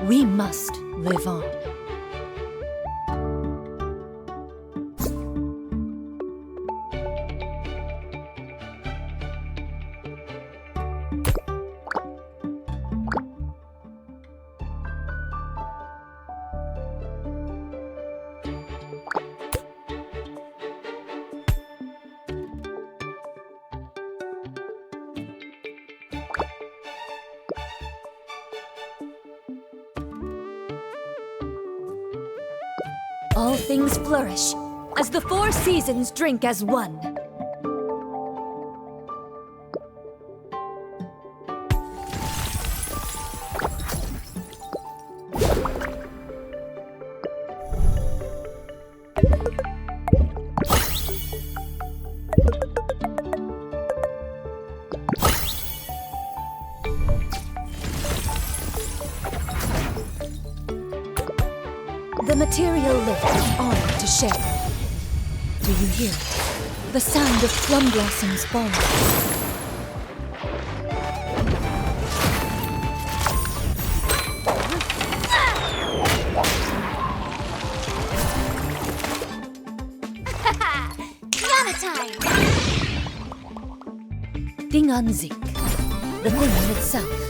We must live on. All things flourish as the four seasons drink as one. The material lift is honored to share. Do you hear it? The sound of plum blossoms falling. Ding on Zik, the thing in itself.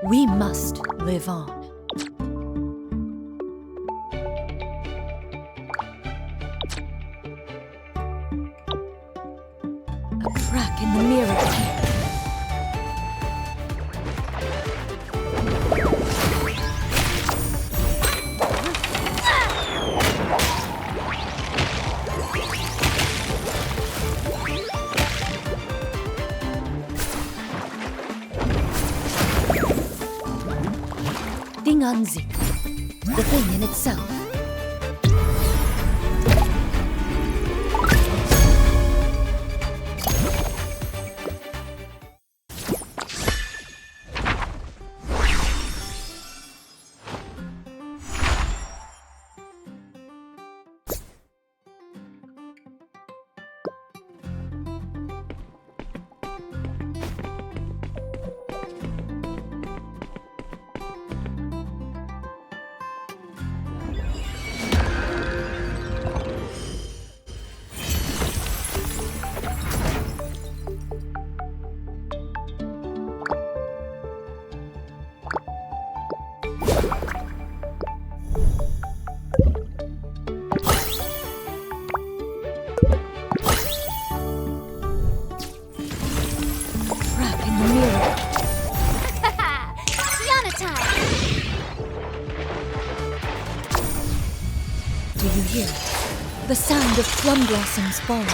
We must live on. A crack in the mirror. Ding on Zik, the thing in itself. The sound of plum blossoms falling.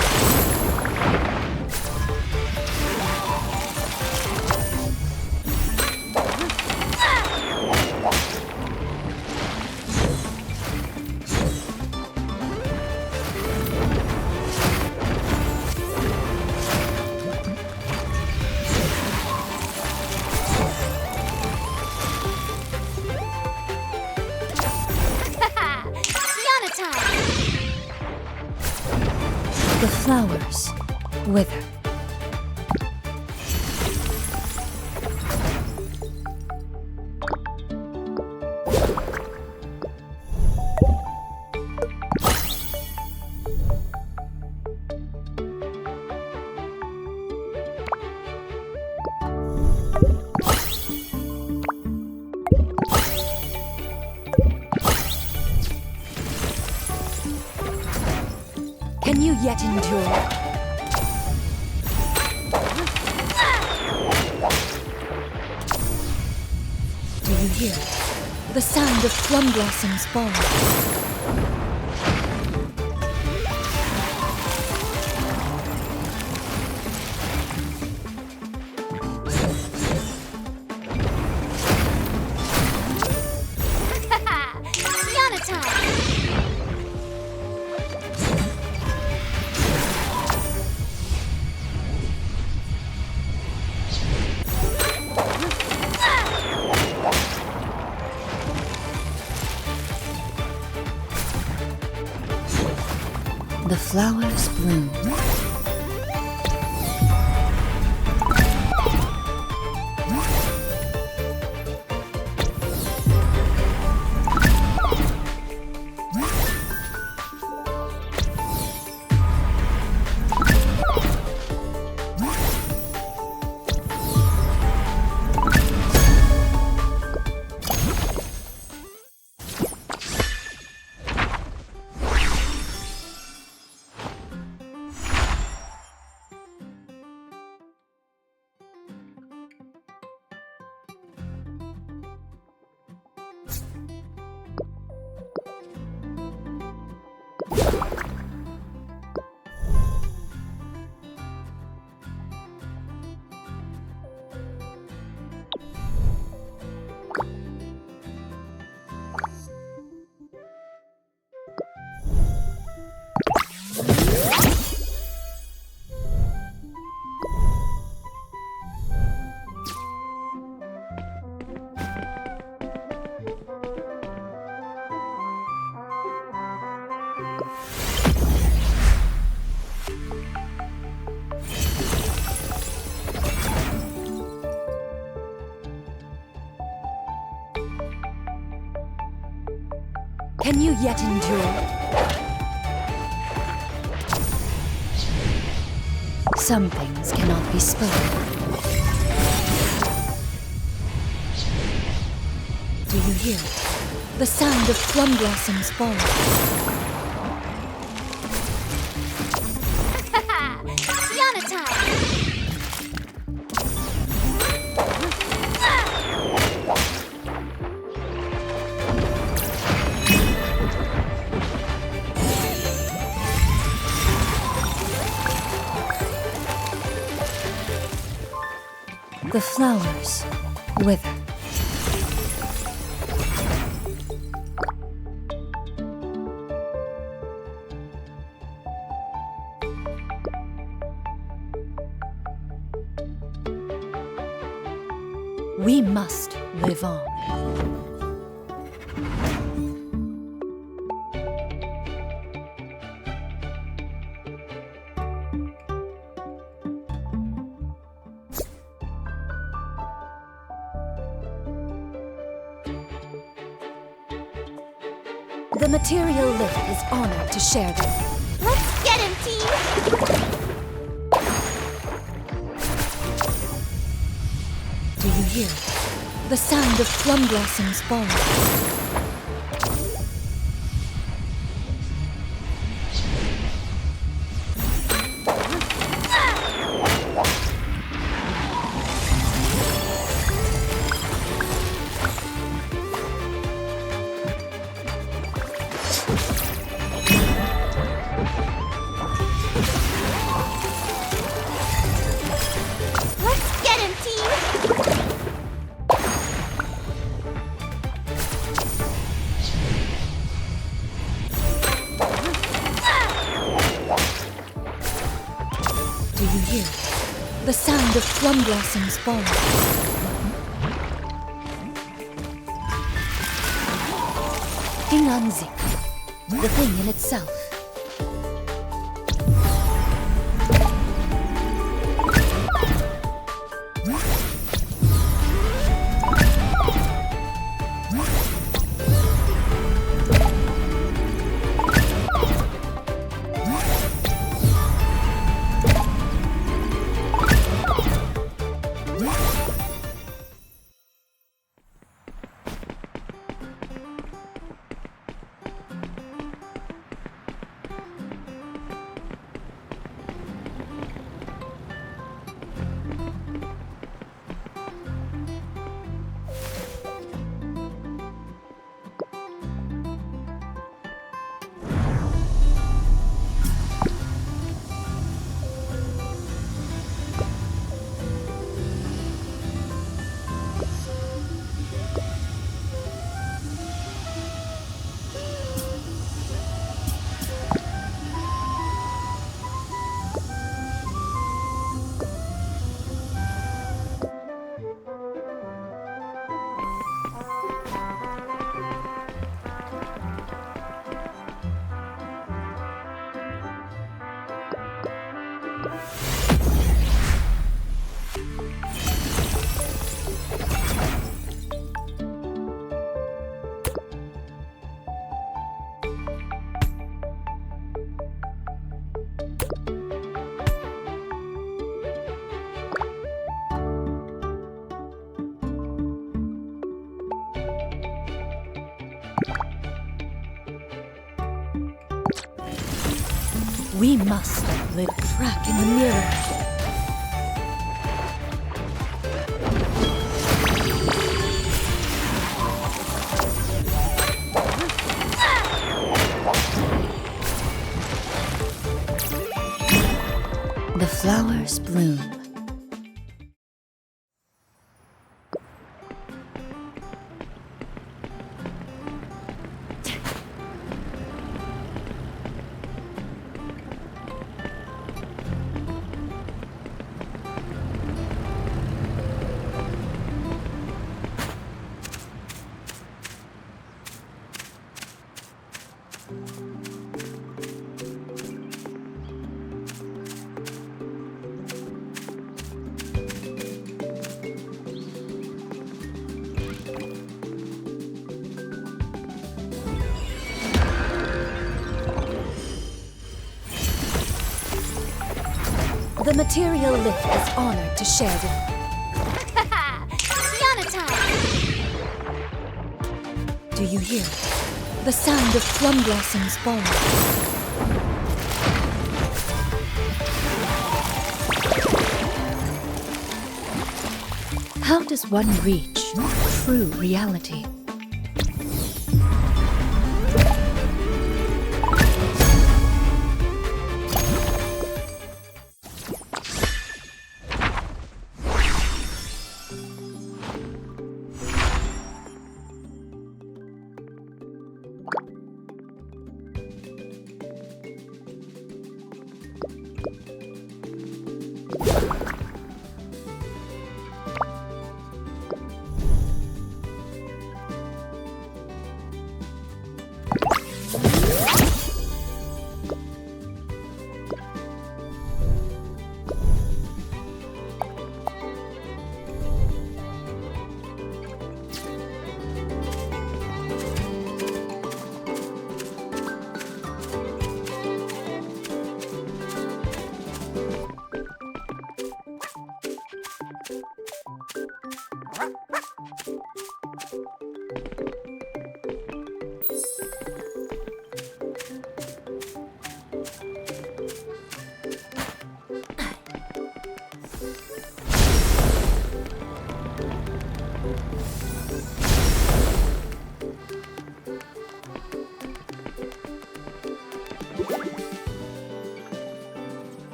The flowers wither. Can you yet endure? Do you hear it? The sound of plum blossoms falling. The flowers bloom. Can you yet endure? Some things cannot be spoken. Do you hear it? The sound of plum blossoms falling. The flowers wither. We must live on. The material lift is honored to share them. Let's get him, team! Do you hear it? The sound of plum blossoms falling. Do you hear it? The sound of plum blossoms falling. Inanzik, the thing in itself. We must let a crack in the mirror. The flowers bloom. The material lift is honored to share with you. Yana time! Do you hear it? The sound of plum blossoms falling. How does one reach true reality?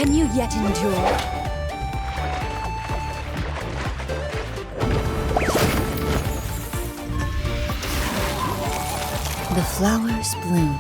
Can you yet endure? The flowers bloom.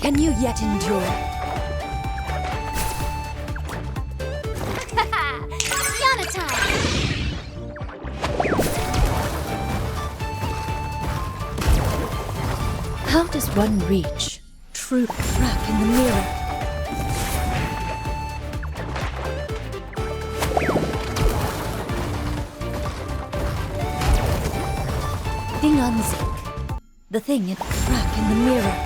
Can you yet endure? Yana time! How does one reach true crack in the mirror? Ding unzip. The thing it crack in the mirror.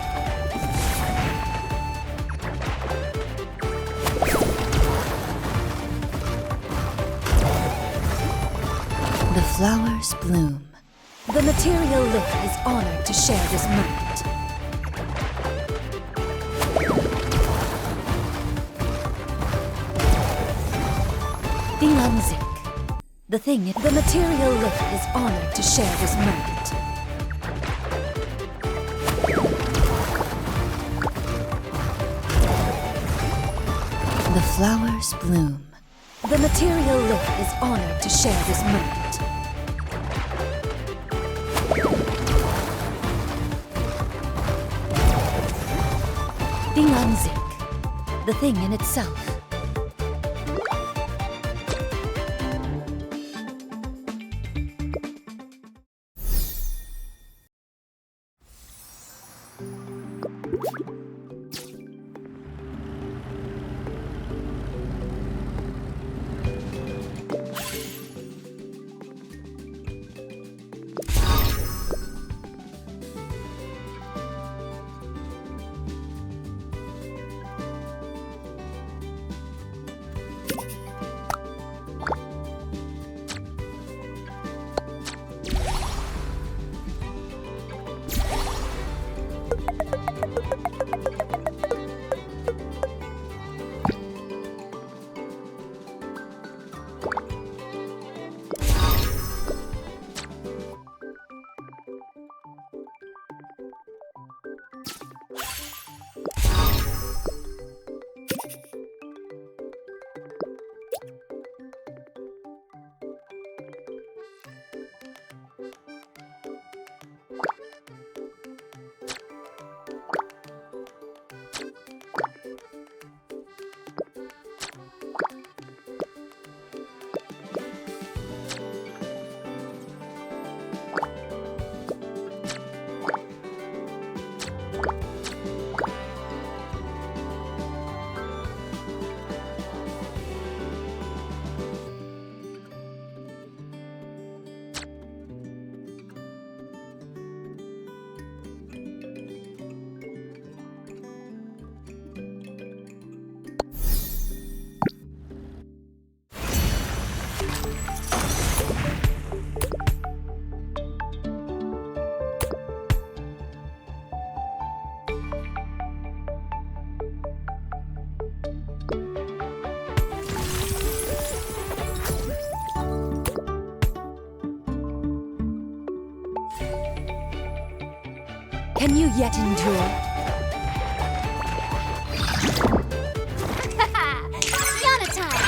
The flowers bloom. The material lip is honored to share this moment. Ding unzip. The material lip is honored to share this moment. The flowers bloom. The material lip is honored to share this moment. Ding unzip. The thing in itself. Can you yet endure? Yana time!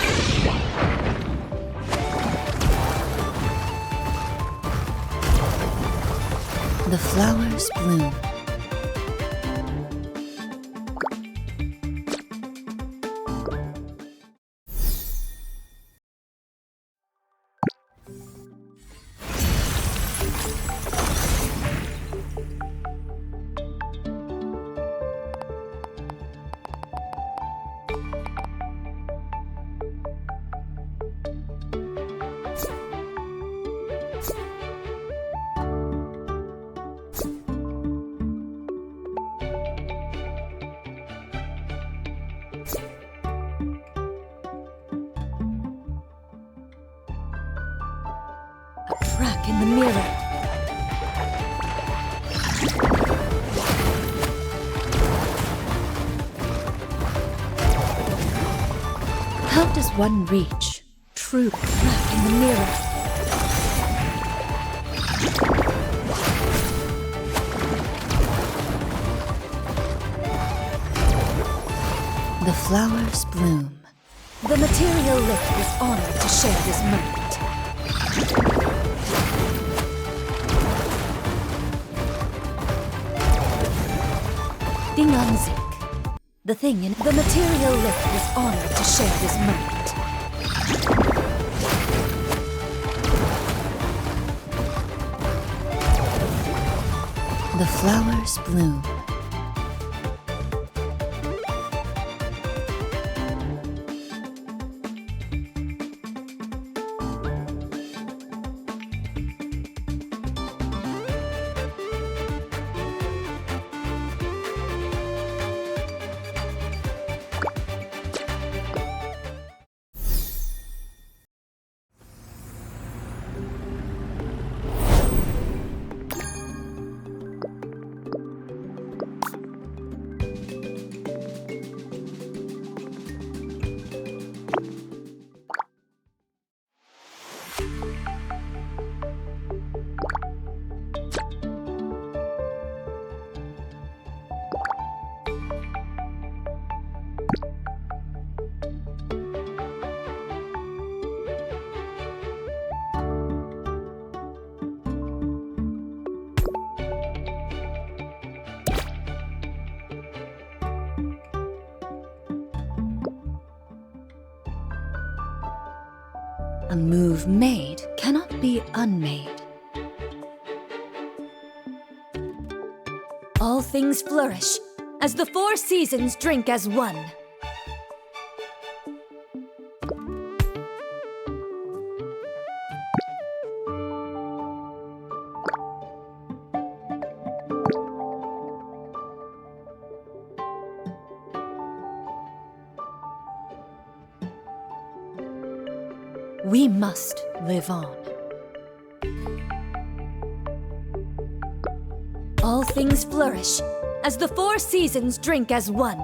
The flowers bloom. A crack in the mirror. How does one reach true crack in the mirror? The flowers bloom. The material lift is honored to share this moment. Dinganzik. The thing in the material lift is honored to share this moment. The flowers bloom. A move made cannot be unmade. All things flourish as the four seasons drink as one. We must live on. All things flourish as the four seasons drink as one.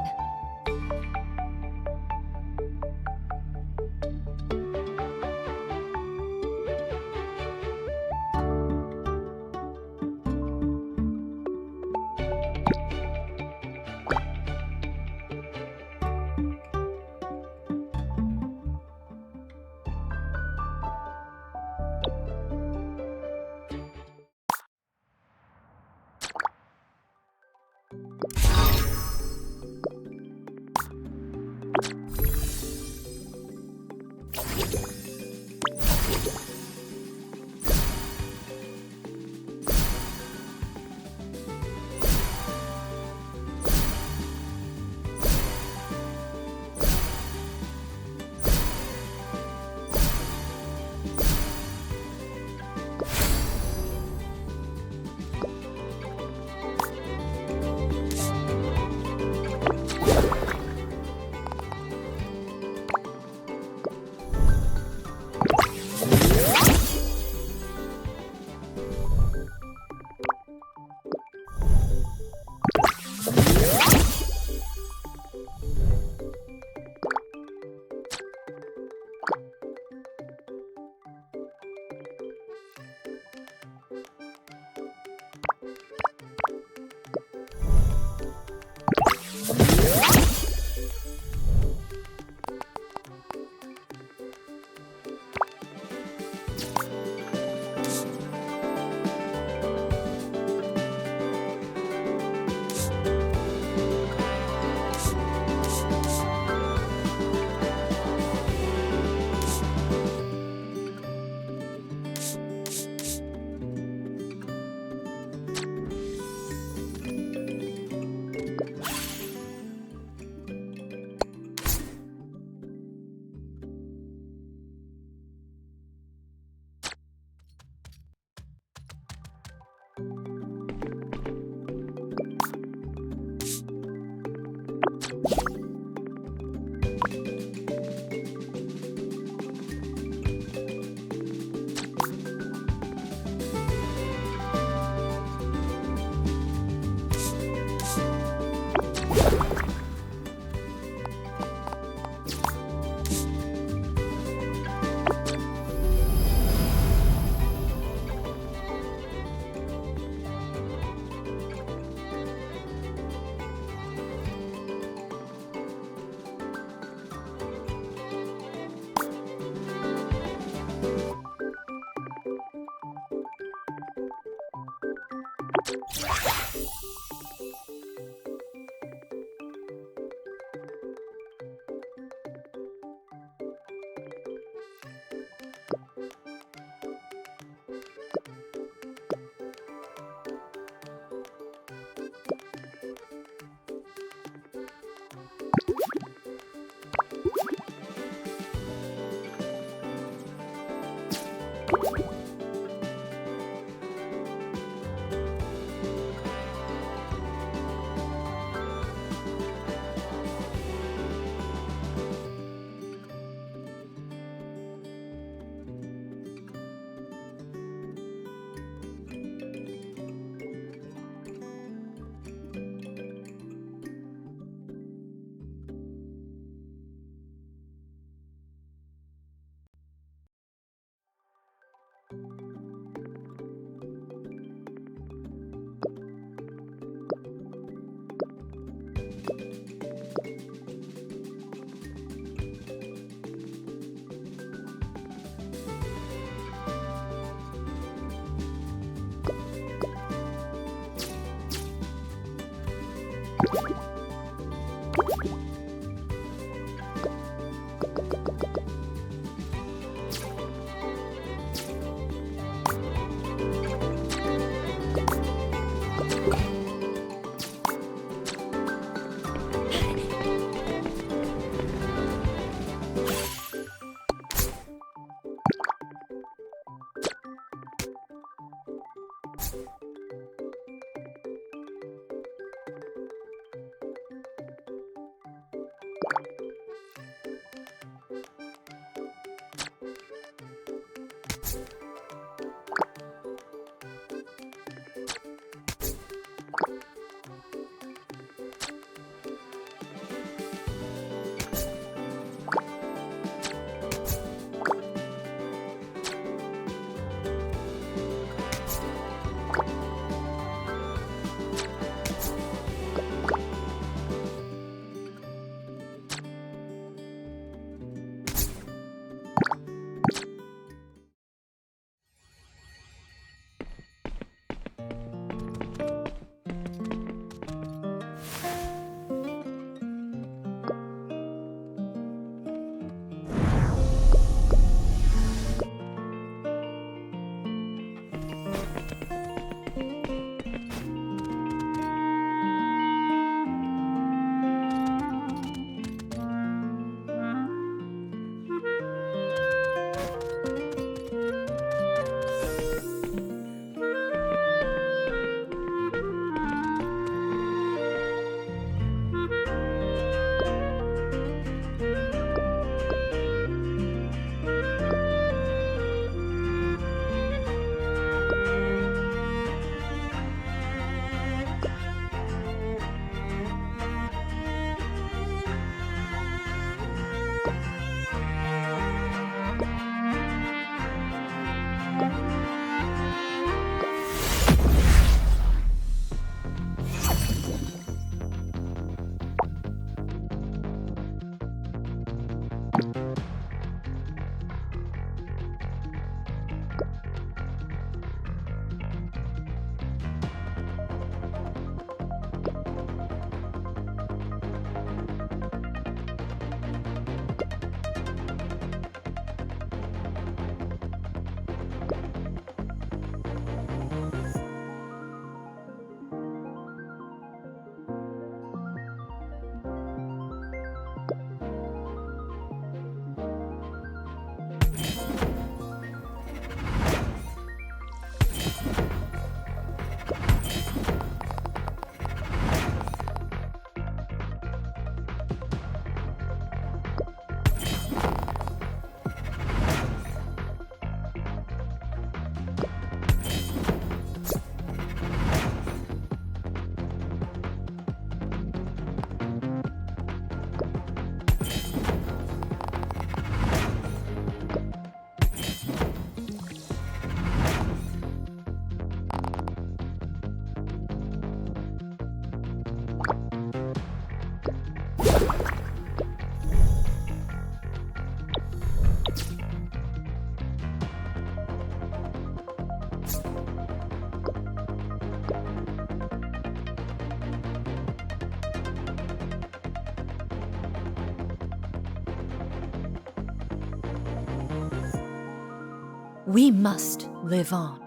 We must live on.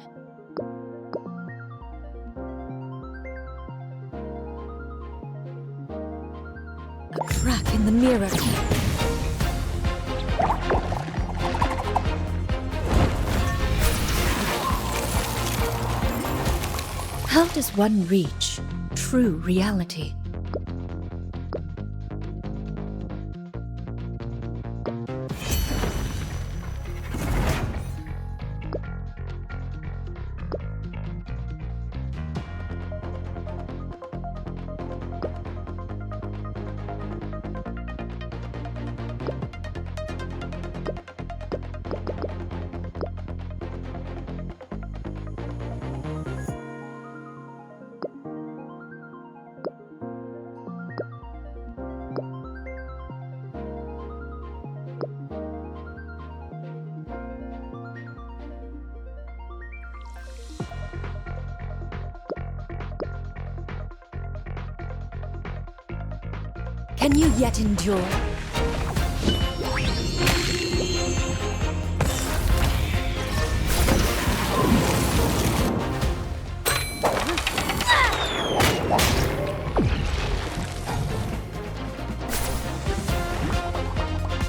A crack in the mirror. How does one reach true reality? Can you yet endure?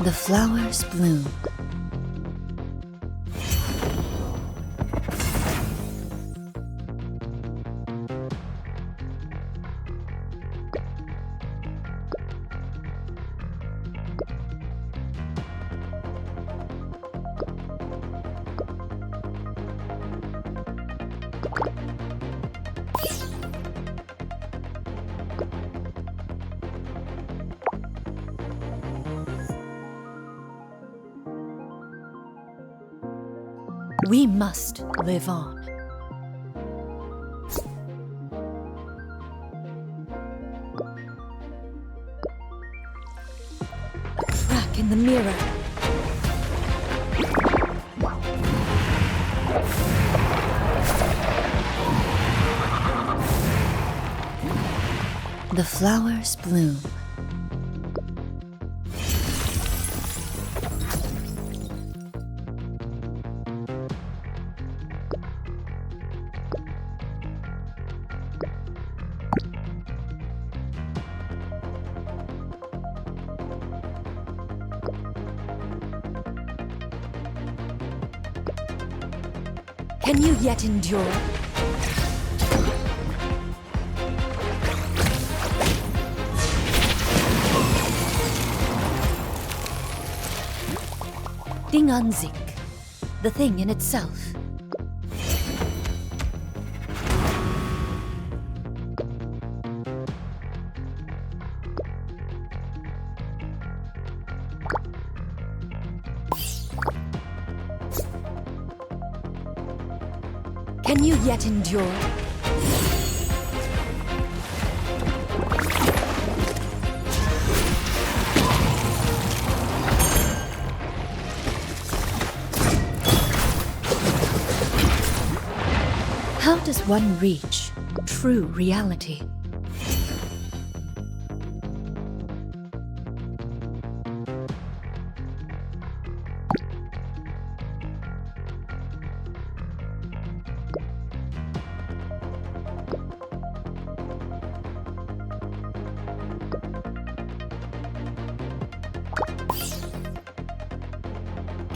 The flowers bloom. We must live on. A crack in the mirror. The flowers bloom. Can you yet endure? Ding an sich, the thing in itself. Can you yet endure? How does one reach true reality?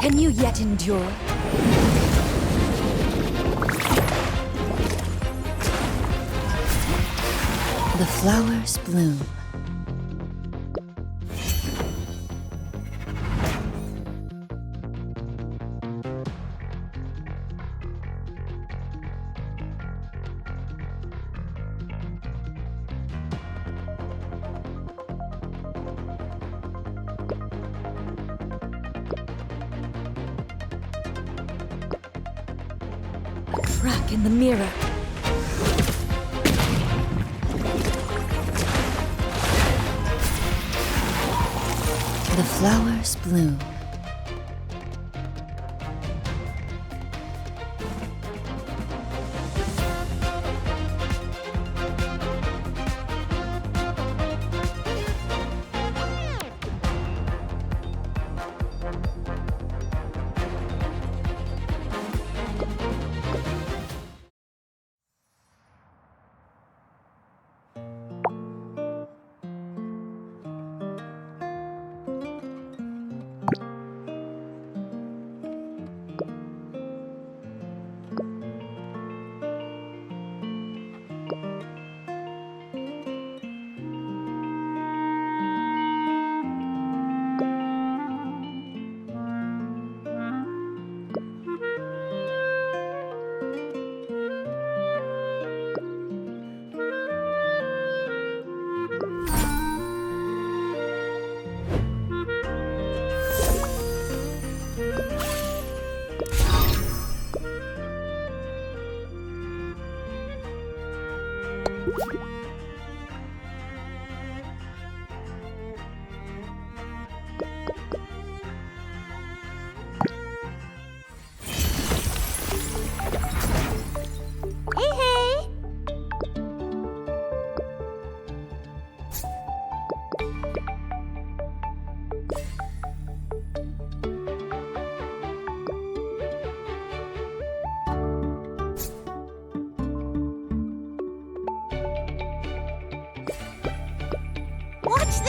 Can you yet endure? The flowers bloom. A crack in the mirror. The flowers bloom.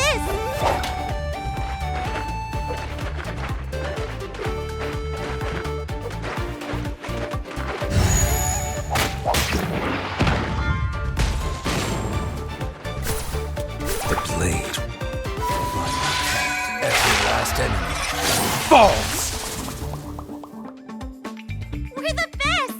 this! The blade. Every last enemy falls! We're the best!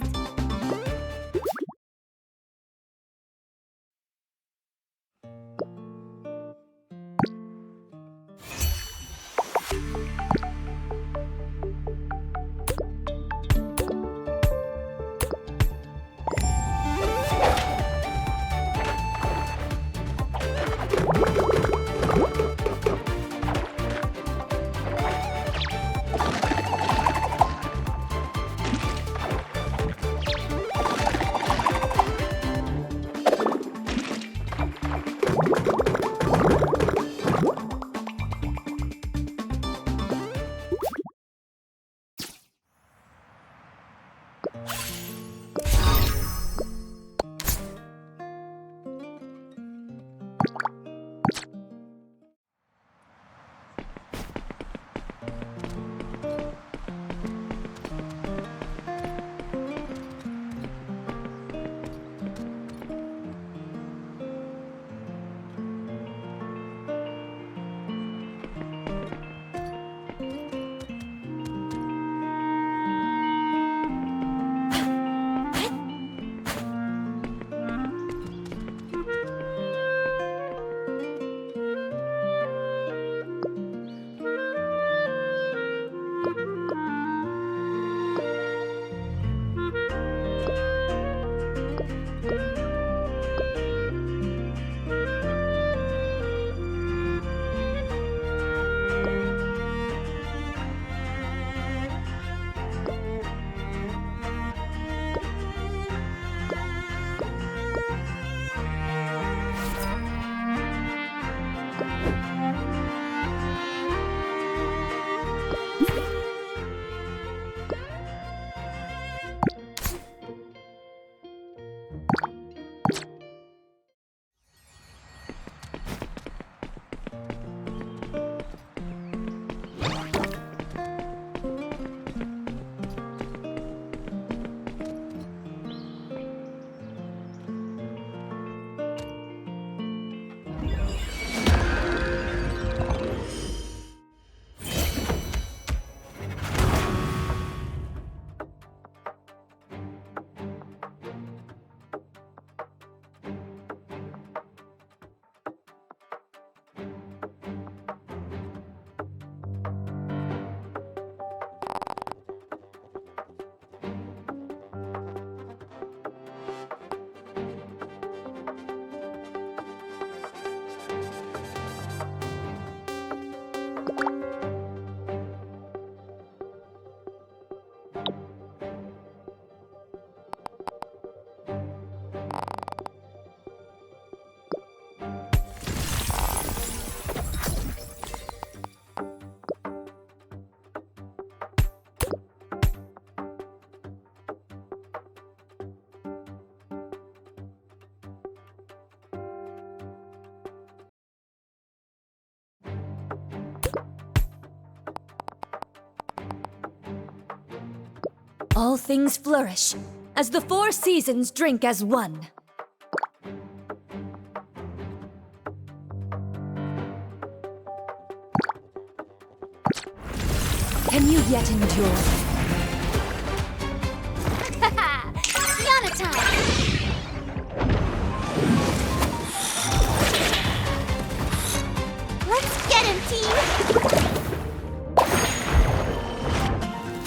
All things flourish as the four seasons drink as one. Can you yet endure? Yana time! Let's get him, team!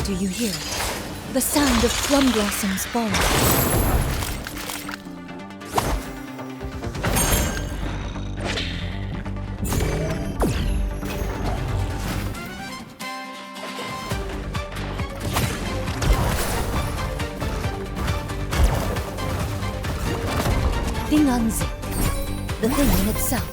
Do you hear it? The sound of plum blossoms falling. Thing unzipped. The thing in itself.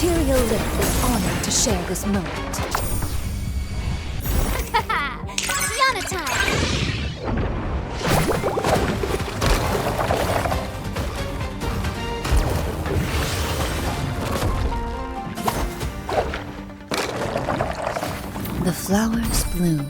material lift is honored to share this moment. Yana time! The flowers bloom.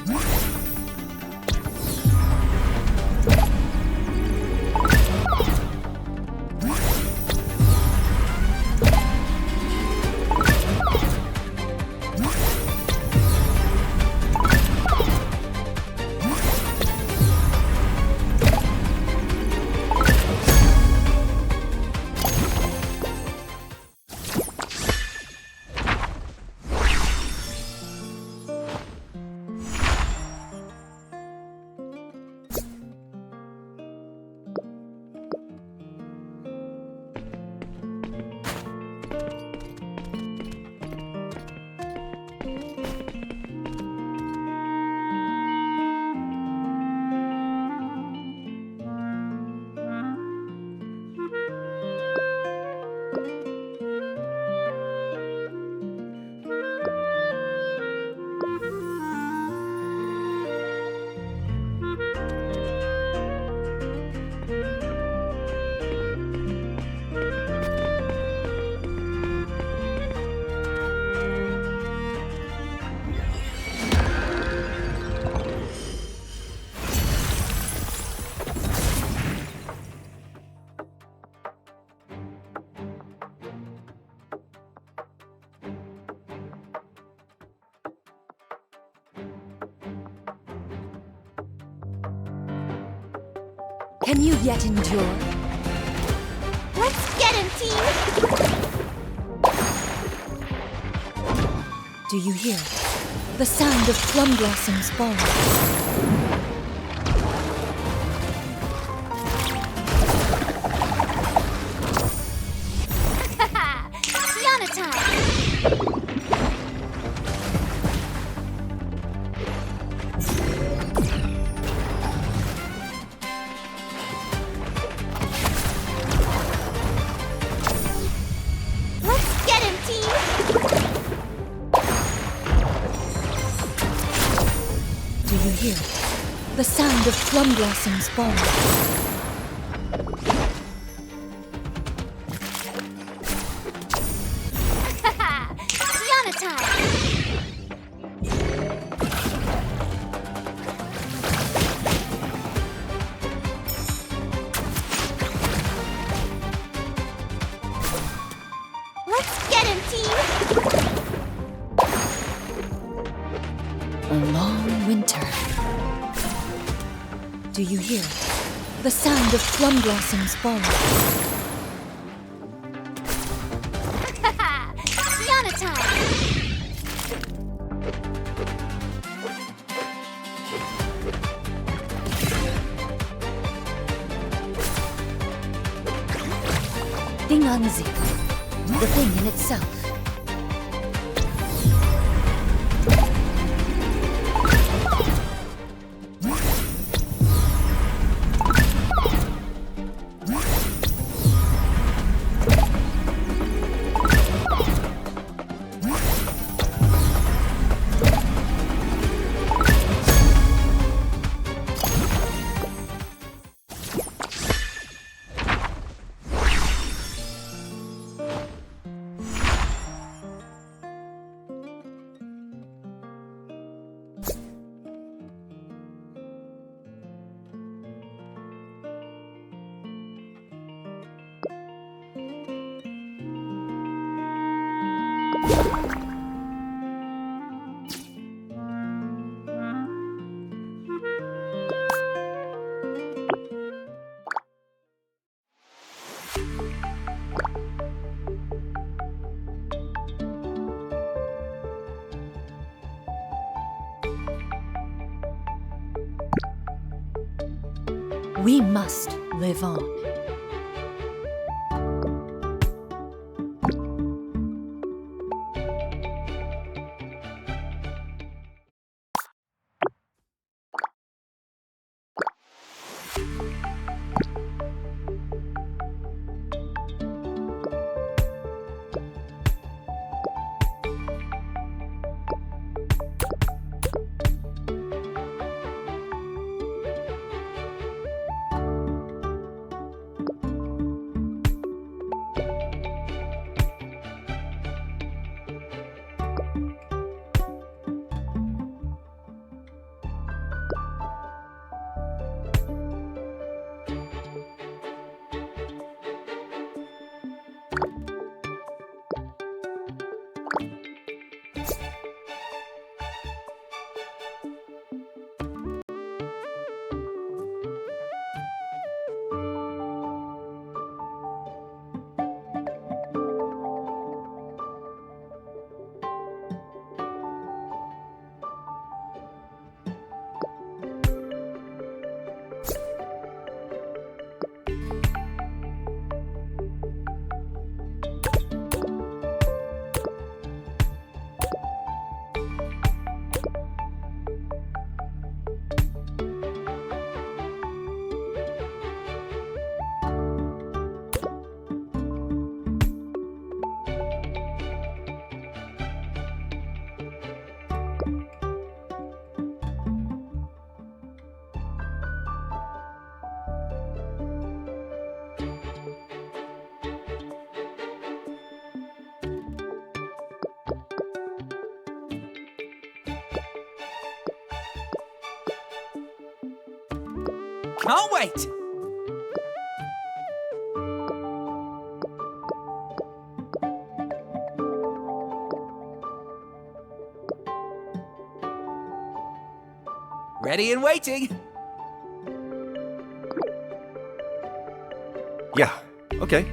Can you yet endure? Let's get him, team! Do you hear it? The sound of plum blossoms falling. Yana time! Let's get him, team! Do you hear it? The sound of plum blossoms falling. Yana time! Let's get him, team! A long winter. Do you hear it? The sound of plum blossoms falling. Yana time! Ding an sie. The thing in itself. We must live on. Can't wait! Ready and waiting! Yeah, okay.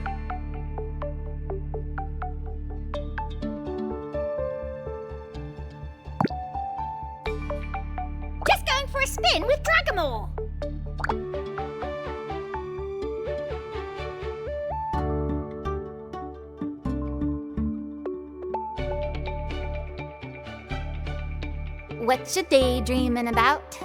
Just going for a spin with Dragamore. What you daydreaming about?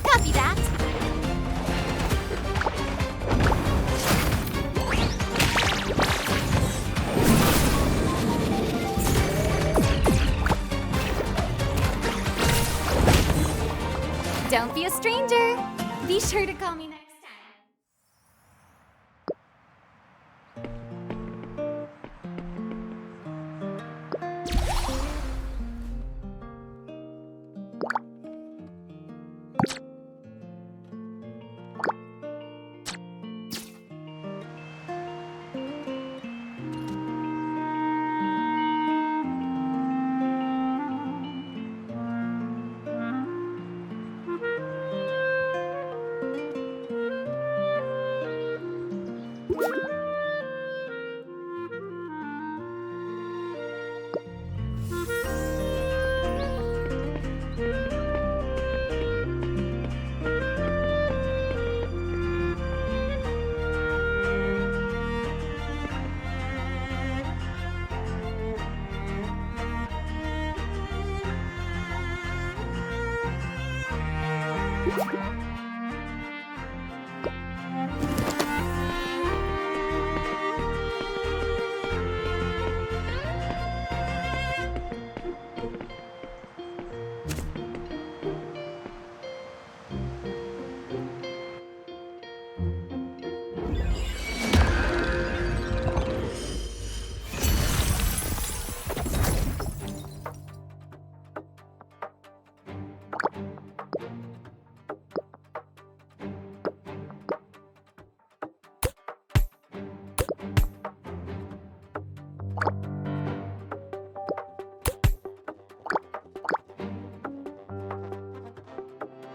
Copy that. Don't be a stranger. Be sure to call me next time.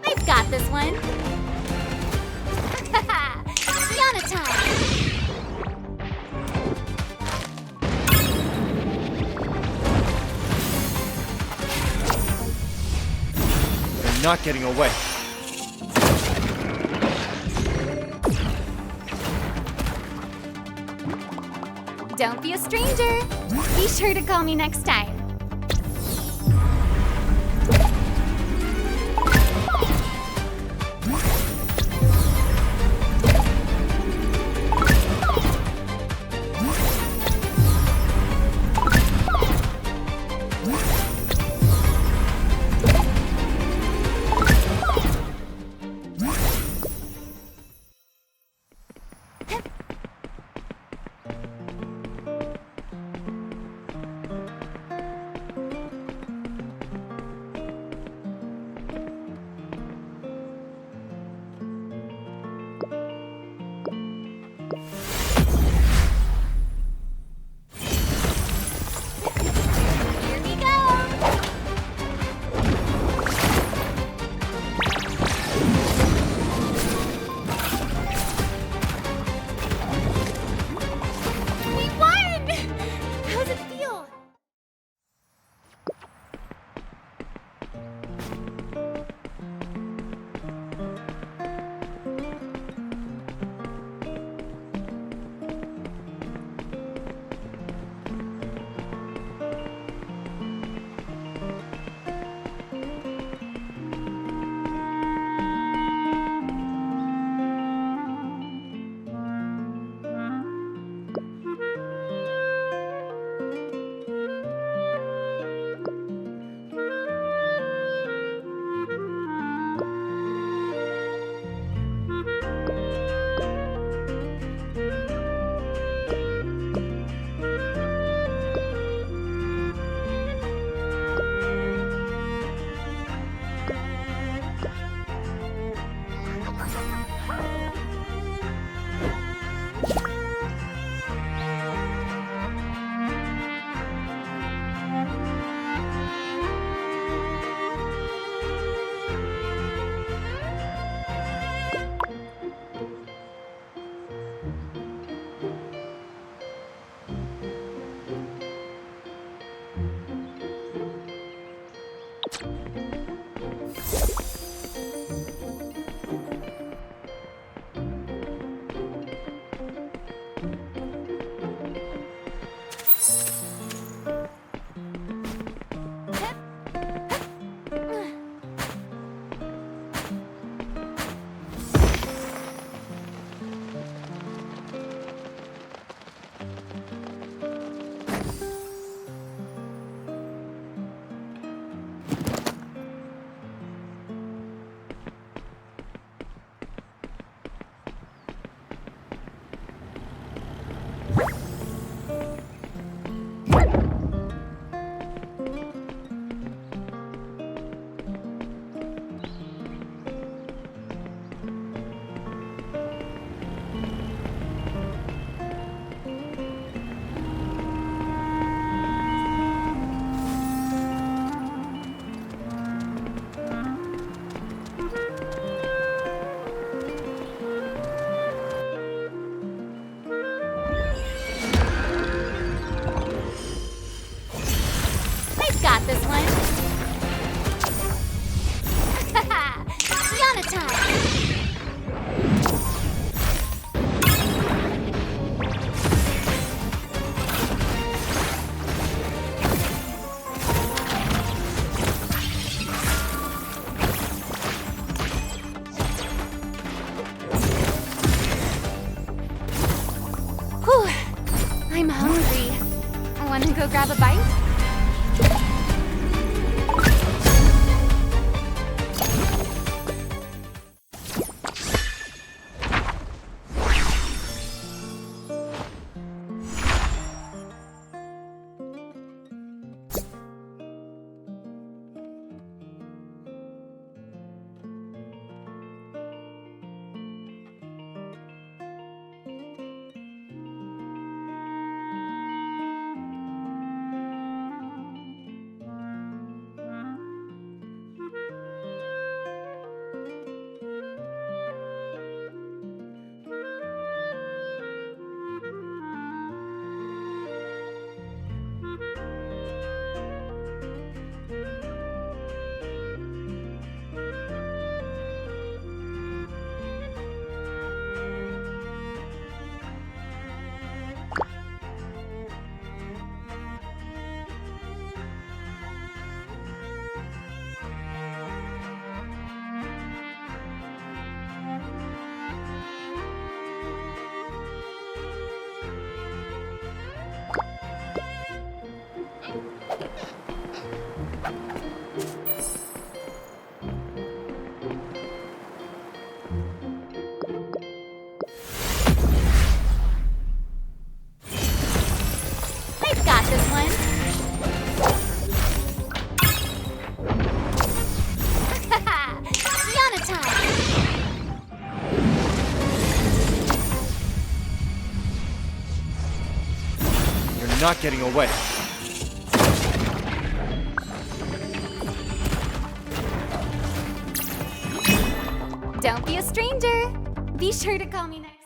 I've got this one. Yana time! They're not getting away. Don't be a stranger. Be sure to call me next time. Here we go! We won! How's it feel? I've got this one. Yana time. Whew. I'm hungry. Want to go grab a bite? not getting away. Don't be a stranger. Be sure to call me next time.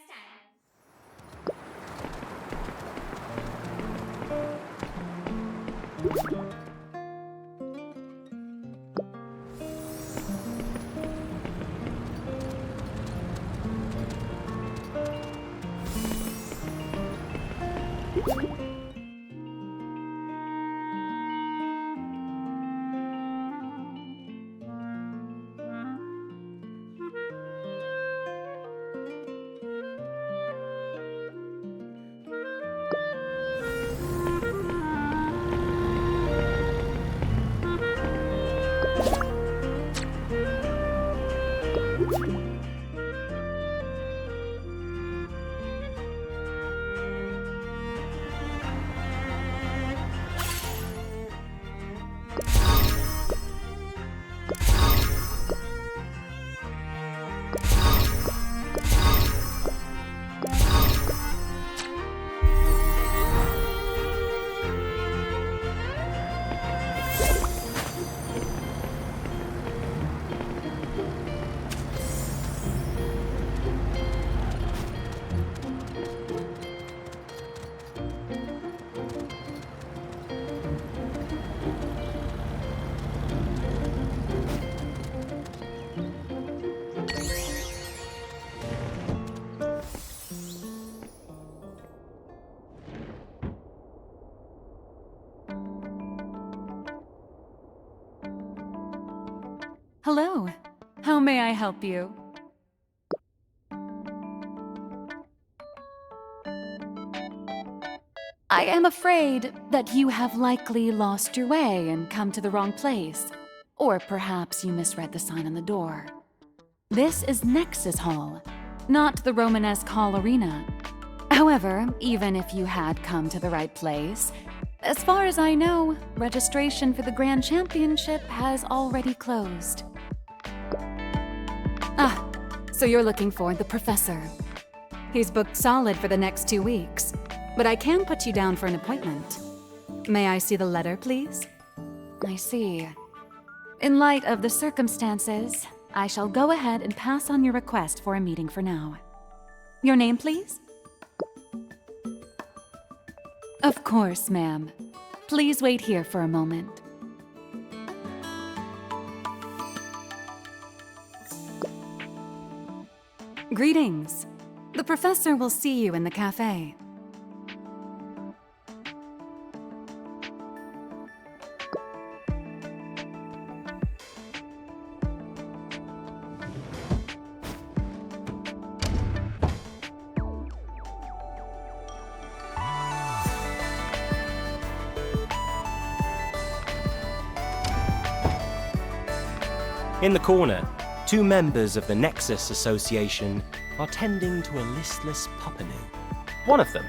Hello. How may I help you? I am afraid that you have likely lost your way and come to the wrong place. Or perhaps you misread the sign on the door. This is Nexus Hall, not the Romanesque Hall Arena. However, even if you had come to the right place, as far as I know, registration for the Grand Championship has already closed. Ah, so you're looking for the Professor. He's booked solid for the next 2 weeks, but I can put you down for an appointment. May I see the letter, please? I see. In light of the circumstances, I shall go ahead and pass on your request for a meeting for now. Your name, please? Of course, ma'am. Please wait here for a moment. Greetings. The professor will see you in the cafe. In the corner, 2 members of the Nexus Association are tending to a listless puppanoo. One of them,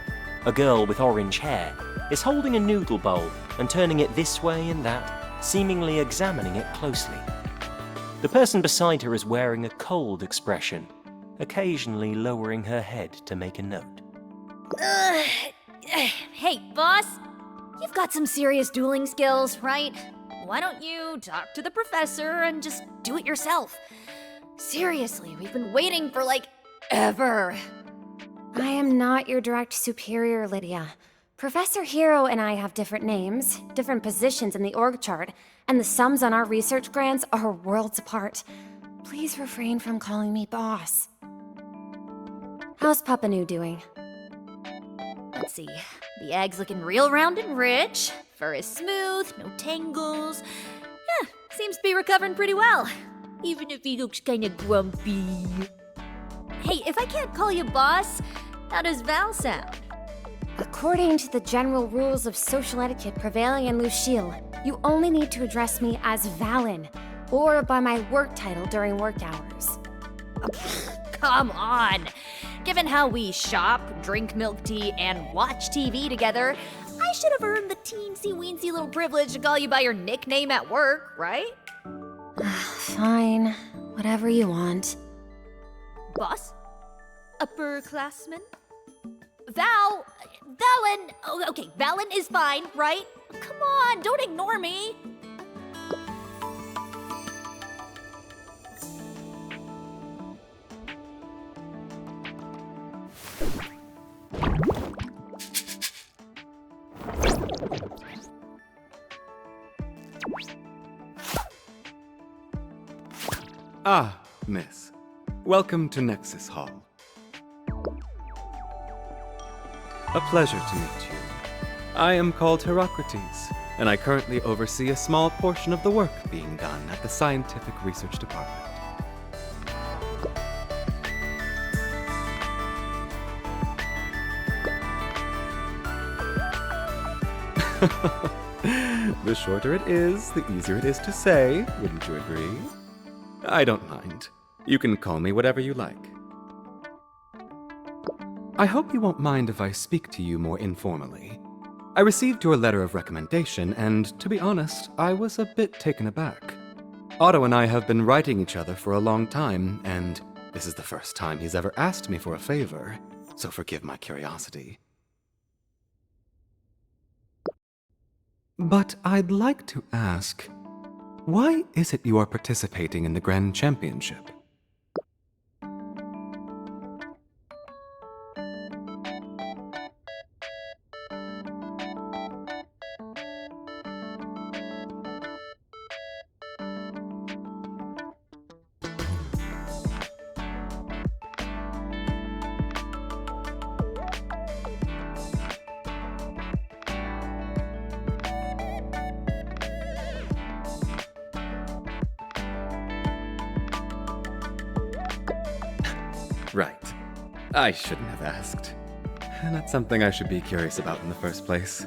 a girl with orange hair, is holding a noodle bowl and turning it this way and that, seemingly examining it closely. The person beside her is wearing a cold expression, occasionally lowering her head to make a note. Hey, boss. You've got some serious dueling skills, right? Why don't you talk to the professor and just do it yourself? Seriously, we've been waiting for ever. I am not your direct superior, Lydia. Professor Hero and I have different names, different positions in the org chart, and the sums on our research grants are worlds apart. Please refrain from calling me boss. How's Papanoo doing? Let's see. The egg's looking real round and rich. Fur is smooth, no tangles. Yeah, seems to be recovering pretty well. Even if he looks kinda grumpy. Hey, if I can't call you boss, how does Val sound? According to the general rules of social etiquette prevailing in Lucille, you only need to address me as Valen, or by my work title during work hours. Come on! Given how we shop, drink milk tea, and watch TV together, I should have earned the teensy-weensy little privilege to call you by your nickname at work, right? Fine. Whatever you want. Boss? Upperclassman? Val, Valen! Oh, okay, Valen is fine, right? Come on, don't ignore me! Ah, miss. Welcome to Nexus Hall. A pleasure to meet you. I am called Herocrates, and I currently oversee a small portion of the work being done at the Scientific Research Department. The shorter it is, the easier it is to say, wouldn't you agree? I don't mind. You can call me whatever you like. I hope you won't mind if I speak to you more informally. I received your letter of recommendation, and to be honest, I was a bit taken aback. Otto and I have been writing each other for a long time, and this is the first time he's ever asked me for a favor, so forgive my curiosity. But I'd like to ask, why is it you are participating in the Grand Championship? Right. I shouldn't have asked. That's something I should be curious about in the first place.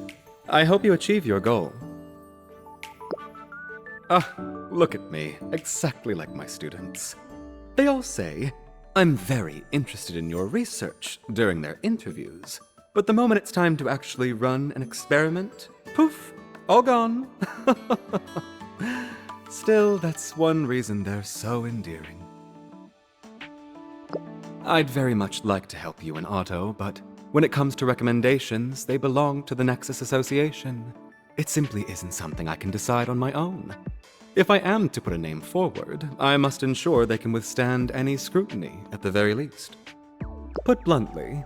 I hope you achieve your goal. Ah, look at me, exactly like my students. They all say, "I'm very interested in your research," during their interviews. But the moment it's time to actually run an experiment, poof, all gone. Still, that's one reason they're so endearing. I'd very much like to help you and Otto, but when it comes to recommendations, they belong to the Nexus Association. It simply isn't something I can decide on my own. If I am to put a name forward, I must ensure they can withstand any scrutiny, at the very least. Put bluntly,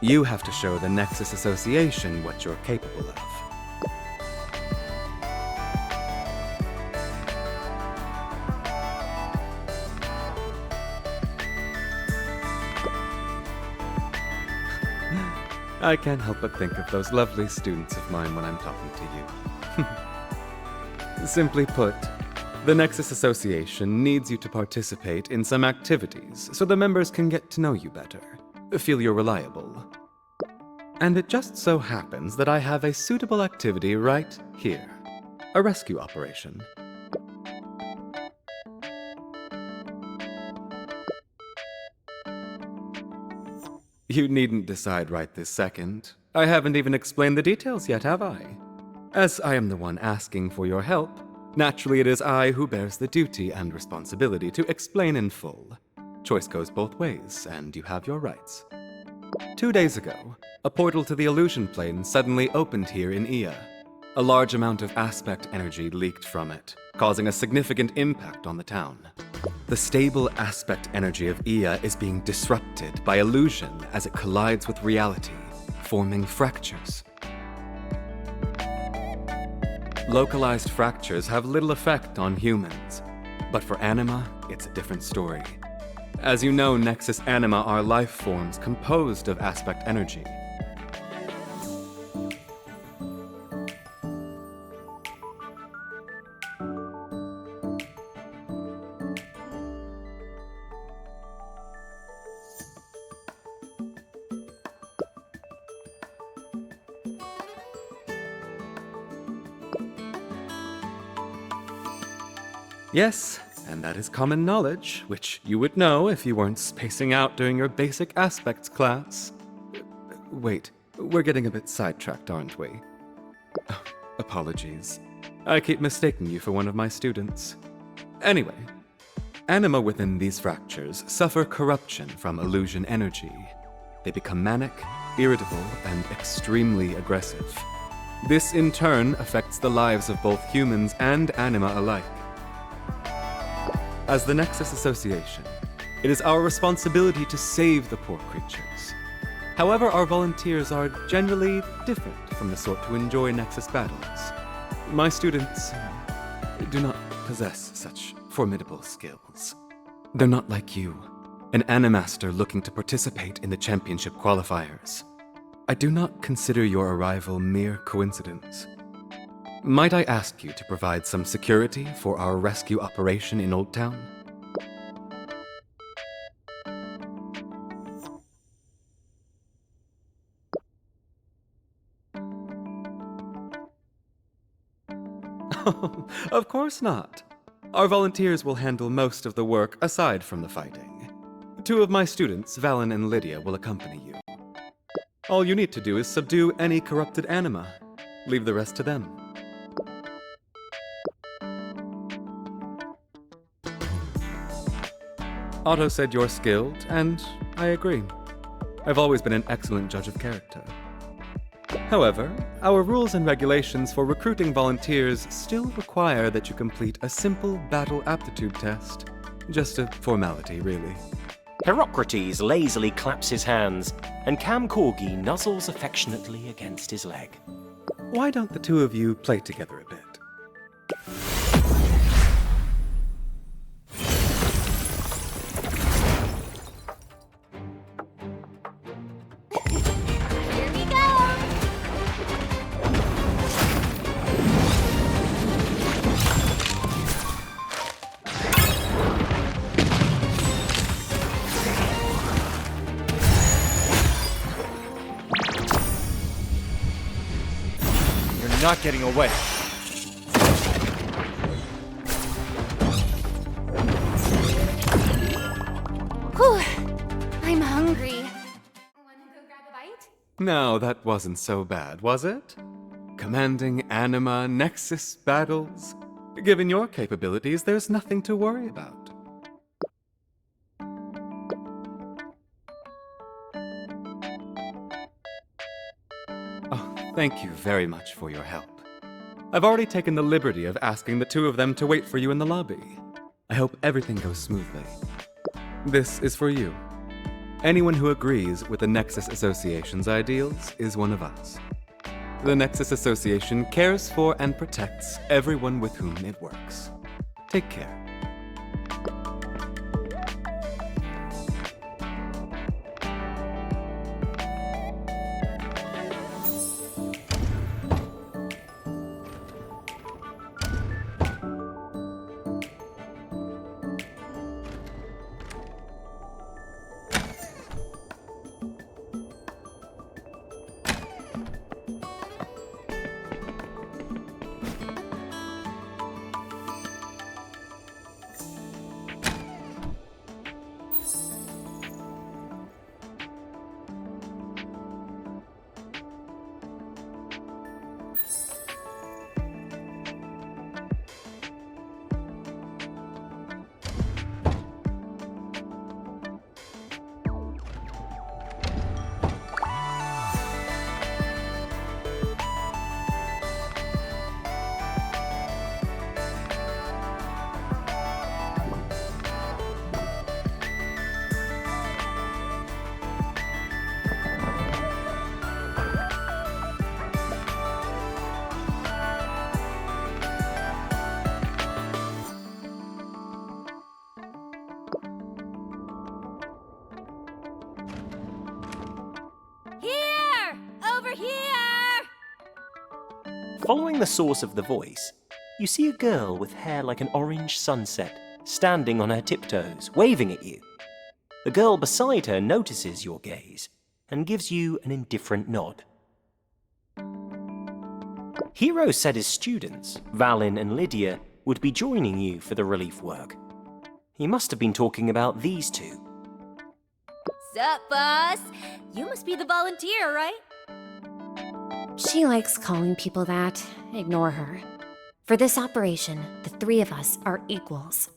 you have to show the Nexus Association what you're capable of. I can't help but think of those lovely students of mine when I'm talking to you. Simply put, the Nexus Association needs you to participate in some activities so the members can get to know you better, feel you're reliable. And it just so happens that I have a suitable activity right here, a rescue operation. You needn't decide right this second. I haven't even explained the details yet, have I? As I am the one asking for your help, naturally it is I who bears the duty and responsibility to explain in full. Choice goes both ways, and you have your rights. 2 days ago, a portal to the illusion plane suddenly opened here in Ia. A large amount of aspect energy leaked from it, causing a significant impact on the town. The stable aspect energy of Ia is being disrupted by illusion as it collides with reality, forming fractures. Localized fractures have little effect on humans, but for anima, it's a different story. As you know, Nexus anima are life forms composed of aspect energy. Yes, and that is common knowledge, which you would know if you weren't spacing out during your basic aspects class. Wait, we're getting a bit sidetracked, aren't we? Oh, apologies. I keep mistaking you for one of my students. Anyway, anima within these fractures suffer corruption from illusion energy. they become manic, irritable, and extremely aggressive. This in turn affects the lives of both humans and anima alike. As the Nexus Association, it is our responsibility to save the poor creatures. However, our volunteers are generally different from the sort to enjoy Nexus battles. My students do not possess such formidable skills. They're not like you, an Animaster looking to participate in the championship qualifiers. I do not consider your arrival mere coincidence. Might I ask you to provide some security for our rescue operation in Old Town? Of course not. Our volunteers will handle most of the work aside from the fighting. Two of my students, Valen and Lydia, will accompany you. All you need to do is subdue any corrupted anima. Leave the rest to them. Otto said you're skilled, and I agree. I've always been an excellent judge of character. However, our rules and regulations for recruiting volunteers still require that you complete a simple battle aptitude test. Just a formality, really. Herocrates lazily claps his hands, and Cam Corgi nuzzles affectionately against his leg. Why don't the two of you play together a bit? Here we go! You're not getting away. Whew. I'm hungry. Wanna go grab a bite? No, that wasn't so bad, was it? Commanding anima, Nexus battles. Given your capabilities, there's nothing to worry about. Oh, thank you very much for your help. I've already taken the liberty of asking the two of them to wait for you in the lobby. I hope everything goes smoothly. This is for you. Anyone who agrees with the Nexus Association's ideals is one of us. The Nexus Association cares for and protects everyone with whom it works. Take care. Here! Over here! Following the source of the voice, you see a girl with hair like an orange sunset, standing on her tiptoes, waving at you. The girl beside her notices your gaze and gives you an indifferent nod. Hero said his students, Valin and Lydia, would be joining you for the relief work. He must have been talking about these two. Sup, boss? You must be the volunteer, right? She likes calling people that. Ignore her. For this operation, the three of us are equals.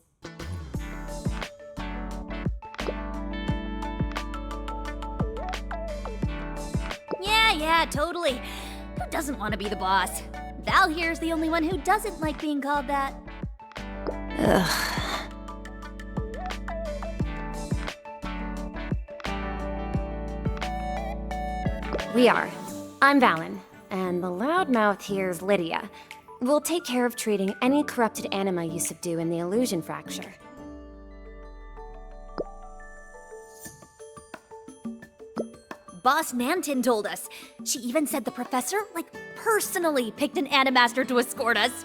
Yeah, totally. Who doesn't want to be the boss? Val here's the only one who doesn't like being called that. We are. I'm Valen, and the loudmouth here's Lydia. We'll take care of treating any corrupted anima you subdue in the illusion fracture. Boss Nanton told us. She even said the professor, personally picked an animaster to escort us.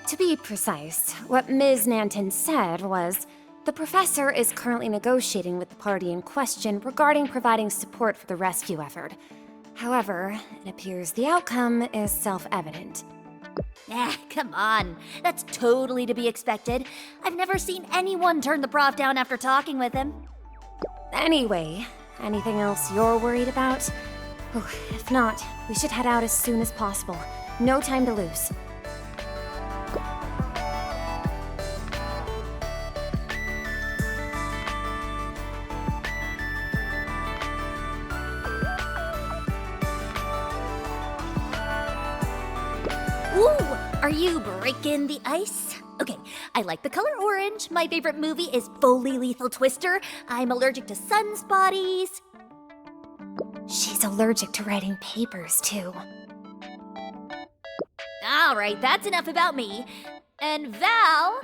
To be precise, what Ms. Nanton said was, the professor is currently negotiating with the party in question regarding providing support for the rescue effort. However, it appears the outcome is self-evident. Come on. That's totally to be expected. I've never seen anyone turn the prof down after talking with him. Anyway, anything else you're worried about? Oh, if not, we should head out as soon as possible. No time to lose. Ooh, are you breaking the ice? Okay, I like the color orange. My favorite movie is Fully Lethal Twister. I'm allergic to sunspotties. She's allergic to writing papers, too. All right, that's enough about me. And Val,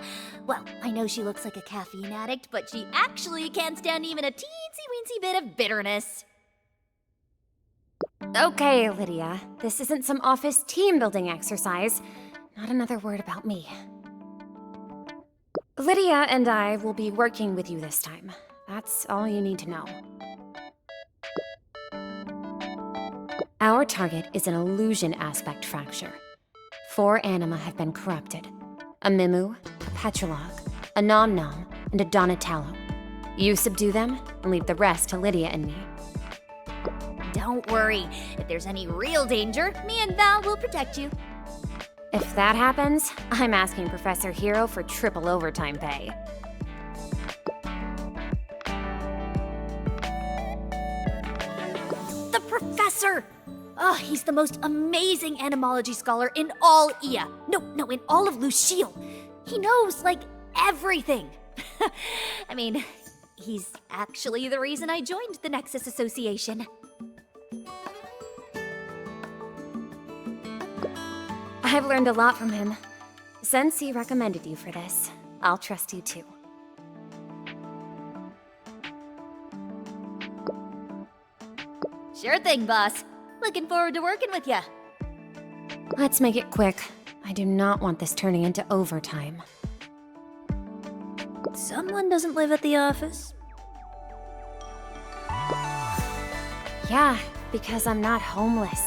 well, I know she looks like a caffeine addict, but she actually can't stand even a teensy-weensy bit of bitterness. Okay, Lydia, this isn't some office team-building exercise. Not another word about me. Lydia and I will be working with you this time. That's all you need to know. Our target is an illusion aspect fracture. 4 anima have been corrupted. A Mimu, a Petrolog, a Nom Nom, and a Donatello. You subdue them, and leave the rest to Lydia and me. Don't worry. If there's any real danger, me and Val will protect you. If that happens, I'm asking Professor Hero for triple overtime pay. The professor! Oh, he's the most amazing animology scholar in all IA. No, in all of Lucille. He knows, everything. I mean, he's actually the reason I joined the Nexus Association. I've learned a lot from him. Since he recommended you for this, I'll trust you too. Sure thing, boss. Looking forward to working with ya. Let's make it quick. I do not want this turning into overtime. Someone doesn't live at the office. Yeah, because I'm not homeless.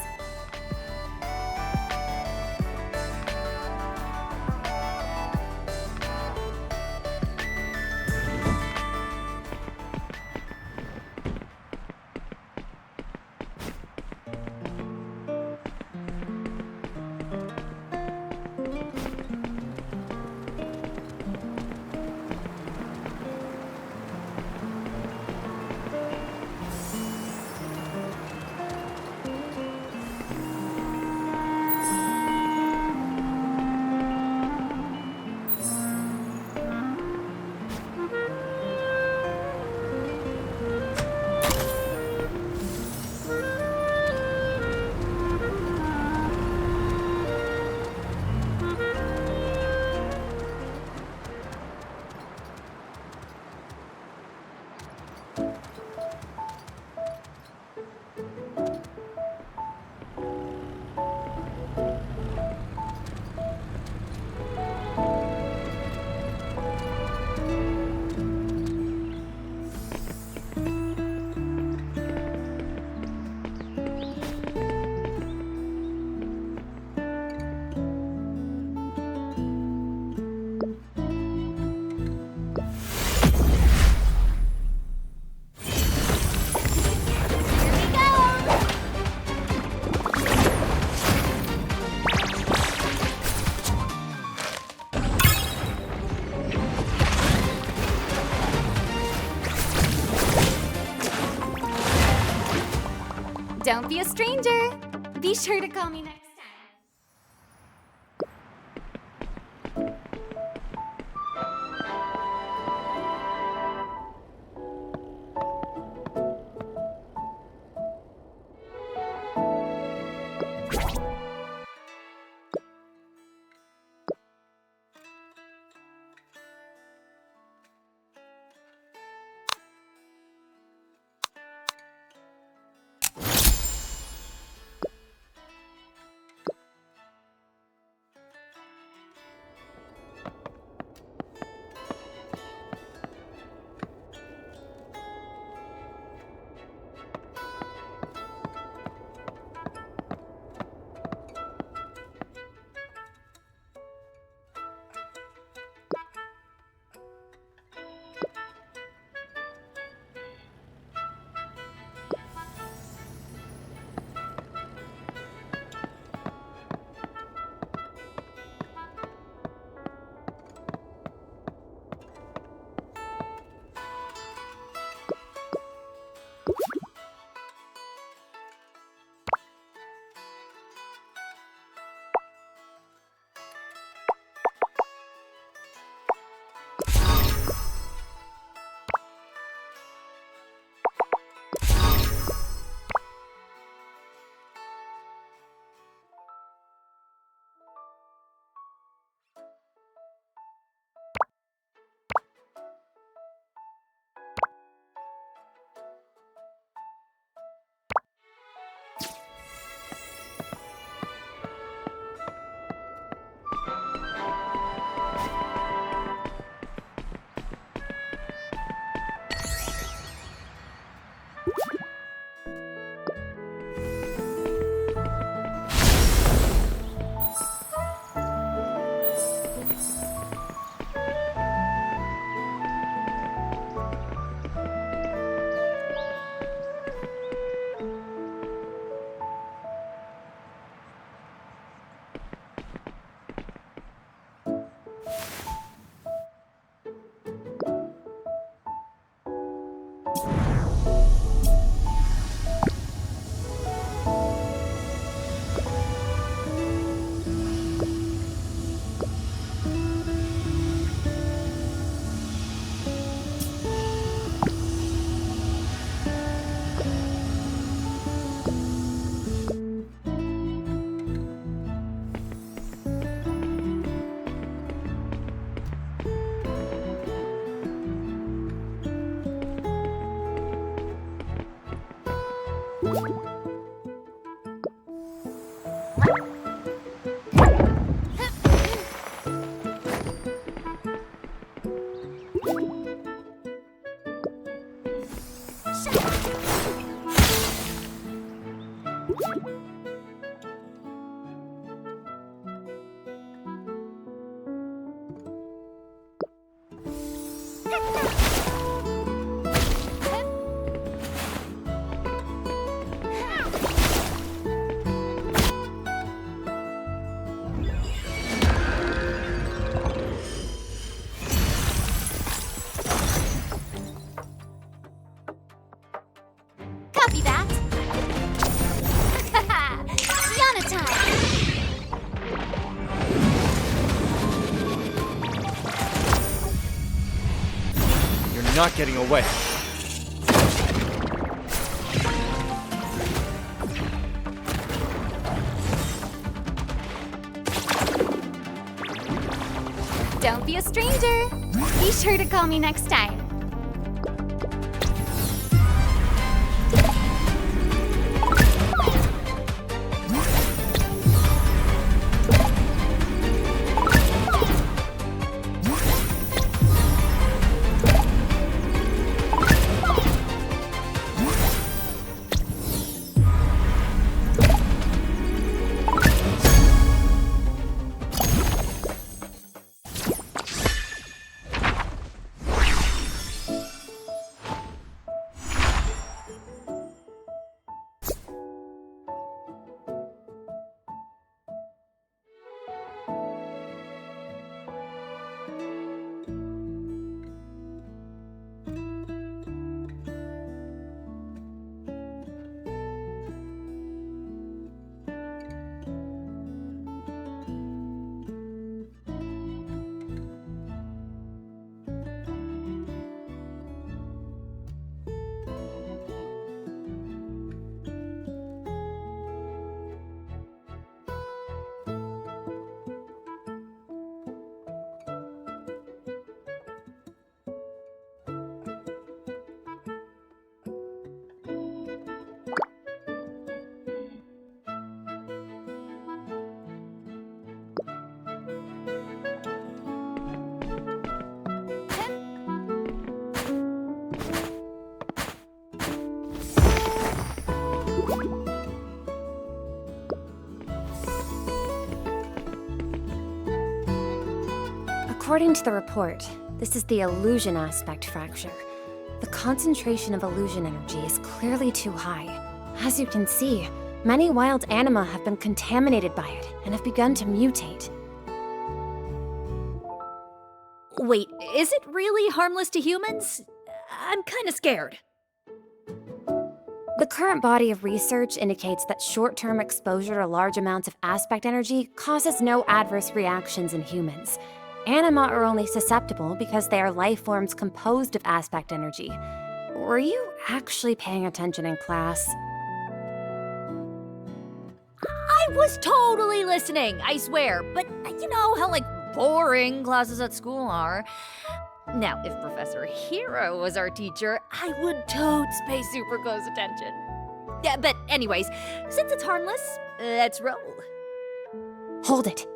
Don't be a stranger. Be sure to call me next time. Copy that. Yana time. You're not getting away. Don't be a stranger. Be sure to call me next time. According to the report, this is the illusion aspect fracture. The concentration of illusion energy is clearly too high. As you can see, many wild anima have been contaminated by it and have begun to mutate. Wait, is it really harmless to humans? I'm kinda scared. The current body of research indicates that short-term exposure to large amounts of aspect energy causes no adverse reactions in humans. Anima are only susceptible because they are life forms composed of aspect energy. Were you actually paying attention in class? I was totally listening, I swear. But you know how, boring classes at school are. Now, if Professor Hero was our teacher, I would totes pay super close attention. Yeah, but anyways, since it's harmless, let's roll. Hold it.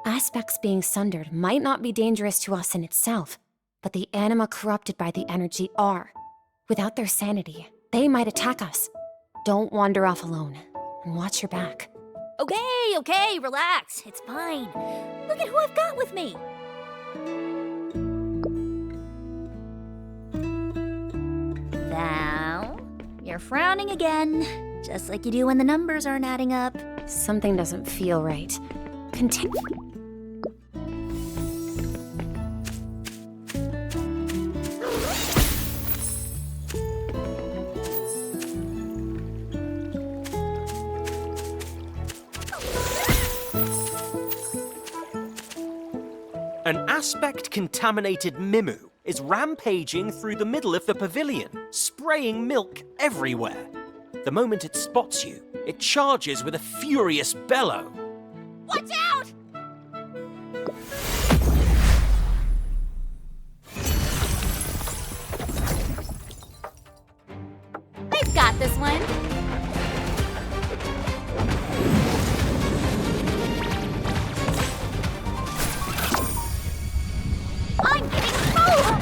Aspects being sundered might not be dangerous to us in itself, but the anima corrupted by the energy are. Without their sanity, they might attack us. Don't wander off alone, and watch your back. Okay, relax. It's fine. Look at who I've got with me. Now, you're frowning again, just like you do when the numbers aren't adding up. Something doesn't feel right. Continue. An aspect-contaminated Mimu is rampaging through the middle of the pavilion, spraying milk everywhere. The moment it spots you, it charges with a furious bellow. Watch out! I've got this one. I'm getting more!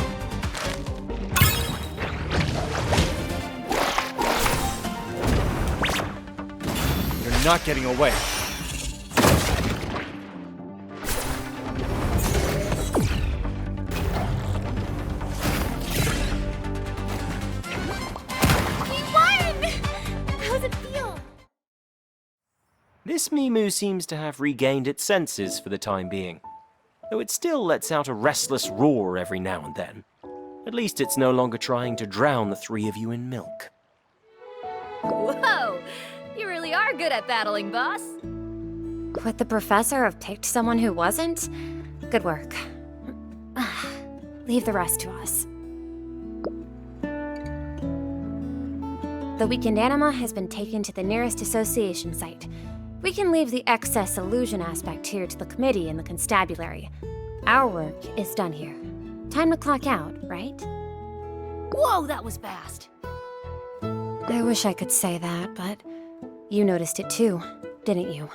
You're not getting away. This Mimu seems to have regained its senses for the time being, though it still lets out a restless roar every now and then. At least it's no longer trying to drown the three of you in milk. Whoa! You really are good at battling, boss. Would the professor have picked someone who wasn't? Good work. Leave the rest to us. The weakened anima has been taken to the nearest association site. We can leave the excess illusion aspect here to the committee in the constabulary. Our work is done here. Time to clock out, right? Whoa, that was fast. I wish I could say that, but you noticed it too, didn't you?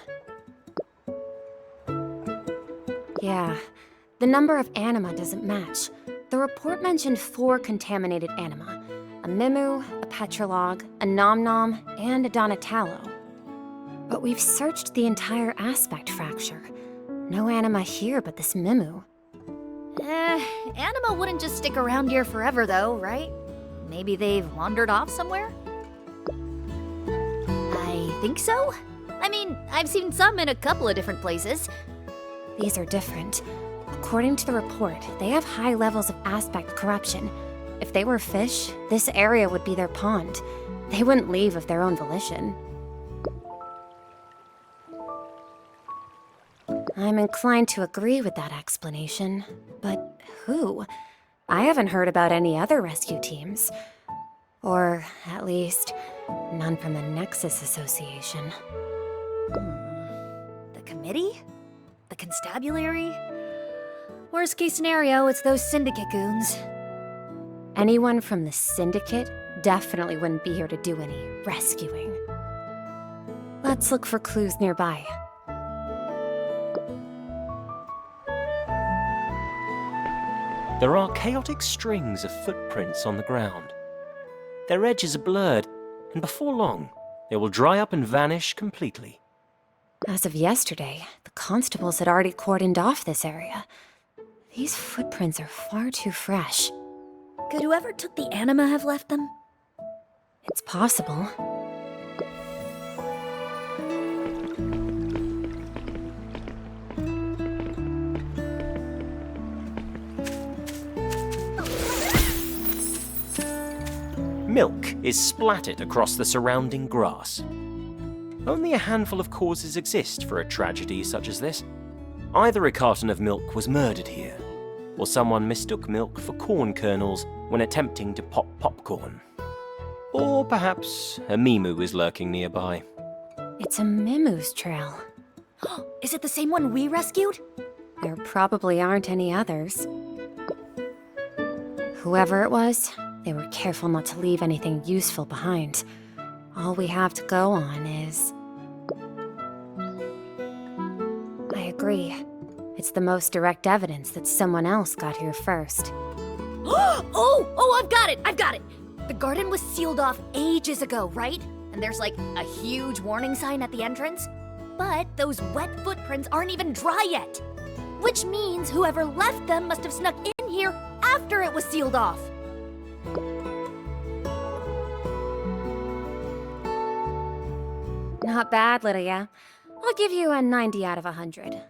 Yeah, the number of anima doesn't match. The report mentioned 4 contaminated anima. A Mimu, a Petrolog, a Nom Nom, and a Donatello. But we've searched the entire aspect fracture. No anima here but this Mimu. Anima wouldn't just stick around here forever though, right? Maybe they've wandered off somewhere? I think so. I mean, I've seen some in a couple of different places. These are different. According to the report, they have high levels of aspect corruption. If they were fish, this area would be their pond. They wouldn't leave of their own volition. I'm inclined to agree with that explanation, but who? I haven't heard about any other rescue teams. Or, at least, none from the Nexus Association. The committee? The constabulary? Worst case scenario, it's those syndicate goons. Anyone from the syndicate definitely wouldn't be here to do any rescuing. Let's look for clues nearby. There are chaotic strings of footprints on the ground. Their edges are blurred, and before long, they will dry up and vanish completely. As of yesterday, the constables had already cordoned off this area. These footprints are far too fresh. Could whoever took the anima have left them? It's possible. Milk is splattered across the surrounding grass. Only a handful of causes exist for a tragedy such as this. Either a carton of milk was murdered here, or someone mistook milk for corn kernels when attempting to pop popcorn. Or perhaps a Mimu is lurking nearby. It's a Mimu's trail. Is it the same one we rescued? There probably aren't any others. Whoever it was, they were careful not to leave anything useful behind. All we have to go on is... I agree. It's the most direct evidence that someone else got here first. Oh, I've got it! The garden was sealed off ages ago, right? And there's like a huge warning sign at the entrance. But those wet footprints aren't even dry yet. Which means whoever left them must have snuck in here after it was sealed off. Not bad, Lydia. I'll give you a 90 out of 100.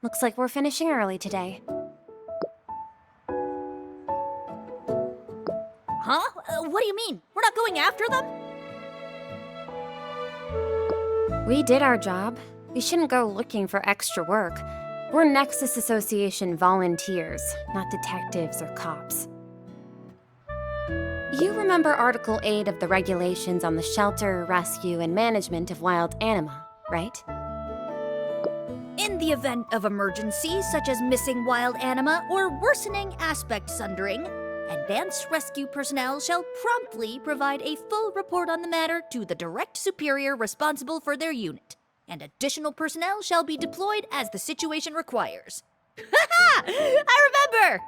Looks like we're finishing early today. Huh? What do you mean? We're not going after them? We did our job. We shouldn't go looking for extra work. We're Nexus Association volunteers, not detectives or cops. You remember Article 8 of the regulations on the shelter, rescue, and management of wild anima, right? In the event of emergency, such as missing wild anima or worsening aspect sundering, advanced rescue personnel shall promptly provide a full report on the matter to the direct superior responsible for their unit, and additional personnel shall be deployed as the situation requires. Ha! I remember!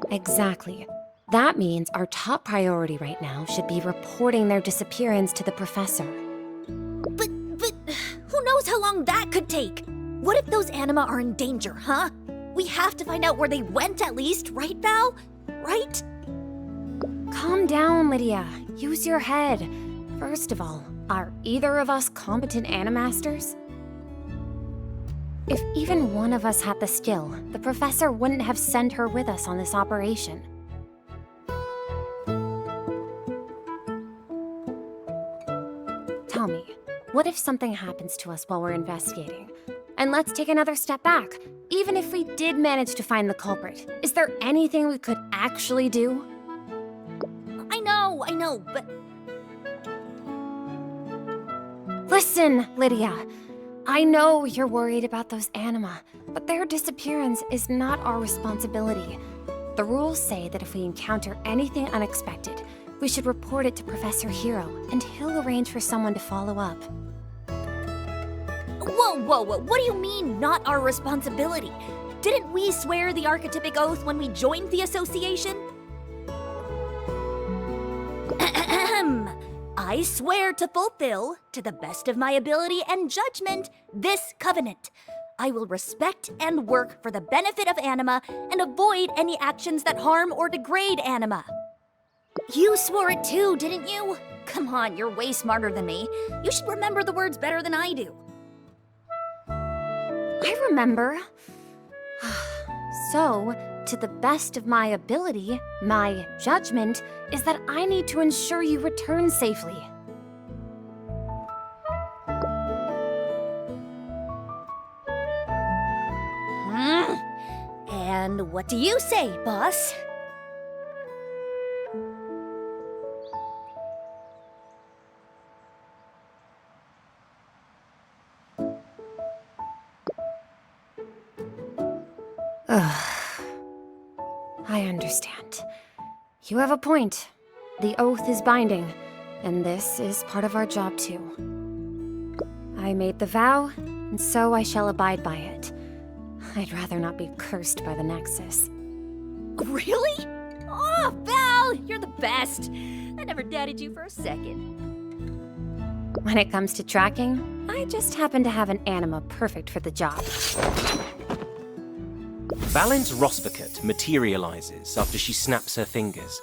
Exactly. That means our top priority right now should be reporting their disappearance to the professor. But who knows how long that could take? What if those anima are in danger, huh? We have to find out where they went at least, right, Val? Right? Calm down, Lydia. Use your head. First of all, are either of us competent animasters? If even one of us had the skill, the professor wouldn't have sent her with us on this operation. Tell me, what if something happens to us while we're investigating? And let's take another step back. Even if we did manage to find the culprit, is there anything we could actually do? I know, but... Listen, Lydia. I know you're worried about those anima, but their disappearance is not our responsibility. The rules say that if we encounter anything unexpected, we should report it to Professor Hero, and he'll arrange for someone to follow up. Whoa, what do you mean, not our responsibility? Didn't we swear the archetypic oath when we joined the association? I swear to fulfill, to the best of my ability and judgment, this covenant. I will respect and work for the benefit of anima and avoid any actions that harm or degrade anima. You swore it too, didn't you? Come on, you're way smarter than me. You should remember the words better than I do. I remember. So, to the best of my ability, my judgment is that I need to ensure you return safely. And what do you say, boss? I understand. You have a point. The oath is binding, and this is part of our job too. I made the vow, and so I shall abide by it. I'd rather not be cursed by the Nexus. Really? Oh, Val, you're the best. I never doubted you for a second. When it comes to tracking, I just happen to have an anima perfect for the job. Valen's Rosvicut materializes after she snaps her fingers,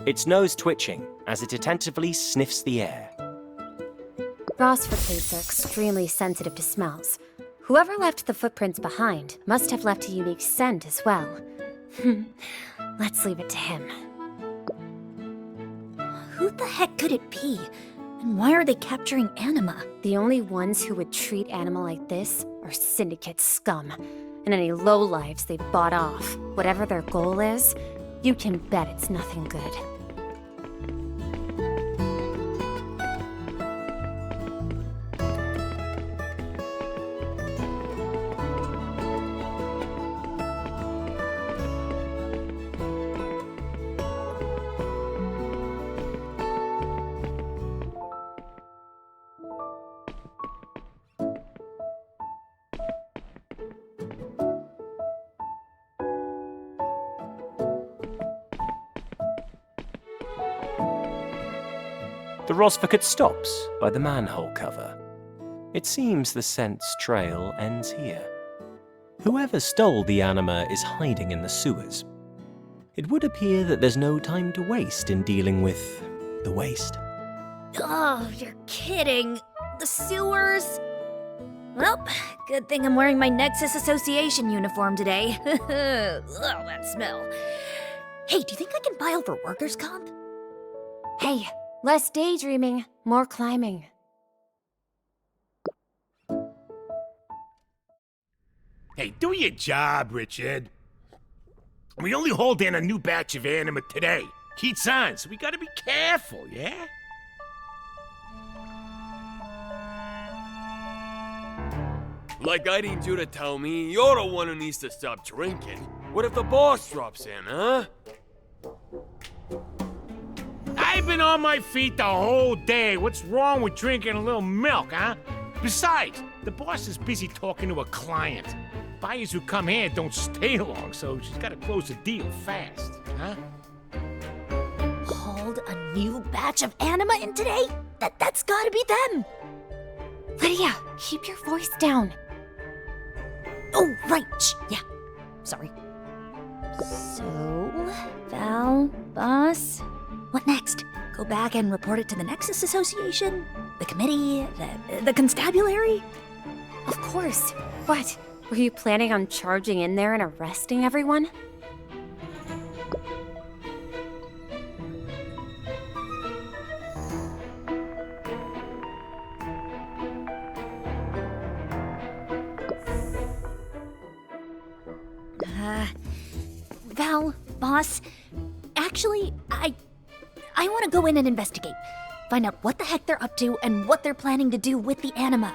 its nose twitching as it attentively sniffs the air. Rossficates are extremely sensitive to smells. Whoever left the footprints behind must have left a unique scent as well. Let's leave it to him. Who the heck could it be? And why are they capturing Anima? The only ones who would treat Anima like this are Syndicate scum, and any lowlives they bought off. Whatever their goal is, you can bet it's nothing good. The Rosvicut stops by the manhole cover. It seems the scent's trail ends here. Whoever stole the anima is hiding in the sewers. It would appear that there's no time to waste in dealing with the waste. Oh, you're kidding. The sewers? Well, good thing I'm wearing my Nexus Association uniform today. Ugh, that smell. Hey, do you think I can file for workers' comp? Hey, less daydreaming, more climbing. Hey, do your job, Richard. We only hauled in a new batch of anima today. Heat's on, so we gotta be careful, yeah? Like I need you to tell me you're the one who needs to stop drinking. What if the boss drops in, huh? I've been on my feet the whole day. What's wrong with drinking a little milk, huh? Besides, the boss is busy talking to a client. Buyers who come here don't stay long, so she's gotta close the deal fast, huh? Hauled a new batch of anima in today? That's gotta be them! Lydia, keep your voice down. Oh, right. Shh. Yeah. Sorry. So, Val, boss, what next? Go back and report it to the Nexus Association? The committee? The constabulary? Of course. What? Were you planning on charging in there and arresting everyone? Val, boss, actually, I want to go in and investigate. Find out what the heck they're up to and what they're planning to do with the anima.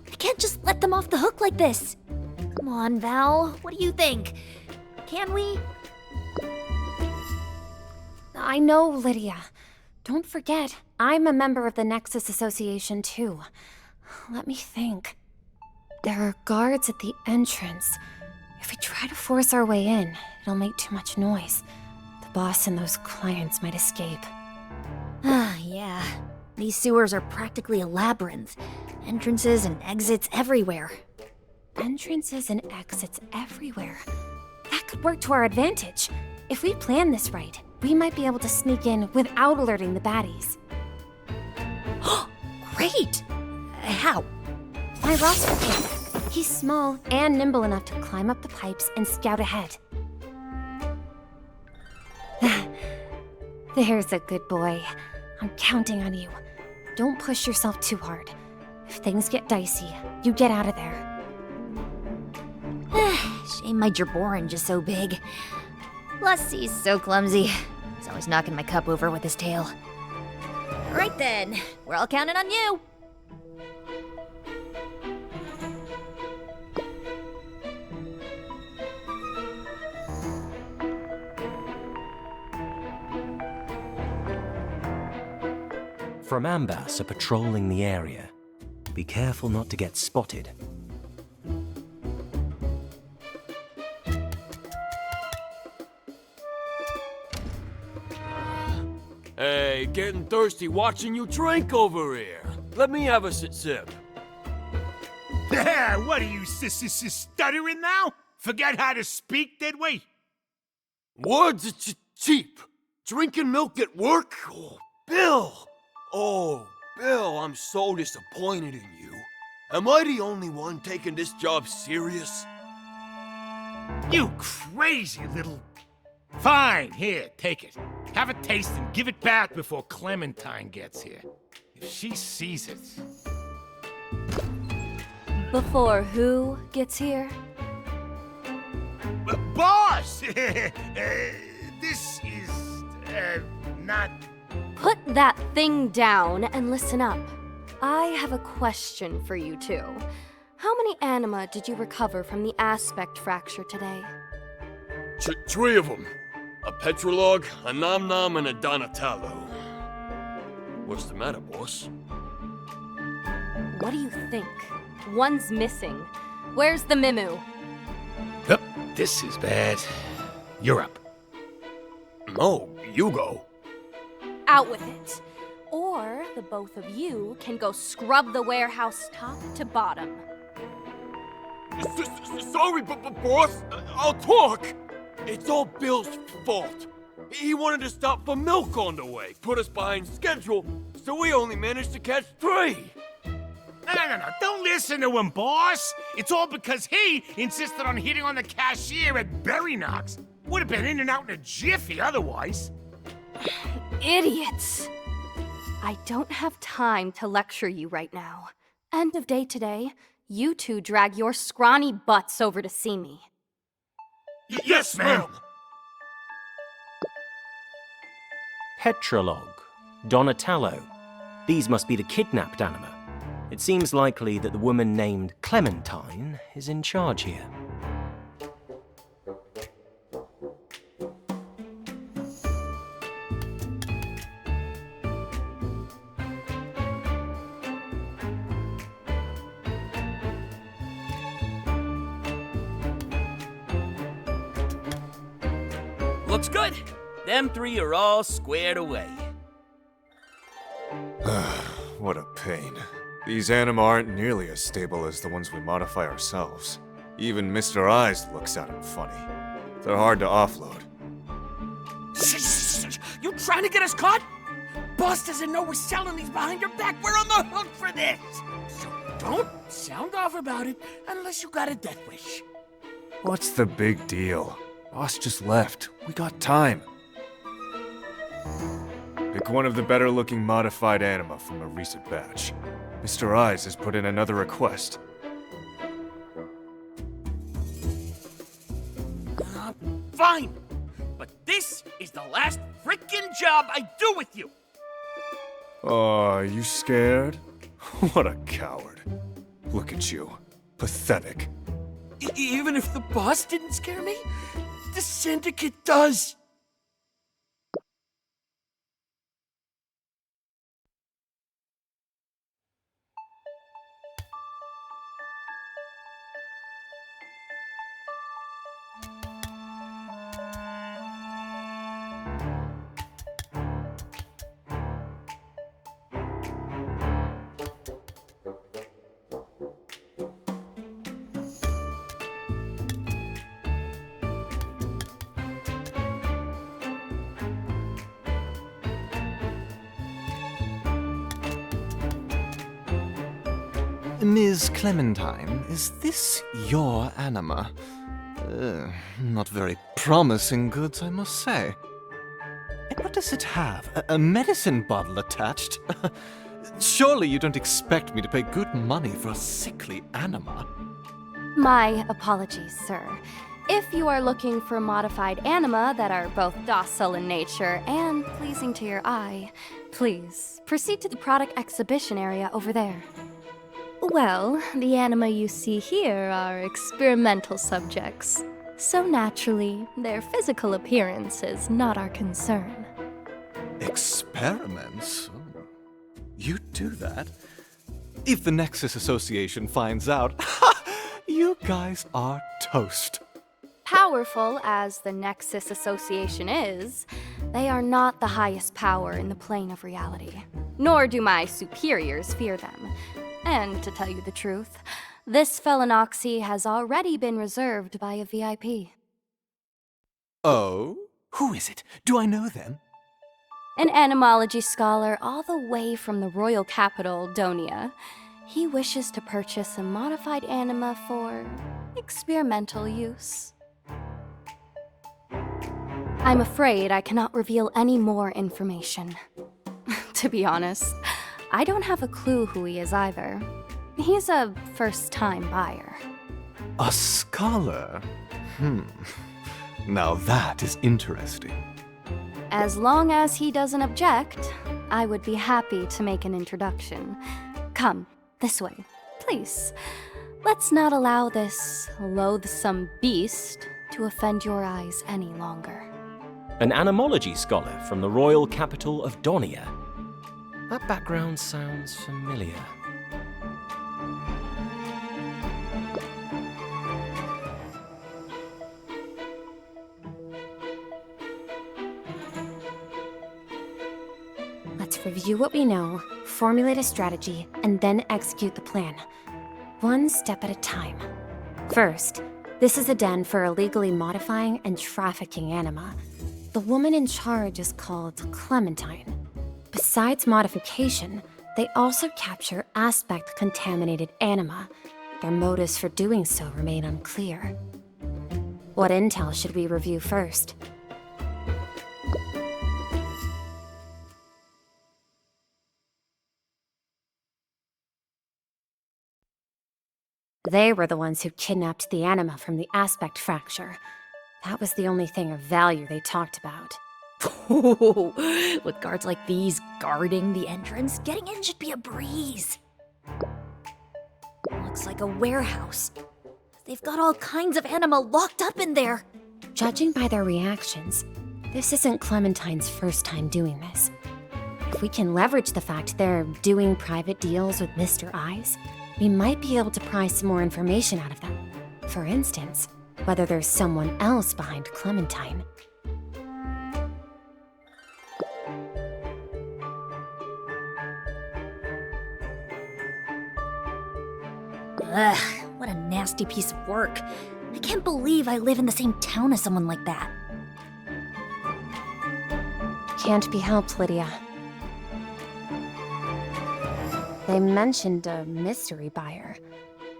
I can't just let them off the hook like this. Come on, Val, what do you think? Can we? I know, Lydia. Don't forget, I'm a member of the Nexus Association, too. Let me think. There are guards at the entrance. If we try to force our way in, it'll make too much noise. The boss and those clients might escape. Ah, yeah. These sewers are practically a labyrinth. Entrances and exits everywhere. Entrances and exits everywhere. That could work to our advantage. If we plan this right, we might be able to sneak in without alerting the baddies. Great! How? My Rossford. He's small and nimble enough to climb up the pipes and scout ahead. There's a good boy. I'm counting on you. Don't push yourself too hard. If things get dicey, you get out of there. Shame my Jaborange is so big. Plus, he's so clumsy. He's always knocking my cup over with his tail. All right then, we're all counting on you. From Ambas are patrolling the area. Be careful not to get spotted. Hey, getting thirsty watching you drink over here. Let me have a sip. What are you, stuttering now? Forget how to speak, did we? Words are cheap. Drinking milk at work? Oh, Bill! Oh, Bill, I'm so disappointed in you. Am I the only one taking this job serious? You crazy little... Fine, here, take it. Have a taste and give it back before Clementine gets here. If she sees it... Before who gets here? Boss! This is... not... Put that thing down and listen up. I have a question for you two. How many anima did you recover from the aspect fracture today? Three of them. A Petrolog, a Nom Nom, and a Donatello. What's the matter, boss? What do you think? One's missing. Where's the Mimu? Yep, this is bad. You're up. No, you go. Out with it. Or the both of you can go scrub the warehouse top to bottom. Sorry, boss. I'll talk. It's all Bill's fault. He wanted to stop for milk on the way, put us behind schedule, so we only managed to catch 3. No. Don't listen to him, boss. It's all because he insisted on hitting on the cashier at Berry Knox. Would have been in and out in a jiffy otherwise. Idiots! I don't have time to lecture you right now. End of day today, you two drag your scrawny butts over to see me. Yes, ma'am. Petrolog, Donatello. These must be the kidnapped anima. It seems likely that the woman named Clementine is in charge here. Looks good. Them 3 are all squared away. What a pain. These anima aren't nearly as stable as the ones we modify ourselves. Even Mr. Eyes looks at them funny. They're hard to offload. You trying to get us caught? Boss doesn't know we're selling these behind your back. We're on the hook for this. So don't sound off about it unless you got a death wish. What's the big deal? Boss just left. We got time. Pick one of the better-looking modified anima from a recent batch. Mr. Eyes has put in another request. Fine. But this is the last frickin' job I do with you. Oh, are you scared? What a coward. Look at you. Pathetic. Even if the boss didn't scare me, the syndicate does. Ms. Clementine, is this your anima? Not very promising goods, I must say. And what does it have? A medicine bottle attached? Surely you don't expect me to pay good money for a sickly anima? My apologies, sir. If you are looking for modified anima that are both docile in nature and pleasing to your eye, please proceed to the product exhibition area over there. Well, the anima you see here are experimental subjects, so naturally, their physical appearance is not our concern. Experiments? Oh, you do that? If the Nexus Association finds out, you guys are toast. Powerful as the Nexus Association is, they are not the highest power in the plane of reality. Nor do my superiors fear them. And to tell you the truth, This Phalaenoxy has already been reserved by a VIP. Oh? Who is it? Do I know them? An animology scholar all the way from the royal capital, Donia. He wishes to purchase a modified anima for experimental use. I'm afraid I cannot reveal any more information. To be honest, I don't have a clue who he is either. He's a first-time buyer. A scholar? Now that is interesting. As long as he doesn't object, I would be happy to make an introduction. Come, this way, please. Let's not allow this loathsome beast to offend your eyes any longer. An animology scholar from the royal capital of Donia. That background sounds familiar. Let's review what we know, formulate a strategy, and then execute the plan. One step at a time. First, this is a den for illegally modifying and trafficking anima. The woman in charge is called Clementine. Besides modification, they also capture aspect-contaminated anima. Their motives for doing so remain unclear. What intel should we review first? They were the ones who kidnapped the anima from the aspect fracture. That was the only thing of value they talked about. With guards like these guarding the entrance, getting in should be a breeze. Looks like a warehouse. They've got all kinds of anima locked up in there. Judging by their reactions, this isn't Clementine's first time doing this. If we can leverage the fact they're doing private deals with Mr. Eyes, we might be able to pry some more information out of them. For instance, whether there's someone else behind Clementine. Ugh, what a nasty piece of work. I can't believe I live in the same town as someone like that. Can't be helped, Lydia. They mentioned a mystery buyer.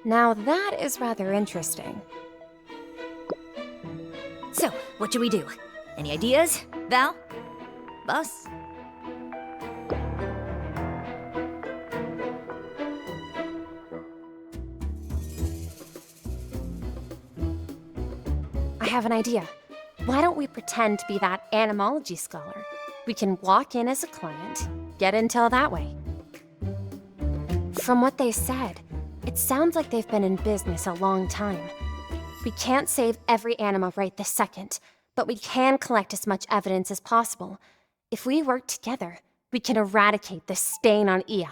Now that is rather interesting. So, what should we do? Any ideas? Val? Boss? I have an idea. Why don't we pretend to be that animology scholar? We can walk in as a client, get intel that way. From what they said, it sounds like they've been in business a long time. We can't save every anima right this second, but we can collect as much evidence as possible. If we work together, we can eradicate the stain on Ia.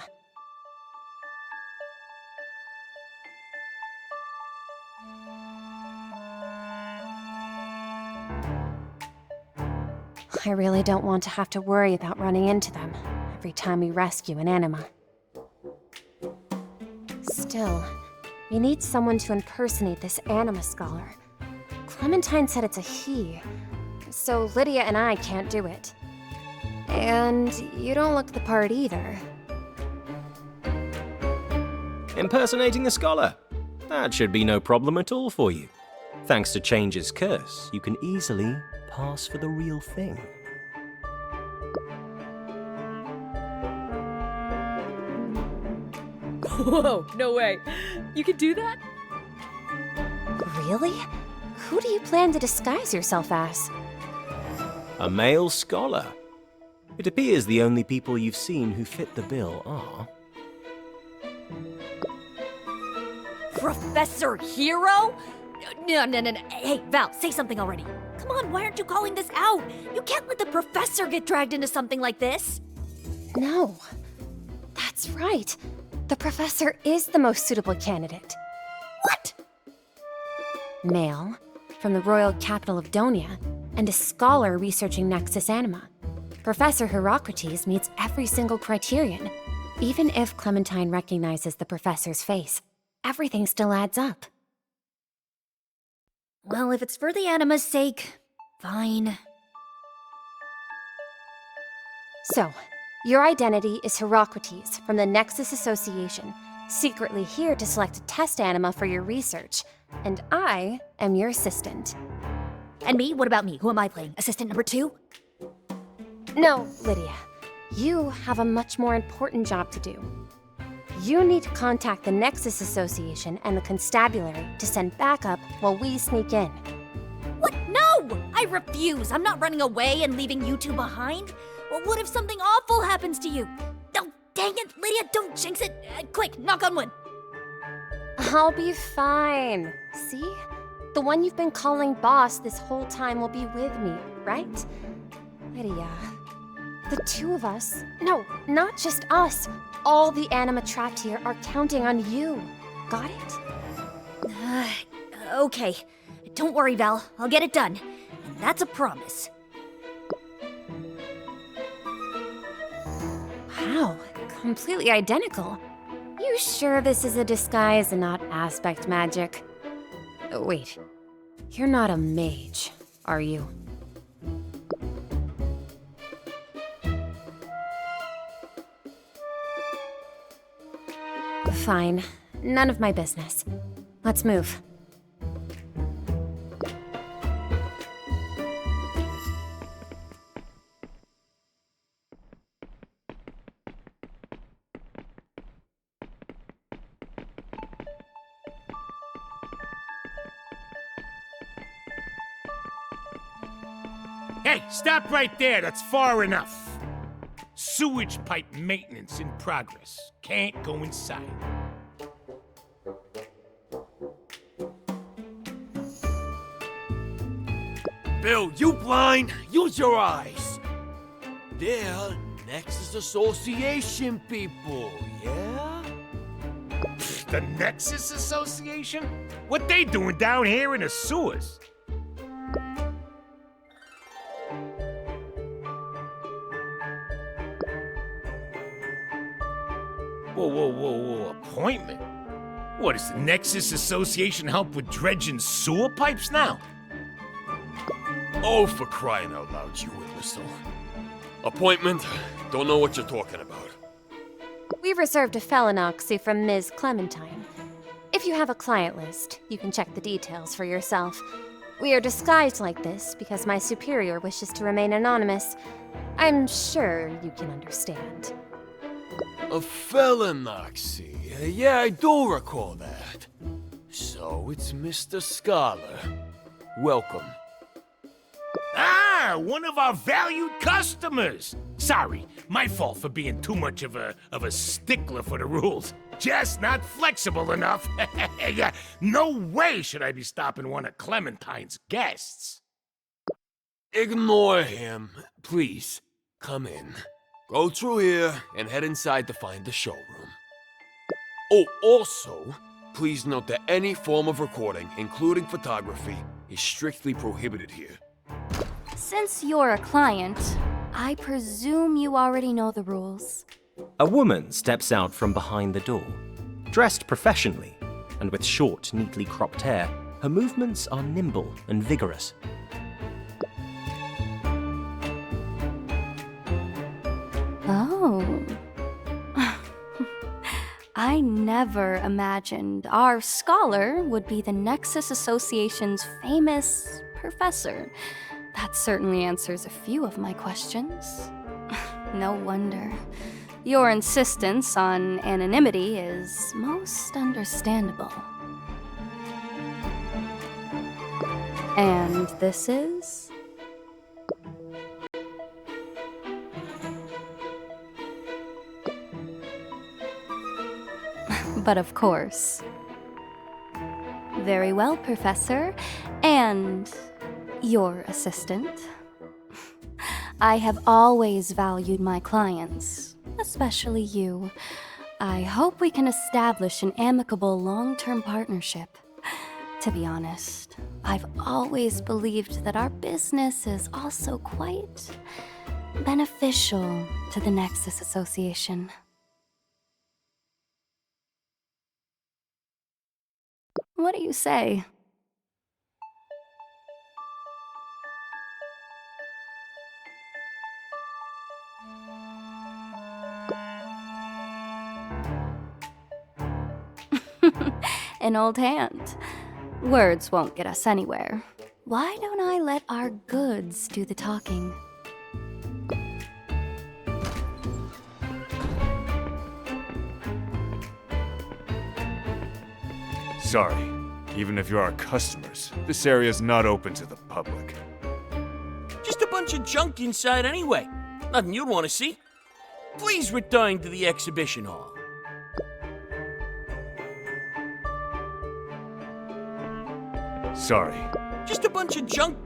I really don't want to have to worry about running into them every time we rescue an anima. Still, we need someone to impersonate this anima scholar. Clementine said it's a he, so Lydia and I can't do it. And you don't look the part either. Impersonating the scholar. That should be no problem at all for you. Thanks to Change's curse, you can easily pass for the real thing. Whoa, no way. You can do that? Really? Who do you plan to disguise yourself as? A male scholar. It appears the only people you've seen who fit the bill are... Professor Hero? No. Hey, Val, say something already. Come on, why aren't you calling this out? You can't let the professor get dragged into something like this. No. That's right. The professor is the most suitable candidate. What? Male, from the royal capital of Donia, and a scholar researching Nexus Anima. Professor Herocrates meets every single criterion, even if Clementine recognizes the professor's face. everything still adds up. Well, if it's for the anima's sake, fine. So, your identity is Herocrates from the Nexus Association, secretly here to select a test anima for your research. And I am your assistant. And me? What about me? Who am I playing? Assistant number 2? No, Lydia. You have a much more important job to do. You need to contact the Nexus Association and the Constabulary to send backup while we sneak in. What? No! I refuse! I'm not running away and leaving you two behind. Well, what if something awful happens to you? Oh, dang it, Lydia, don't jinx it. Quick, knock on wood. I'll be fine. See? The one you've been calling boss this whole time will be with me, right? Lydia. The two of us, no, not just us, all the anima trapped here are counting on you. Got it? Okay. Don't worry, Val. I'll get it done. And that's a promise. Wow, completely identical. You sure this is a disguise and not aspect magic? Wait, you're not a mage, are you? Fine. None of my business. Let's move. Hey, stop right there. That's far enough. Sewage pipe maintenance in progress. Can't go inside. Bill, you blind? Use your eyes. They're Nexus Association people, yeah? The Nexus Association? What they doing down here in the sewers? Whoa, appointment? What, does the Nexus Association help with dredging sewer pipes now? Oh, for crying out loud, you imbecile. Appointment? Don't know what you're talking about. We've reserved a felinoxy from Ms. Clementine. If you have a client list, you can check the details for yourself. We are disguised like this because my superior wishes to remain anonymous. I'm sure you can understand. A felinoxy? Yeah, I do recall that. So it's Mr. Scholar. Welcome. Ah, one of our valued customers. Sorry, my fault for being too much of a stickler for the rules. Just not flexible enough. Yeah, no way should I be stopping one of Clementine's guests. Ignore him. Please, come in. Go through here and head inside to find the showroom. Oh, also, please note that any form of recording, including photography, is strictly prohibited here. Since you're a client, I presume you already know the rules. A woman steps out from behind the door. Dressed professionally, and with short, neatly cropped hair, her movements are nimble and vigorous. Oh. I never imagined our scholar would be the Nexus Association's famous professor. That certainly answers a few of my questions. No wonder. Your insistence on anonymity is most understandable. And this is? But of course. Very well, Professor. And your assistant. I have always valued my clients, especially you. I hope we can establish an amicable long-term partnership. To be honest, I've always believed that our business is also quite beneficial to the Nexus Association. What do you say? An old hand. Words won't get us anywhere. Why don't I let our goods do the talking? Sorry. Even if you're our customers, this area's not open to the public. Just a bunch of junk inside anyway. Nothing you'd want to see. Please return to the exhibition hall. Sorry. Just a bunch of junk.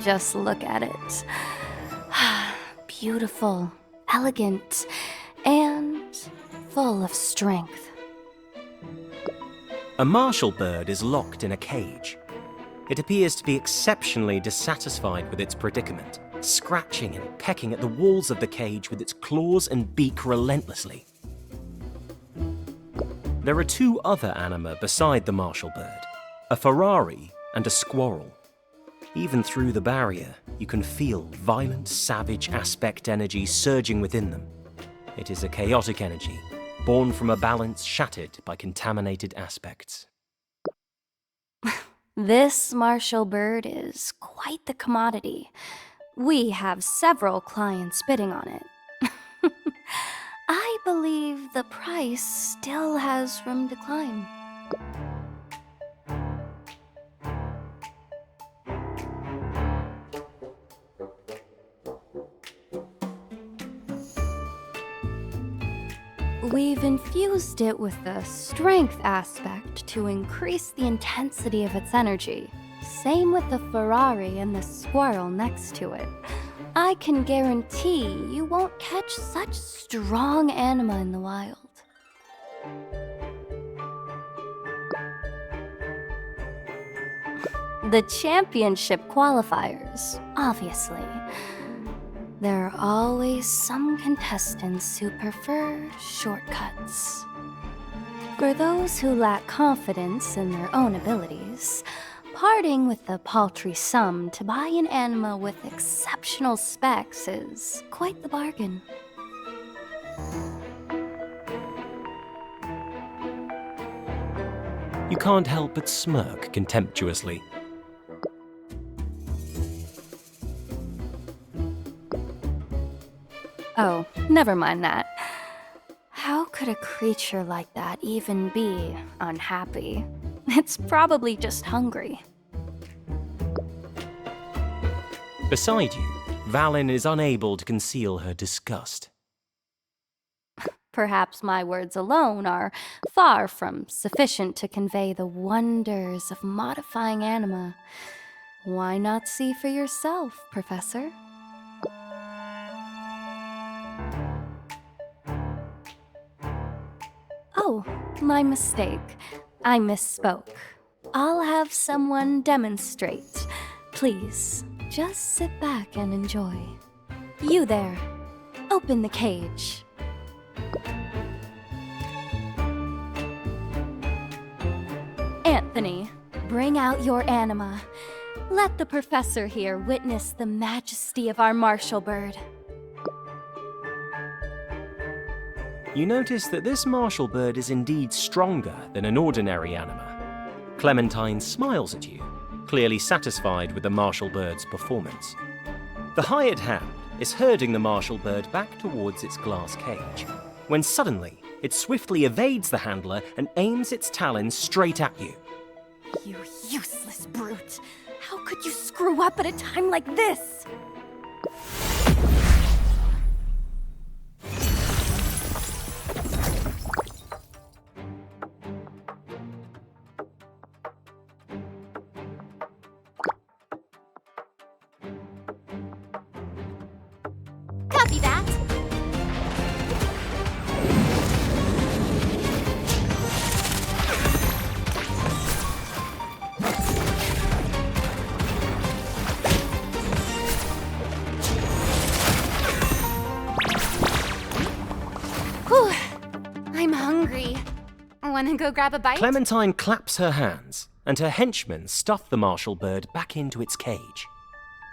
Just look at it. Beautiful, elegant, and full of strength. A marshal bird is locked in a cage. It appears to be exceptionally dissatisfied with its predicament, scratching and pecking at the walls of the cage with its claws and beak relentlessly. There are two other anima beside the marshal bird, a Ferrari and a squirrel. Even through the barrier, you can feel violent, savage aspect energy surging within them. It is a chaotic energy, born from a balance shattered by contaminated aspects. This marshal bird is quite the commodity. We have several clients bidding on it. I believe the price still has room to climb. We've infused it with a strength aspect to increase the intensity of its energy. Same with the Ferrari and the squirrel next to it. I can guarantee you won't catch such strong anima in the wild. The championship qualifiers, obviously. There are always some contestants who prefer shortcuts. For those who lack confidence in their own abilities, parting with a paltry sum to buy an anima with exceptional specs is quite the bargain. You can't help but smirk contemptuously. Oh, never mind that. How could a creature like that even be unhappy? It's probably just hungry. Beside you, Valen is unable to conceal her disgust. Perhaps my words alone are far from sufficient to convey the wonders of modifying anima. Why not see for yourself, Professor? Oh, my mistake. I misspoke. I'll have someone demonstrate. Please, just sit back and enjoy. You there, open the cage. Anthony, bring out your anima. Let the professor here witness the majesty of our martial bird. You notice that this martial bird is indeed stronger than an ordinary anima. Clementine smiles at you, clearly satisfied with the martial bird's performance. The hired hand is herding the martial bird back towards its glass cage, when suddenly it swiftly evades the handler and aims its talons straight at you. You useless brute! How could you screw up at a time like this? Copy that. Whew. I'm hungry. Wanna go grab a bite? Clementine claps her hands, and her henchmen stuff the martial bird back into its cage.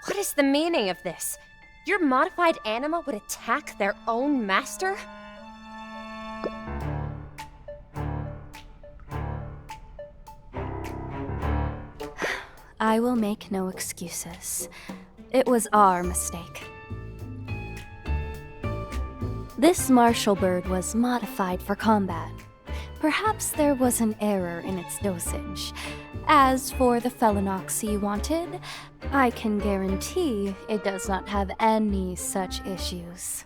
What is the meaning of this? Your modified anima would attack their own master? I will make no excuses. It was our mistake. This martial bird was modified for combat. Perhaps there was an error in its dosage. As for the Felinox you wanted, I can guarantee it does not have any such issues.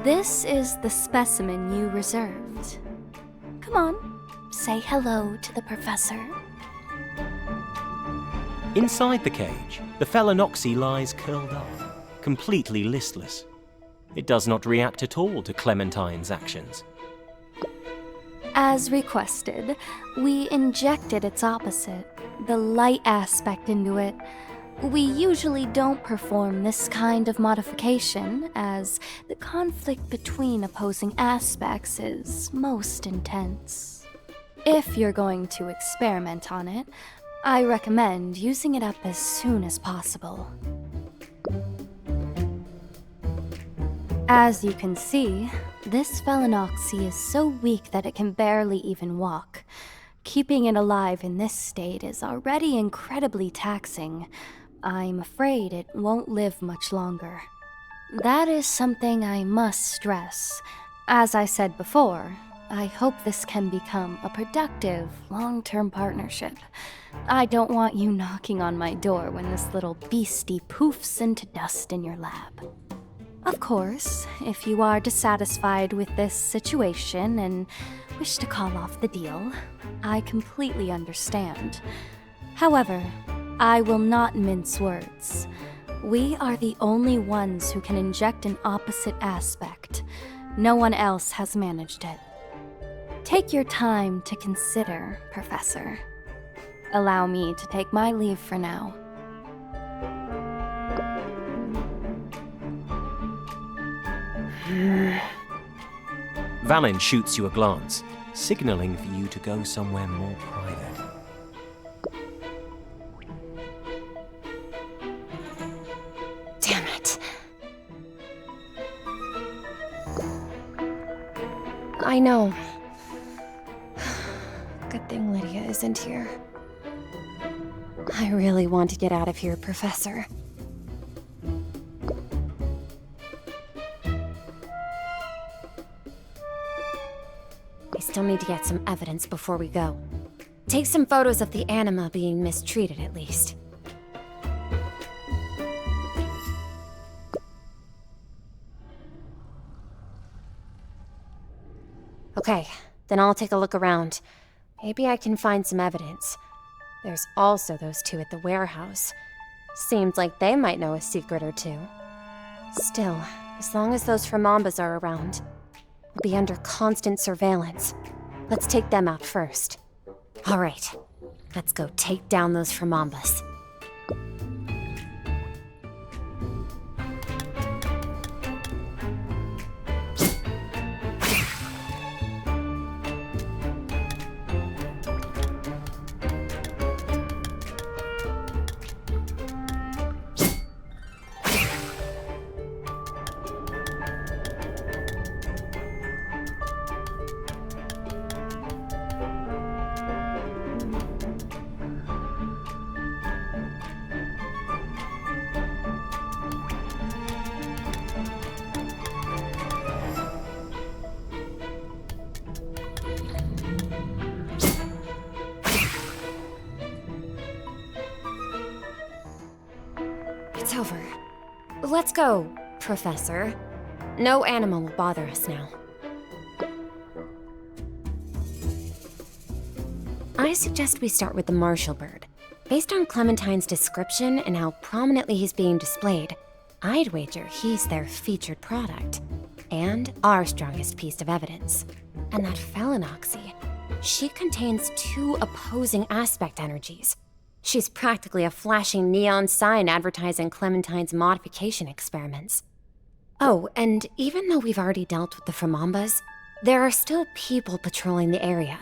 This is the specimen you reserved. Come on, say hello to the professor. Inside the cage, the Phalaenopsis lies curled up, completely listless. It does not react at all to Clementine's actions. As requested, we injected its opposite, the light aspect, into it. We usually don't perform this kind of modification, as the conflict between opposing aspects is most intense. If you're going to experiment on it, I recommend using it up as soon as possible. As you can see, this Phalaenopsis is so weak that it can barely even walk. Keeping it alive in this state is already incredibly taxing. I'm afraid it won't live much longer. That is something I must stress. As I said before, I hope this can become a productive, long-term partnership. I don't want you knocking on my door when this little beastie poofs into dust in your lab. Of course, if you are dissatisfied with this situation and wish to call off the deal, I completely understand. However, I will not mince words. We are the only ones who can inject an opposite aspect. No one else has managed it. Take your time to consider, Professor. Allow me to take my leave for now. Valen shoots you a glance, signaling for you to go somewhere more private. Damn it. I know. Good thing Lydia isn't here. I really want to get out of here, Professor. I still need to get some evidence before we go. Take some photos of the anima being mistreated, at least. Okay, then I'll take a look around. Maybe I can find some evidence. There's also those two at the warehouse. Seems like they might know a secret or two. Still, as long as those Framambas are around, we'll be under constant surveillance. Let's take them out first. All right, let's go take down those Framambas. It's over. Let's go, Professor. No animal will bother us now. I suggest we start with the martial bird. Based on Clementine's description and how prominently he's being displayed, I'd wager he's their featured product. And our strongest piece of evidence. And that Phalaenopsis, she contains two opposing aspect energies. She's practically a flashing neon sign advertising Clementine's modification experiments. Oh, and even though we've already dealt with the Framambas, there are still people patrolling the area.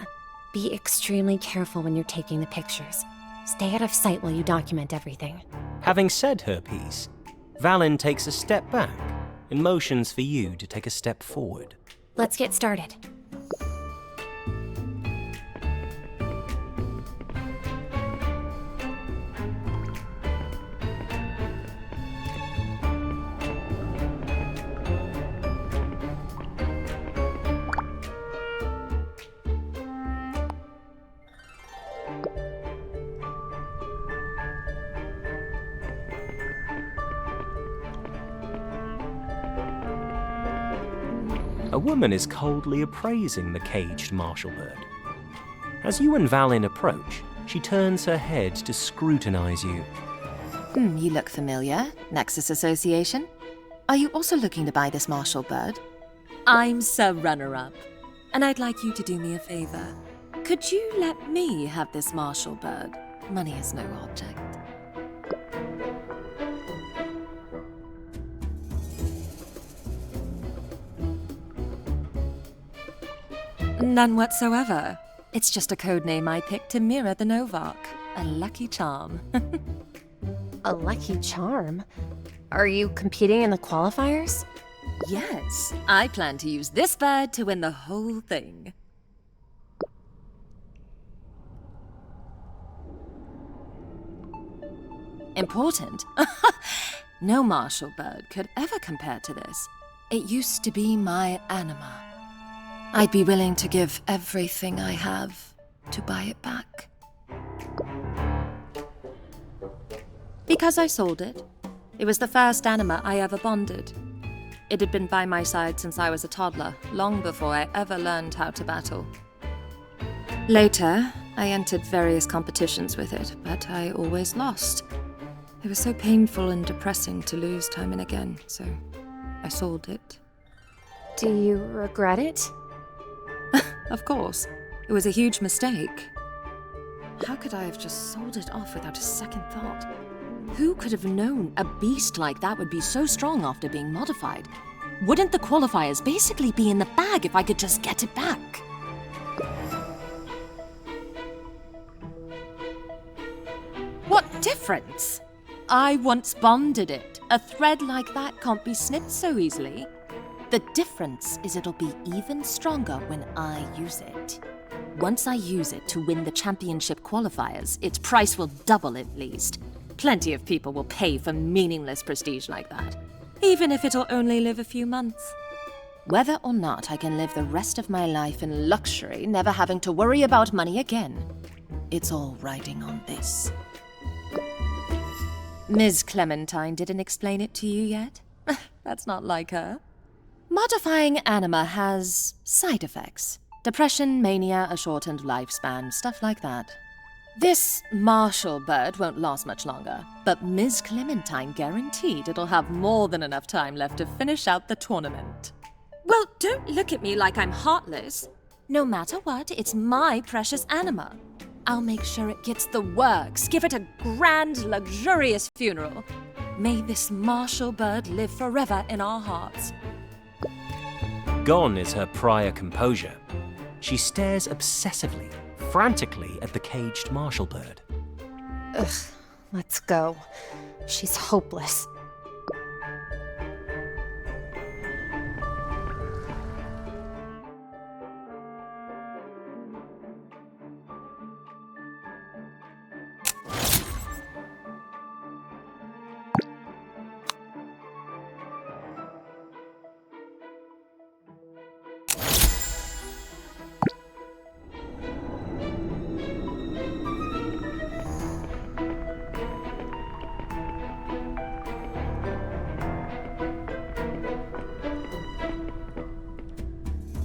Be extremely careful when you're taking the pictures. Stay out of sight while you document everything. Having said her piece, Valen takes a step back and motions for you to take a step forward. Let's get started. a woman is coldly appraising the caged marshal bird. As you and Valin approach, she turns her head to scrutinize you. You look familiar. Nexus Association. Are you also looking to buy this marshal bird? I'm Sir Runner-Up, and I'd like you to do me a favor. Could you let me have this marshal bird? Money is no object. None whatsoever. It's just a code name I picked to mirror the Novark. A lucky charm. A lucky charm? Are you competing in the qualifiers? Yes, I plan to use this bird to win the whole thing. Important? No marshal bird could ever compare to this. It used to be my anima. I'd be willing to give everything I have to buy it back. Because I sold it. It was the first anima I ever bonded. It had been by my side since I was a toddler, long before I ever learned how to battle. Later, I entered various competitions with it, but I always lost. It was so painful and depressing to lose time and again, so I sold it. Do you regret it? Of course. It was a huge mistake. How could I have just sold it off without a second thought? Who could have known a beast like that would be so strong after being modified? Wouldn't the qualifiers basically be in the bag if I could just get it back? What difference? I once bonded it. A thread like that can't be snipped so easily. The difference is it'll be even stronger when I use it. Once I use it to win the championship qualifiers, its price will double at least. Plenty of people will pay for meaningless prestige like that, even if it'll only live a few months. Whether or not I can live the rest of my life in luxury, never having to worry about money again, it's all riding on this. Ms. Clementine didn't explain it to you yet? That's not like her. Modifying anima has side effects. Depression, mania, a shortened lifespan, stuff like that. This marshal bird won't last much longer, but Ms. Clementine guaranteed it'll have more than enough time left to finish out the tournament. Well, don't look at me like I'm heartless. No matter what, it's my precious anima. I'll make sure it gets the works, give it a grand, luxurious funeral. May this marshal bird live forever in our hearts. Gone is her prior composure. She stares obsessively, frantically at the caged marshal bird. Ugh, let's go. She's hopeless.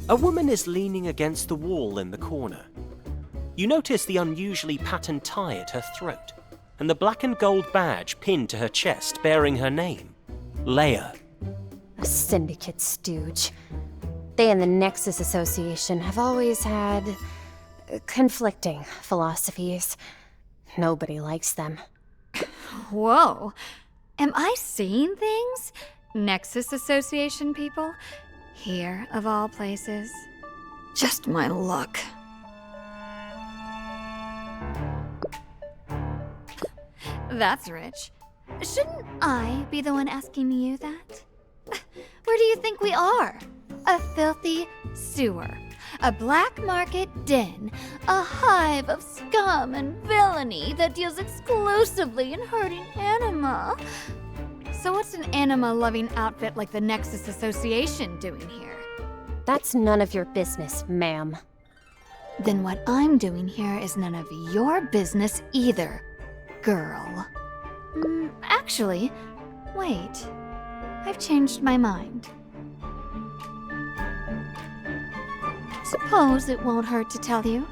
A woman is leaning against the wall in the corner. You notice the unusually patterned tie at her throat, and the black and gold badge pinned to her chest bearing her name, Leia. A syndicate stooge. They and the Nexus Association have always had conflicting philosophies. Nobody likes them. Whoa. Am I seeing things? Nexus Association people? Here, of all places. Just my luck. That's rich. Shouldn't I be the one asking you that? Where do you think we are? A filthy sewer. A black market den. A hive of scum and villainy that deals exclusively in hurting anima. So what's an anima-loving outfit like the Nexus Association doing here? That's none of your business, ma'am. Then what I'm doing here is none of your business either, girl. Actually, wait. I've changed my mind. suppose it won't hurt to tell you.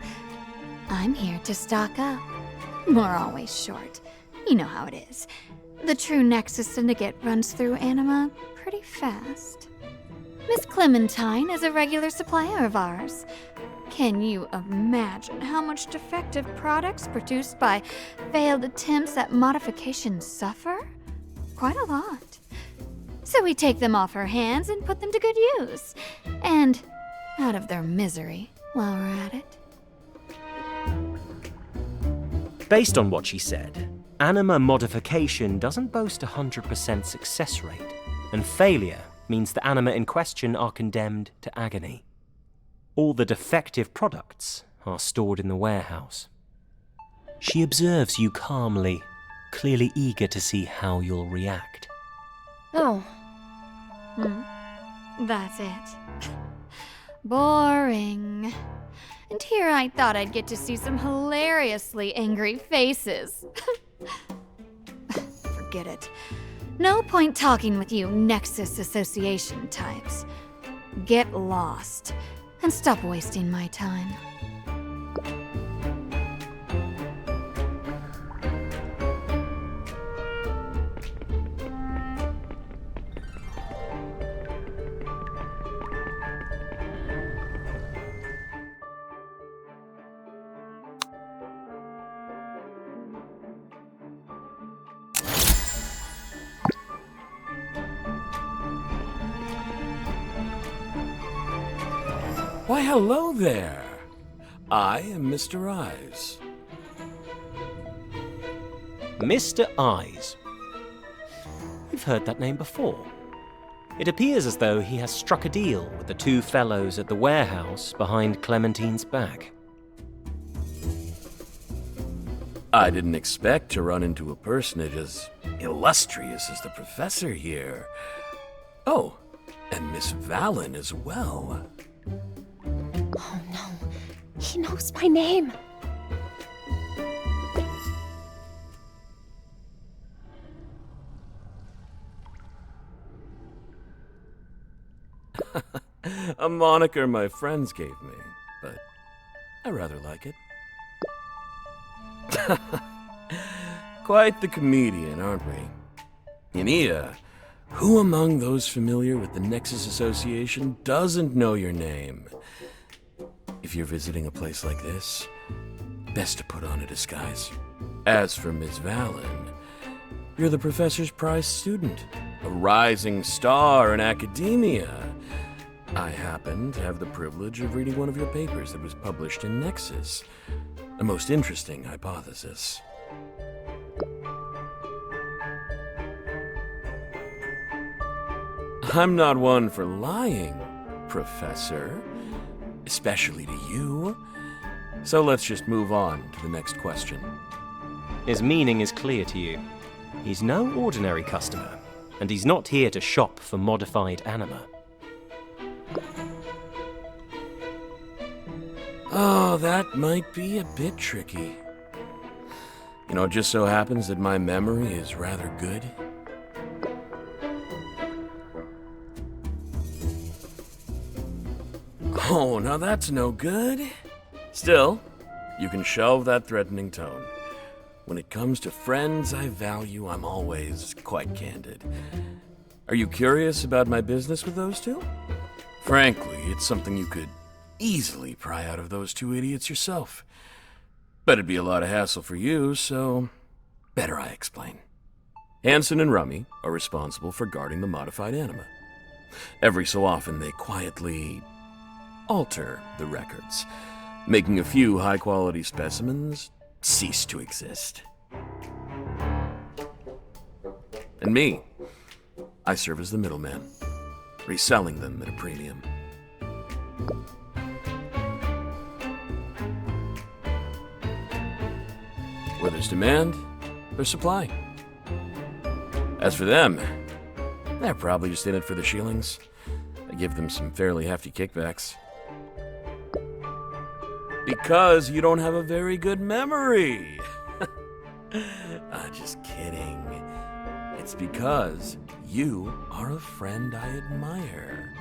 I'm here to stock up. We're always short. You know how it is. The true Nexus Syndicate runs through Anima pretty fast. Miss Clementine is a regular supplier of ours. Can you imagine how much defective products produced by failed attempts at modification suffer? Quite a lot. So we take them off her hands and put them to good use. And out of their misery while we're at it. Based on what she said, anima modification doesn't boast a 100% success rate, and failure means the anima in question are condemned to agony. All the defective products are stored in the warehouse. She observes you calmly, clearly eager to see how you'll react. Oh. That's it. Boring. And here I thought I'd get to see some hilariously angry faces. Forget it. No point talking with you Nexus Association types. Get lost and stop wasting my time. Why, hello there. I am Mr. Eyes. Mr. Eyes. We've heard that name before. It appears as though he has struck a deal with the two fellows at the warehouse behind Clementine's back. I didn't expect to run into a personage as illustrious as the professor here. Oh, and Miss Valen as well. Oh no, he knows my name. A moniker my friends gave me, but I rather like it. Quite the comedian, aren't we? Inia, who among those familiar with the Nexus Association doesn't know your name? If you're visiting a place like this, best to put on a disguise. As for Miss Valen, you're the professor's prized student, a rising star in academia. I happen to have the privilege of reading one of your papers that was published in Nexus. A most interesting hypothesis. I'm not one for lying, Professor. Especially to you. So let's just move on to the next question. His meaning is clear to you. He's no ordinary customer, and he's not here to shop for modified anima. Oh, that might be a bit tricky. You know, it just so happens that my memory is rather good. Oh, now that's no good. Still, you can shelve that threatening tone. When it comes to friends I value, I'm always quite candid. Are you curious about my business with those two? Frankly, it's something you could easily pry out of those two idiots yourself. But it'd be a lot of hassle for you, so better I explain. Hanson and Rummy are responsible for guarding the modified anima. Every so often, they quietly alter the records, making a few high-quality specimens cease to exist. And me, I serve as the middleman, reselling them at a premium. Where there's demand, there's supply. As for them, they're probably just in it for the shillings. I give them some fairly hefty kickbacks. Because you don't have a very good memory. Just kidding. It's because you are a friend I admire.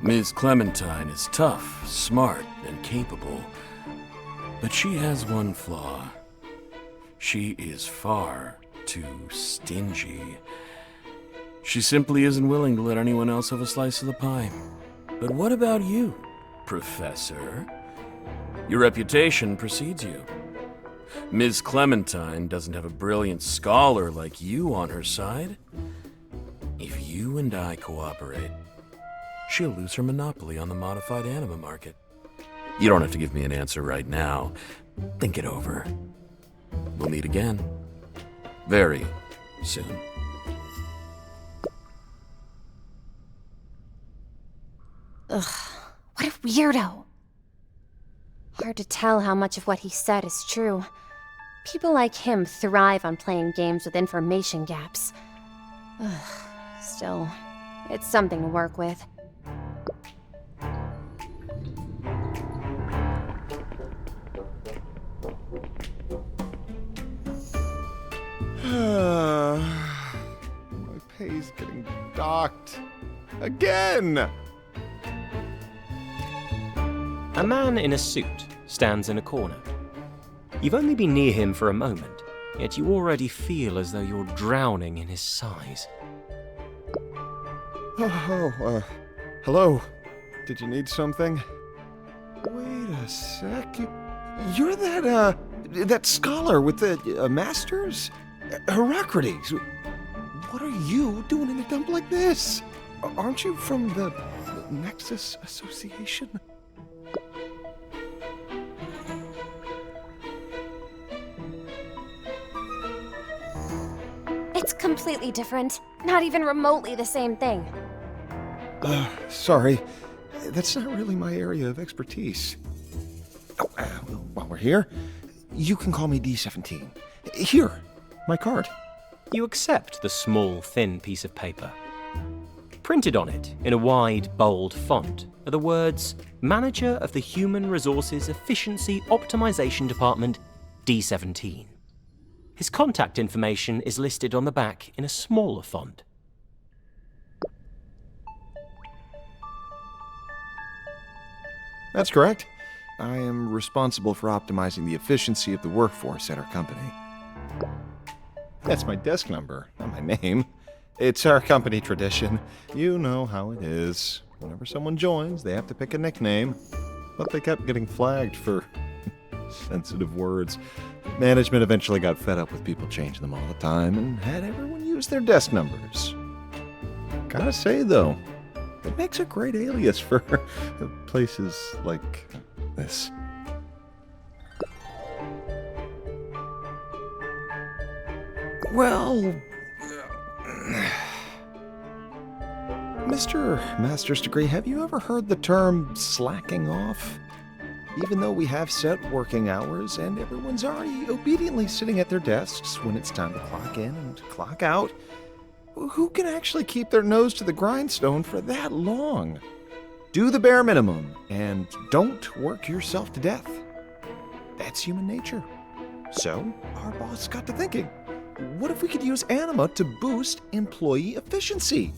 Ms. Clementine is tough, smart, and capable. But she has one flaw. She is far too stingy. She simply isn't willing to let anyone else have a slice of the pie. But what about you, Professor? Your reputation precedes you. Ms. Clementine doesn't have a brilliant scholar like you on her side. If you and I cooperate, she'll lose her monopoly on the modified anima market. You don't have to give me an answer right now. Think it over. We'll meet again. Very soon. Ugh, what a weirdo. Hard to tell how much of what he said is true. People like him thrive on playing games with information gaps. Ugh, still, it's something to work with. My pay's getting docked. Again! A man in a suit stands in a corner. You've only been near him for a moment, yet you already feel as though you're drowning in his size. Hello. Did you need something? Wait a sec. You're that scholar with the masters? Heracrates. What are you doing in a dump like this? Aren't you from the Nexus Association? It's completely different. Not even remotely the same thing. Sorry. That's not really my area of expertise. While we're here, you can call me D17. Here, my card. You accept the small, thin piece of paper. Printed on it, in a wide, bold font, are the words, Manager of the Human Resources Efficiency Optimization Department, D17. His contact information is listed on the back in a smaller font. That's correct. I am responsible for optimizing the efficiency of the workforce at our company. That's my desk number, not my name. It's our company tradition. You know how it is. Whenever someone joins, they have to pick a nickname. But they kept getting flagged for sensitive words. Management eventually got fed up with people changing them all the time and had everyone use their desk numbers. Gotta say, though, it makes a great alias for places like this. Well, Mr. Master's Degree, have you ever heard the term slacking off? Even though we have set working hours and everyone's already obediently sitting at their desks when it's time to clock in and clock out, who can actually keep their nose to the grindstone for that long? Do the bare minimum and don't work yourself to death. That's human nature. So, our boss got to thinking, what if we could use anima to boost employee efficiency?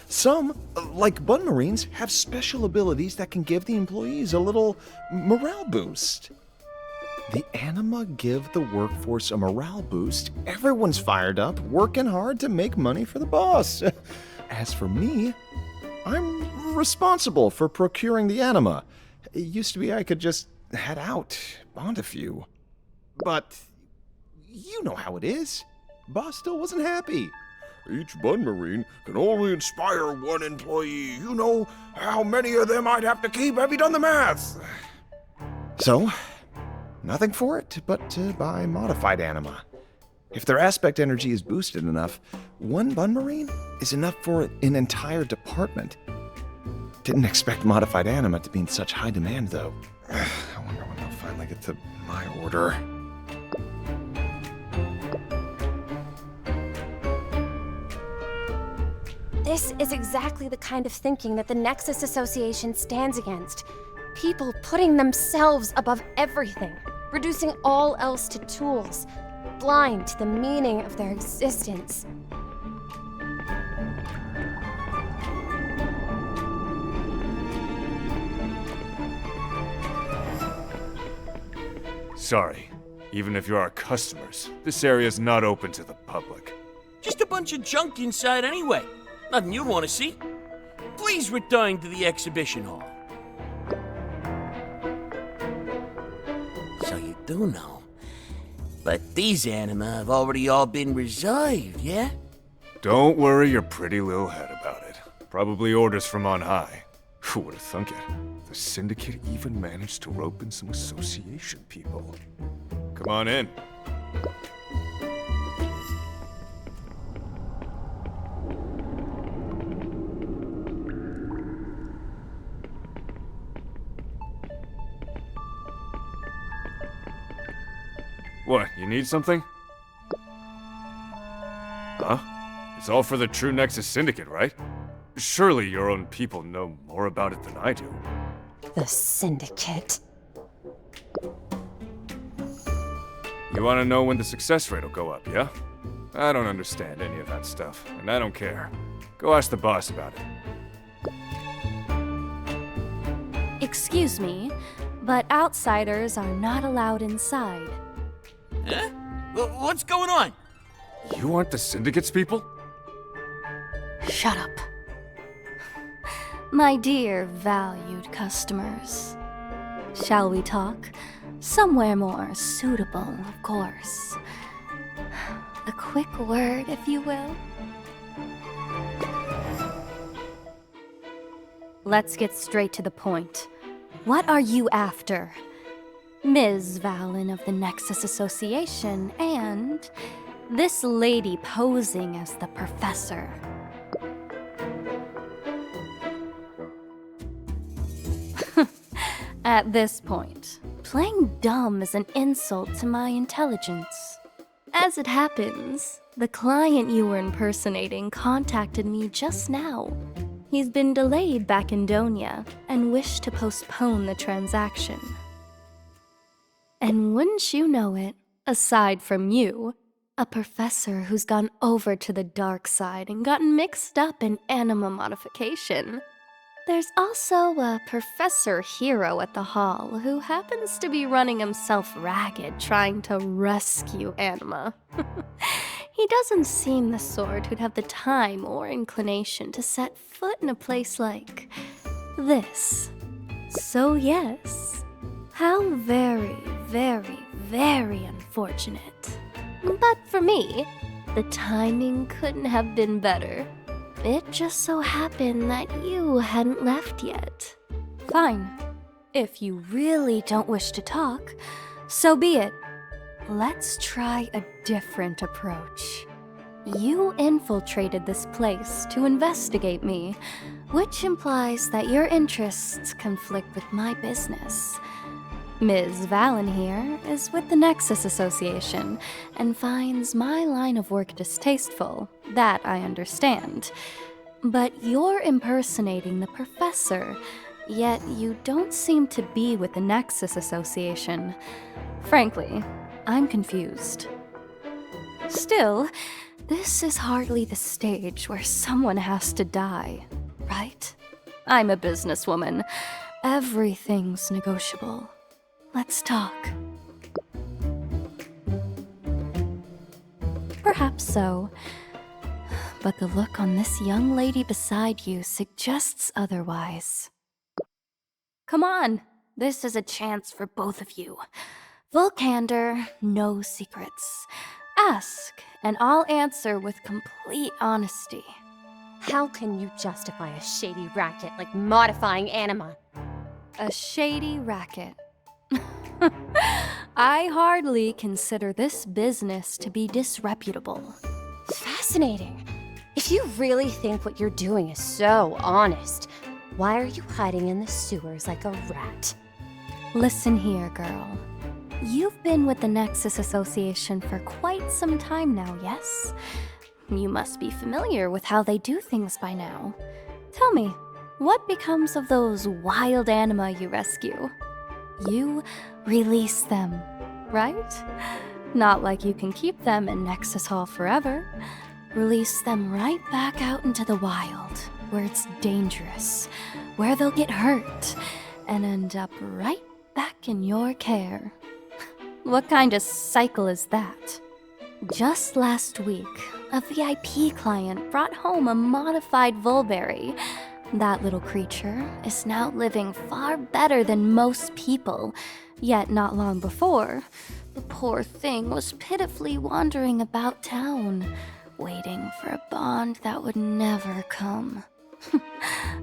Some, like Bun Marines, have special abilities that can give the employees a little morale boost. The anima give the workforce a morale boost. Everyone's fired up, working hard to make money for the boss. As for me, I'm responsible for procuring the anima. It used to be I could just head out, bond a few. But you know how it is. Boss still wasn't happy. Each Bun Marine can only inspire one employee. You know how many of them I'd have to keep? Have you done the math? So, nothing for it but to buy modified anima. If their aspect energy is boosted enough, one Bun Marine is enough for an entire department. Didn't expect modified anima to be in such high demand, though. I wonder when they'll finally get to my order. This is exactly the kind of thinking that the Nexus Association stands against. People putting themselves above everything, reducing all else to tools, blind to the meaning of their existence. Sorry. Even if you're our customers, this area's not open to the public. Just a bunch of junk inside anyway. Nothing you'd want to see. Please return to the exhibition hall. So you do know. But these anima have already all been reserved, yeah? Don't worry your pretty little head about it. Probably orders from on high. Who would have thunk it? The Syndicate even managed to rope in some association people. Come on in. What, you need something? Huh? It's all for the True Nexus Syndicate, right? Surely your own people know more about it than I do. The Syndicate. You want to know when the success rate will go up, yeah? I don't understand any of that stuff, and I don't care. Go ask the boss about it. Excuse me, but outsiders are not allowed inside. Huh? What's going on? You aren't the Syndicate's people? Shut up. My dear valued customers, shall we talk? Somewhere more suitable, of course. A quick word, if you will. Let's get straight to the point. What are you after? Ms. Valen of the Nexus Association and this lady posing as the professor. At this point, playing dumb is an insult to my intelligence. As it happens, the client you were impersonating contacted me just now. He's been delayed back in Donia and wished to postpone the transaction. And wouldn't you know it, aside from you, a professor who's gone over to the dark side and gotten mixed up in anima modification. There's also a Professor Hero at the hall who happens to be running himself ragged trying to rescue anima. He doesn't seem the sort who'd have the time or inclination to set foot in a place like this. So yes, how very, very, very unfortunate. But for me, the timing couldn't have been better. It just so happened that you hadn't left yet. Fine. If you really don't wish to talk, so be it. Let's try a different approach. You infiltrated this place to investigate me, which implies that your interests conflict with my business. Ms. Valen here is with the Nexus Association and finds my line of work distasteful. That I understand. But you're impersonating the professor, yet you don't seem to be with the Nexus Association. Frankly, I'm confused. Still, this is hardly the stage where someone has to die, right? I'm a businesswoman. Everything's negotiable. Let's talk. Perhaps so. But the look on this young lady beside you suggests otherwise. Come on, this is a chance for both of you. Full candor, no secrets. Ask, and I'll answer with complete honesty. How can you justify a shady racket like modifying anima? A shady racket. I hardly consider this business to be disreputable. Fascinating. If you really think what you're doing is so honest, why are you hiding in the sewers like a rat? Listen here, girl. You've been with the Nexus Association for quite some time now, yes? You must be familiar with how they do things by now. Tell me, what becomes of those wild anima you rescue? You release them, right? Not like you can keep them in Nexus Hall forever. Release them right back out into the wild, where it's dangerous, where they'll get hurt, and end up right back in your care. What kind of cycle is that? Just last week, a VIP client brought home a modified Vulberry. That little creature is now living far better than most people, yet not long before, the poor thing was pitifully wandering about town, waiting for a bond that would never come.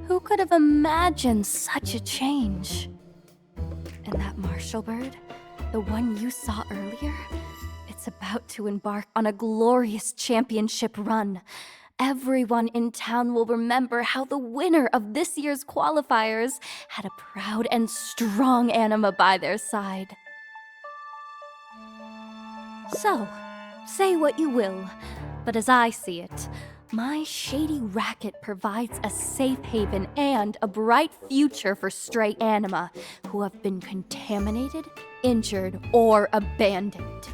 Who could have imagined such a change? And that marshal bird, the one you saw earlier, it's about to embark on a glorious championship run. Everyone in town will remember how the winner of this year's qualifiers had a proud and strong Anima by their side. So, say what you will, but as I see it, my shady racket provides a safe haven and a bright future for stray Anima who have been contaminated, injured, or abandoned.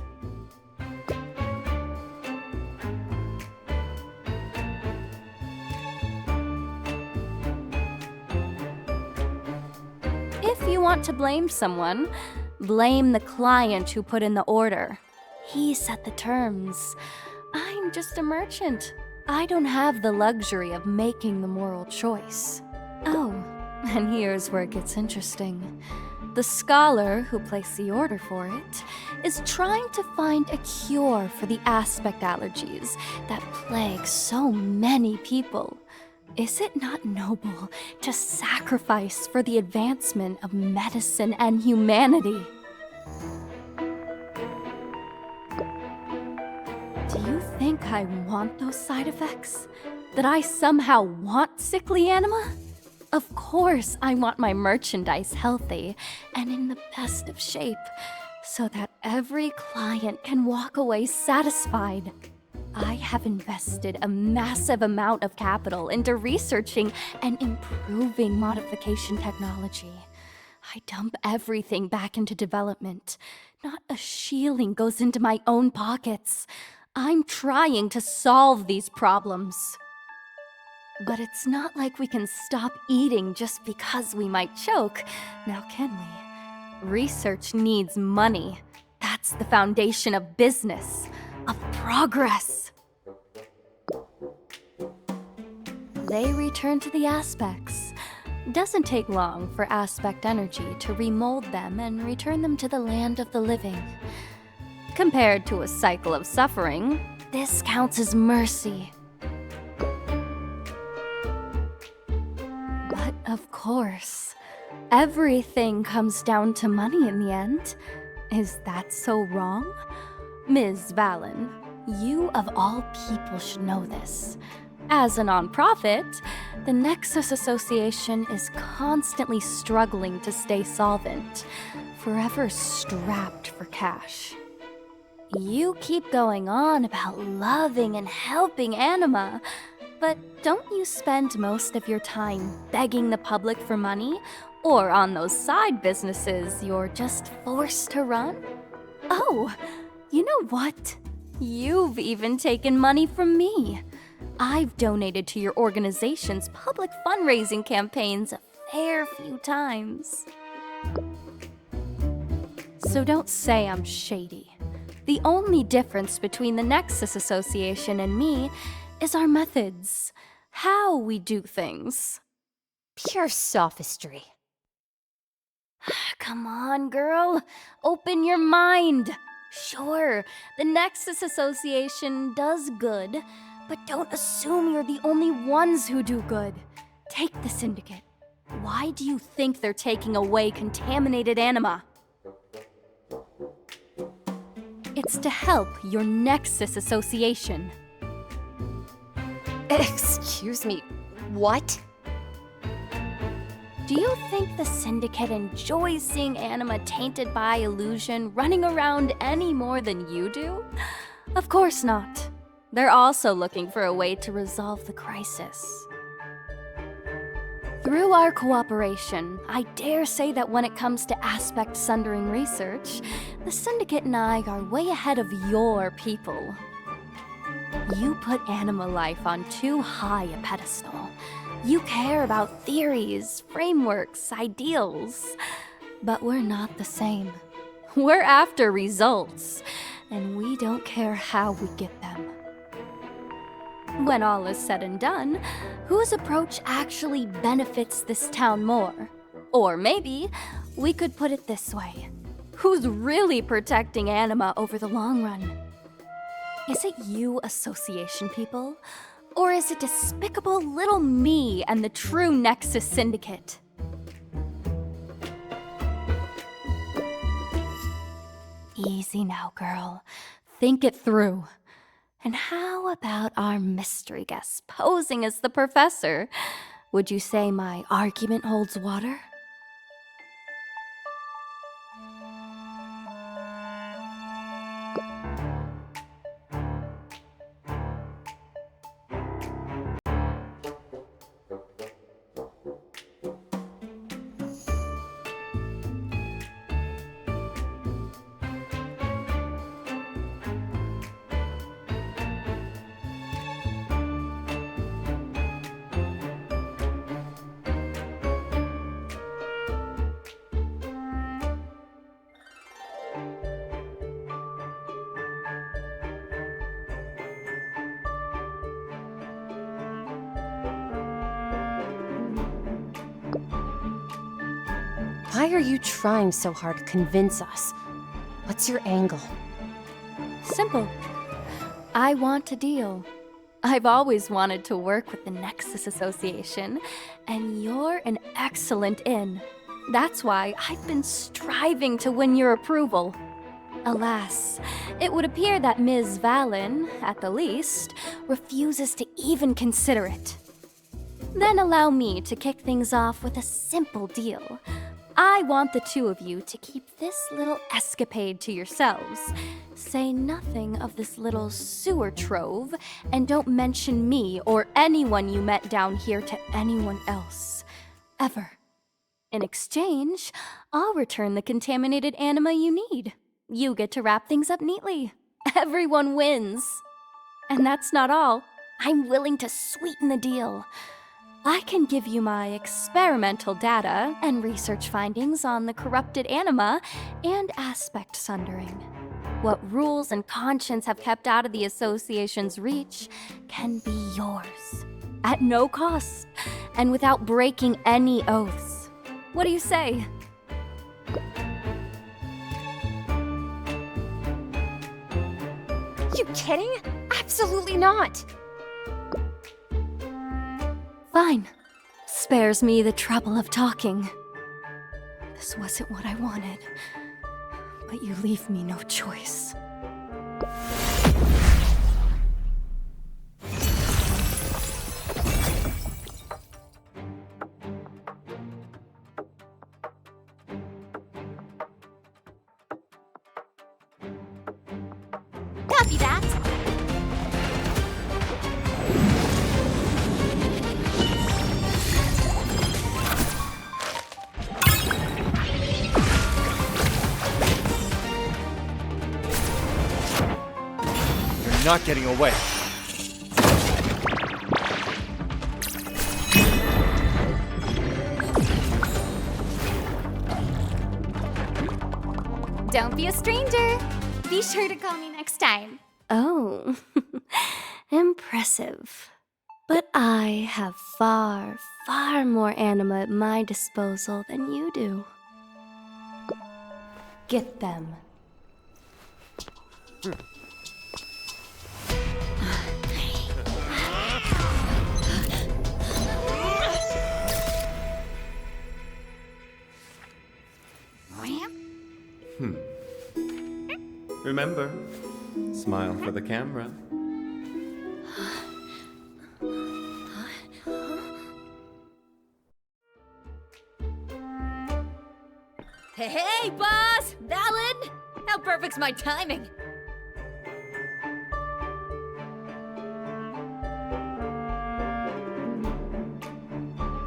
If you want to blame someone, blame the client who put in the order. He set the terms. I'm just a merchant. I don't have the luxury of making the moral choice. Oh, and here's where it gets interesting. The scholar who placed the order for it is trying to find a cure for the aspect allergies that plague so many people. Is it not noble to sacrifice for the advancement of medicine and humanity? Do you think I want those side effects? That I somehow want sickly Anima? Of course I want my merchandise healthy and in the best of shape, so that every client can walk away satisfied. I have invested a massive amount of capital into researching and improving modification technology. I dump everything back into development. Not a shilling goes into my own pockets. I'm trying to solve these problems. But it's not like we can stop eating just because we might choke, now can we? Research needs money. That's the foundation of business, of progress. They return to the aspects. Doesn't take long for aspect energy to remold them and return them to the land of the living. Compared to a cycle of suffering, this counts as mercy. But of course, everything comes down to money in the end. Is that so wrong? Ms. Valen, you of all people should know this. As a nonprofit, the Nexus Association is constantly struggling to stay solvent, forever strapped for cash. You keep going on about loving and helping Anima, but don't you spend most of your time begging the public for money, or on those side businesses you're just forced to run? Oh, you know what? You've even taken money from me. I've donated to your organization's public fundraising campaigns a fair few times. So don't say I'm shady. The only difference between the Nexus Association and me is our methods, how we do things. Pure sophistry. Come on, girl. Open your mind. Sure, the Nexus Association does good, but don't assume you're the only ones who do good. Take the Syndicate. Why do you think they're taking away contaminated Anima? It's to help your Nexus Association. Excuse me, what? Do you think the Syndicate enjoys seeing Anima tainted by illusion running around any more than you do? Of course not. They're also looking for a way to resolve the crisis. Through our cooperation, I dare say that when it comes to aspect sundering research, the Syndicate and I are way ahead of your people. You put Anima life on too high a pedestal. You care about theories, frameworks, ideals. But we're not the same. We're after results, and we don't care how we get them. When all is said and done, whose approach actually benefits this town more? Or maybe we could put it this way. Who's really protecting Anima over the long run? Is it you, Association people? Or is it despicable little me and the true Nexus Syndicate? Easy now, girl. Think it through. And how about our mystery guest posing as the professor? Would you say my argument holds water? Why are you trying so hard to convince us? What's your angle? Simple. I want a deal. I've always wanted to work with the Nexus Association, and you're an excellent in. That's why I've been striving to win your approval. Alas, it would appear that Ms. Valen, at the least, refuses to even consider it. Then allow me to kick things off with a simple deal. I want the two of you to keep this little escapade to yourselves. Say nothing of this little sewer trove, and don't mention me or anyone you met down here to anyone else. Ever. In exchange, I'll return the contaminated anima you need. You get to wrap things up neatly. Everyone wins. And that's not all. I'm willing to sweeten the deal. I can give you my experimental data and research findings on the corrupted anima and aspect sundering. What rules and conscience have kept out of the Association's reach can be yours. At no cost, and without breaking any oaths. What do you say? You kidding? Absolutely not! Fine. Spares me the trouble of talking. This wasn't what I wanted, but you leave me no choice. Copy that! Not getting away. Don't be a stranger. Be sure to call me next time. Oh, impressive. But I have far, far more anima at my disposal than you do. Get them. Remember, smile for the camera. Hey, boss! Valen! How perfect's my timing?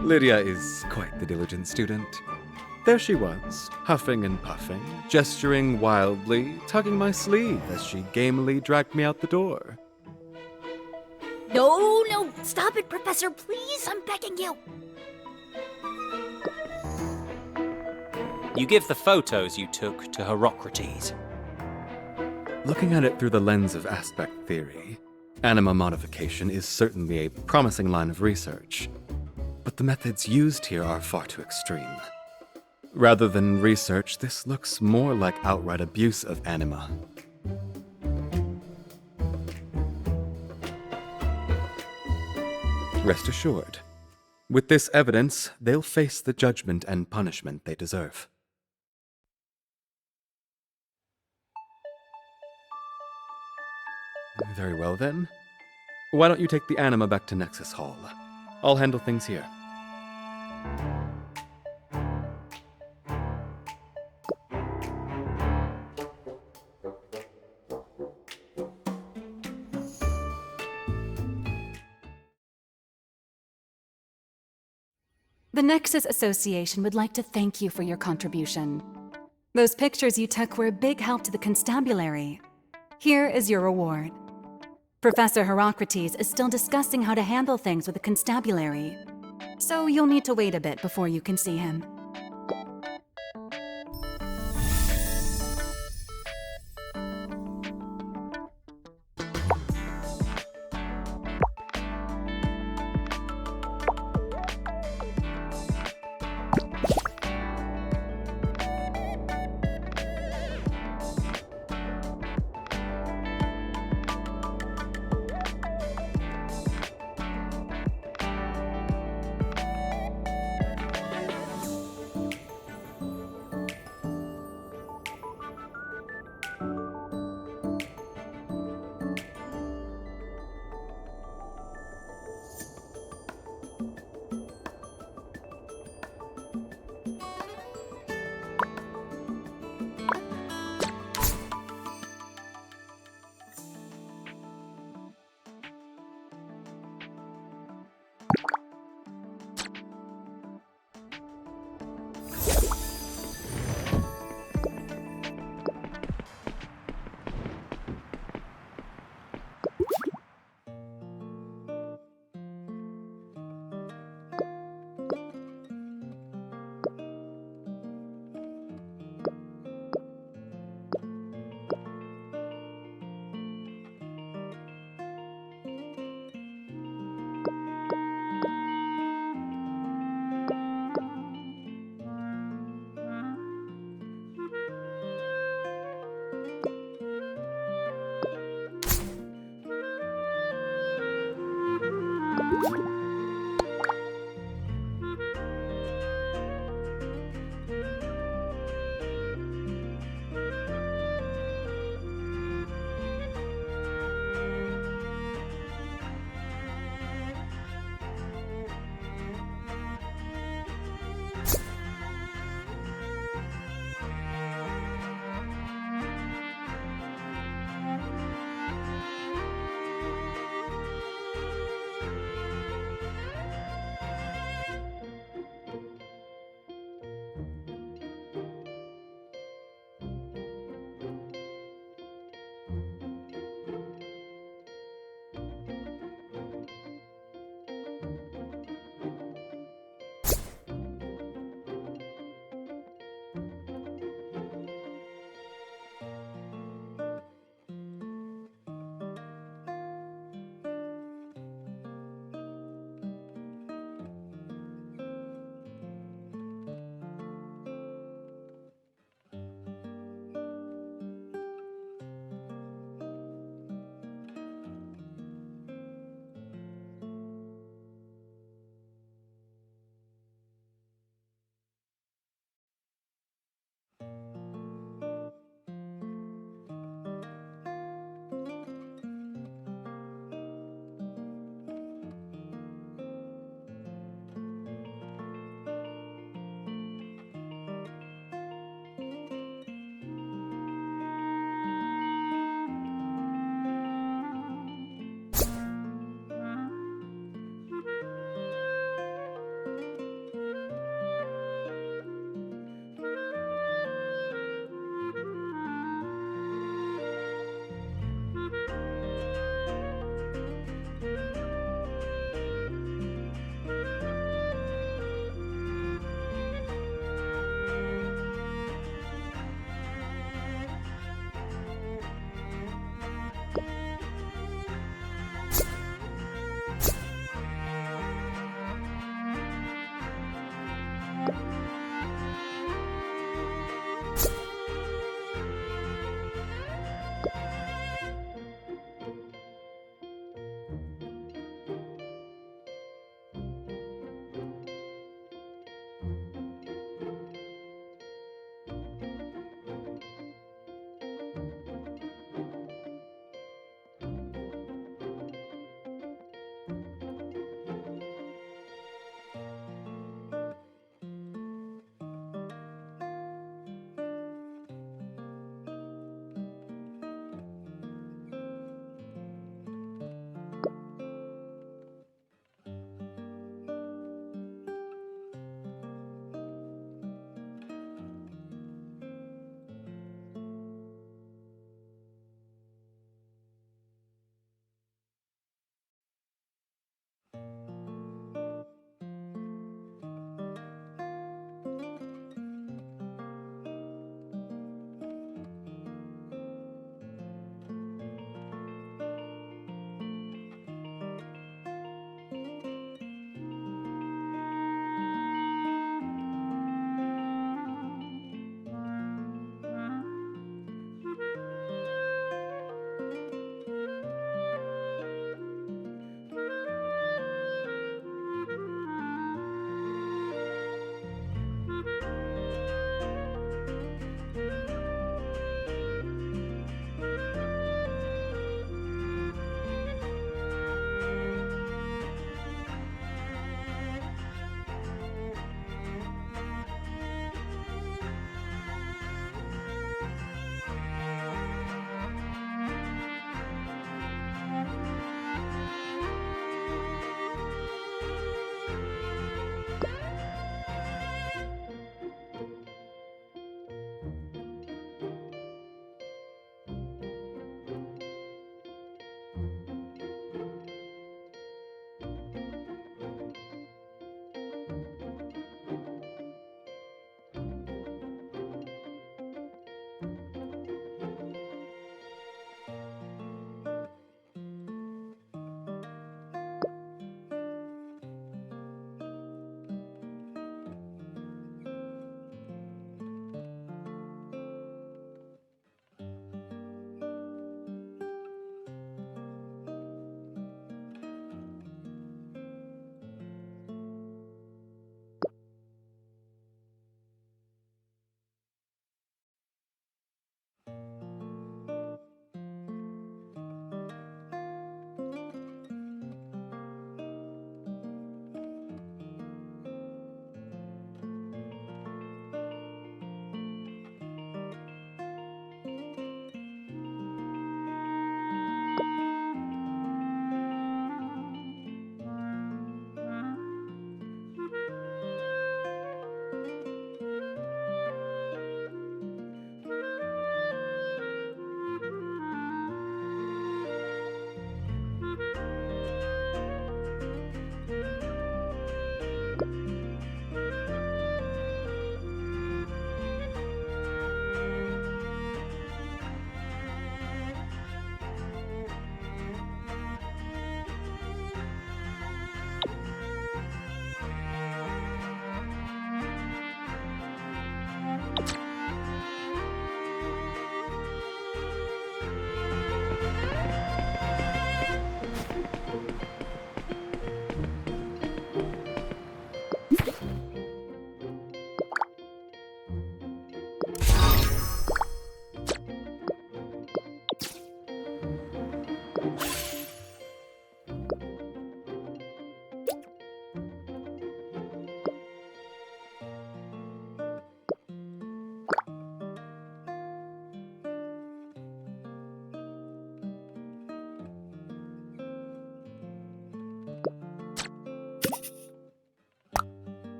Lydia is quite the diligent student. There she was, huffing and puffing, gesturing wildly, tugging my sleeve as she gamely dragged me out the door. No, stop it, Professor, please, I'm begging you. You give the photos you took to Herocrates. Looking at it through the lens of aspect theory, anima modification is certainly a promising line of research. But the methods used here are far too extreme. Rather than research, this looks more like outright abuse of anima. Rest assured, with this evidence, they'll face the judgment and punishment they deserve. Very well then. Why don't you take the anima back to Nexus Hall? I'll handle things here. The Nexus Association would like to thank you for your contribution. Those pictures you took were a big help to the constabulary. Here is your reward. Professor Herocrates is still discussing how to handle things with the constabulary, so you'll need to wait a bit before you can see him.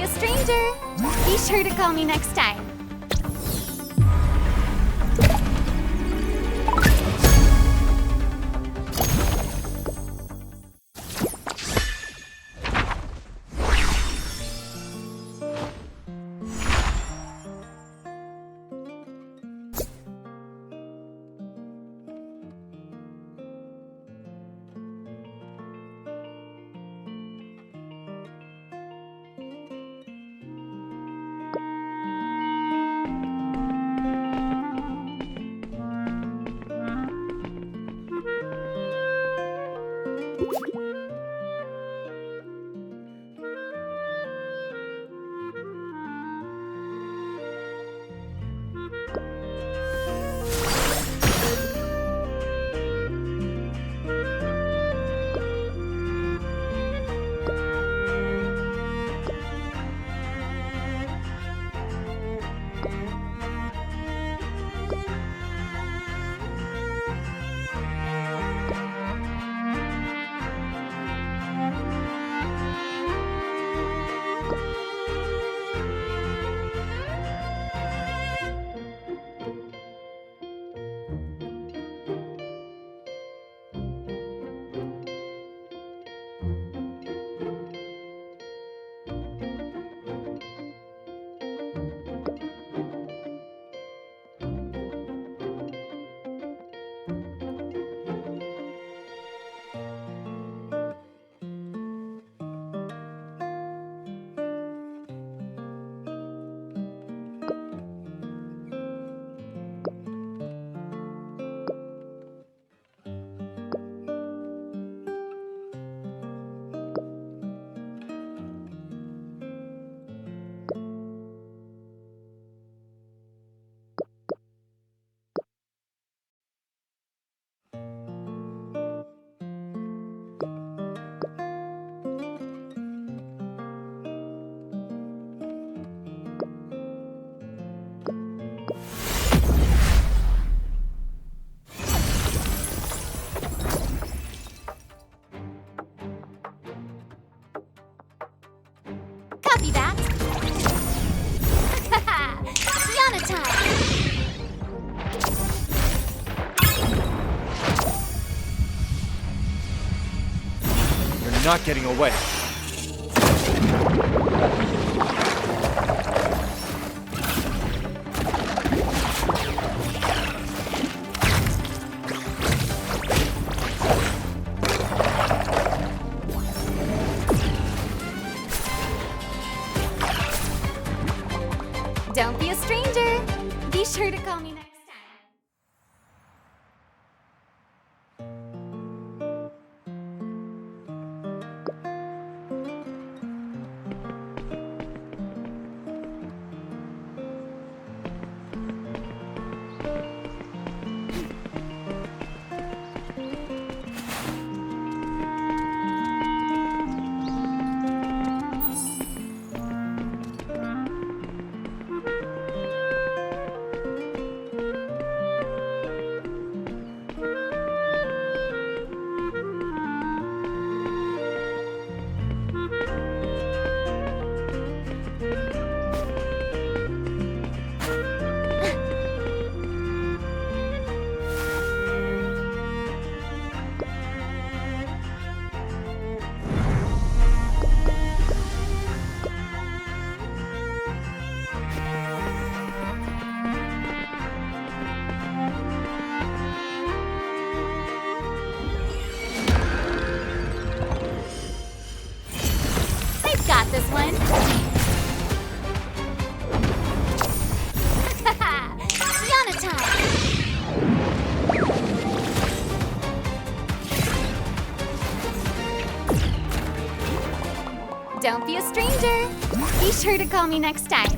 stranger. Be sure to call me next time. Copy that. Yana time. You're not getting away. Don't be a stranger. Be sure to call me next time. Got this one. Yana time. Don't be a stranger. Be sure to call me next time.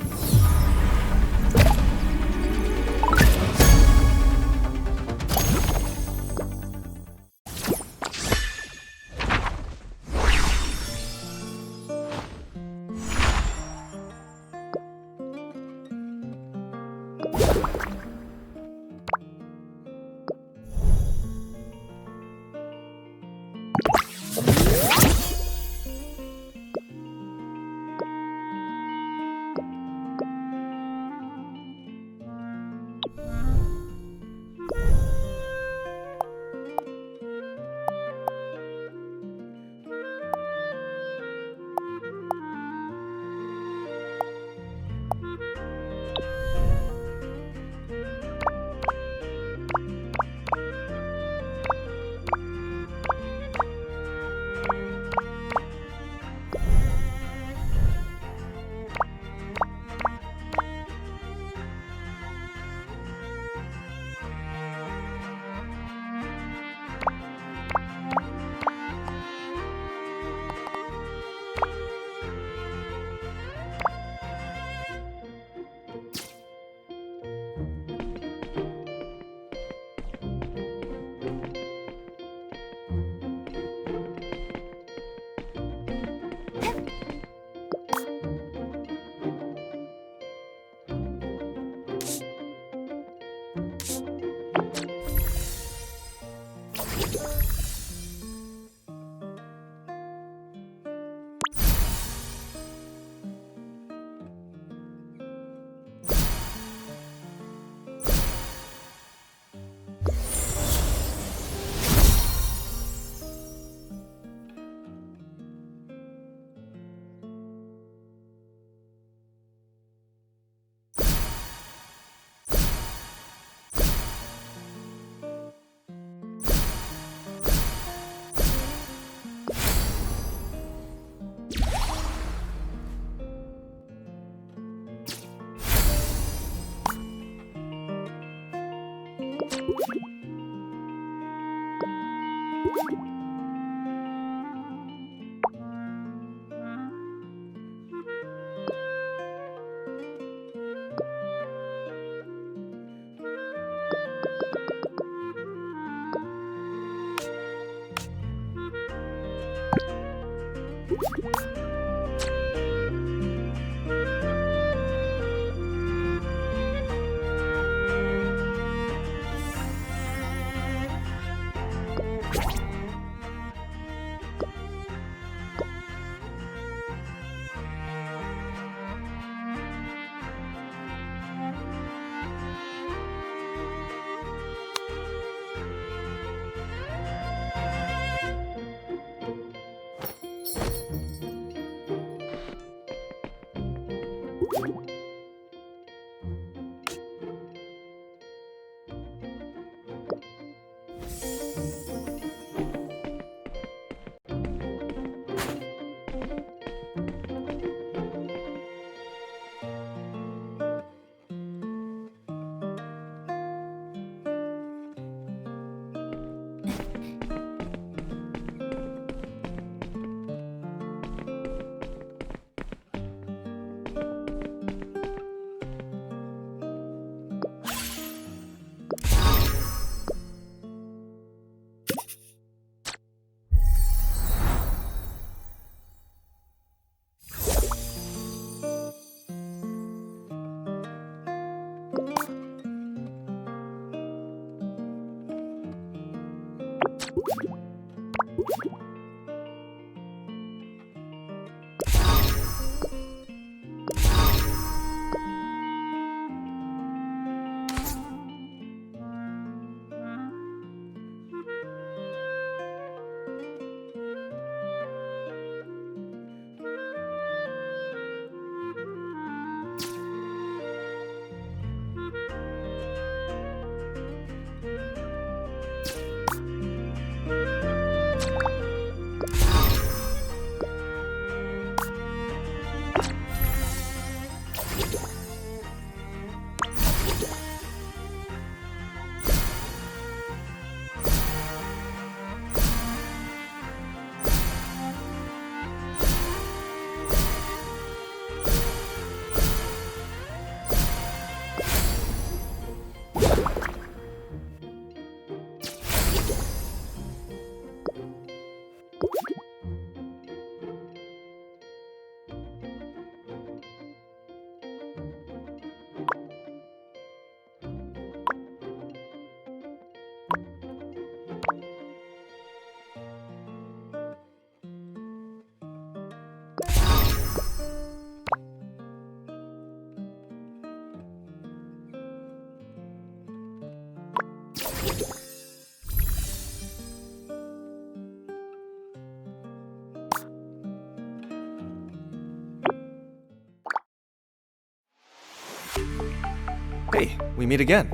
Hey, we meet again.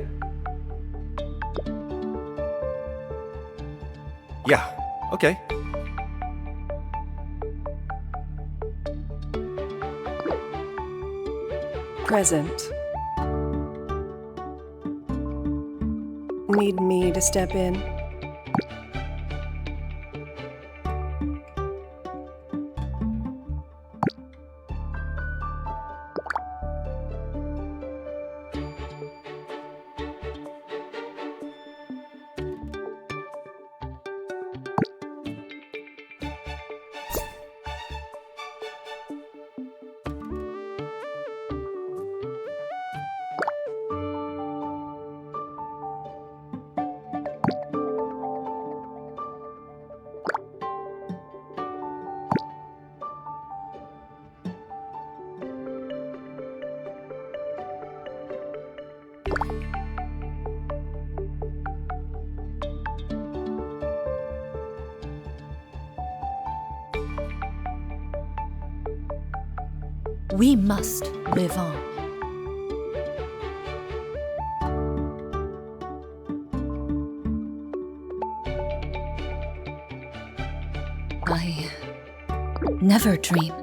Yeah, okay. Present. Need me to step in? We must live on. I never dream.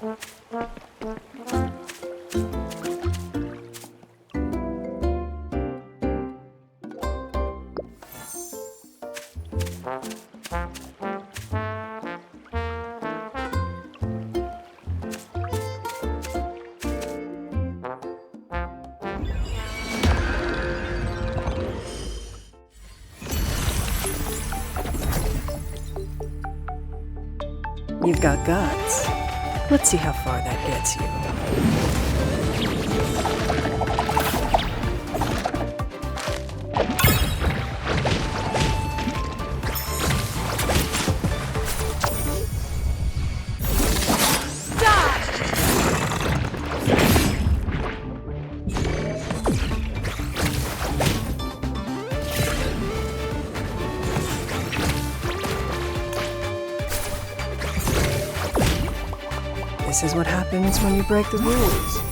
You've got guts. Let's see how far that gets you. This is what happens when you break the rules.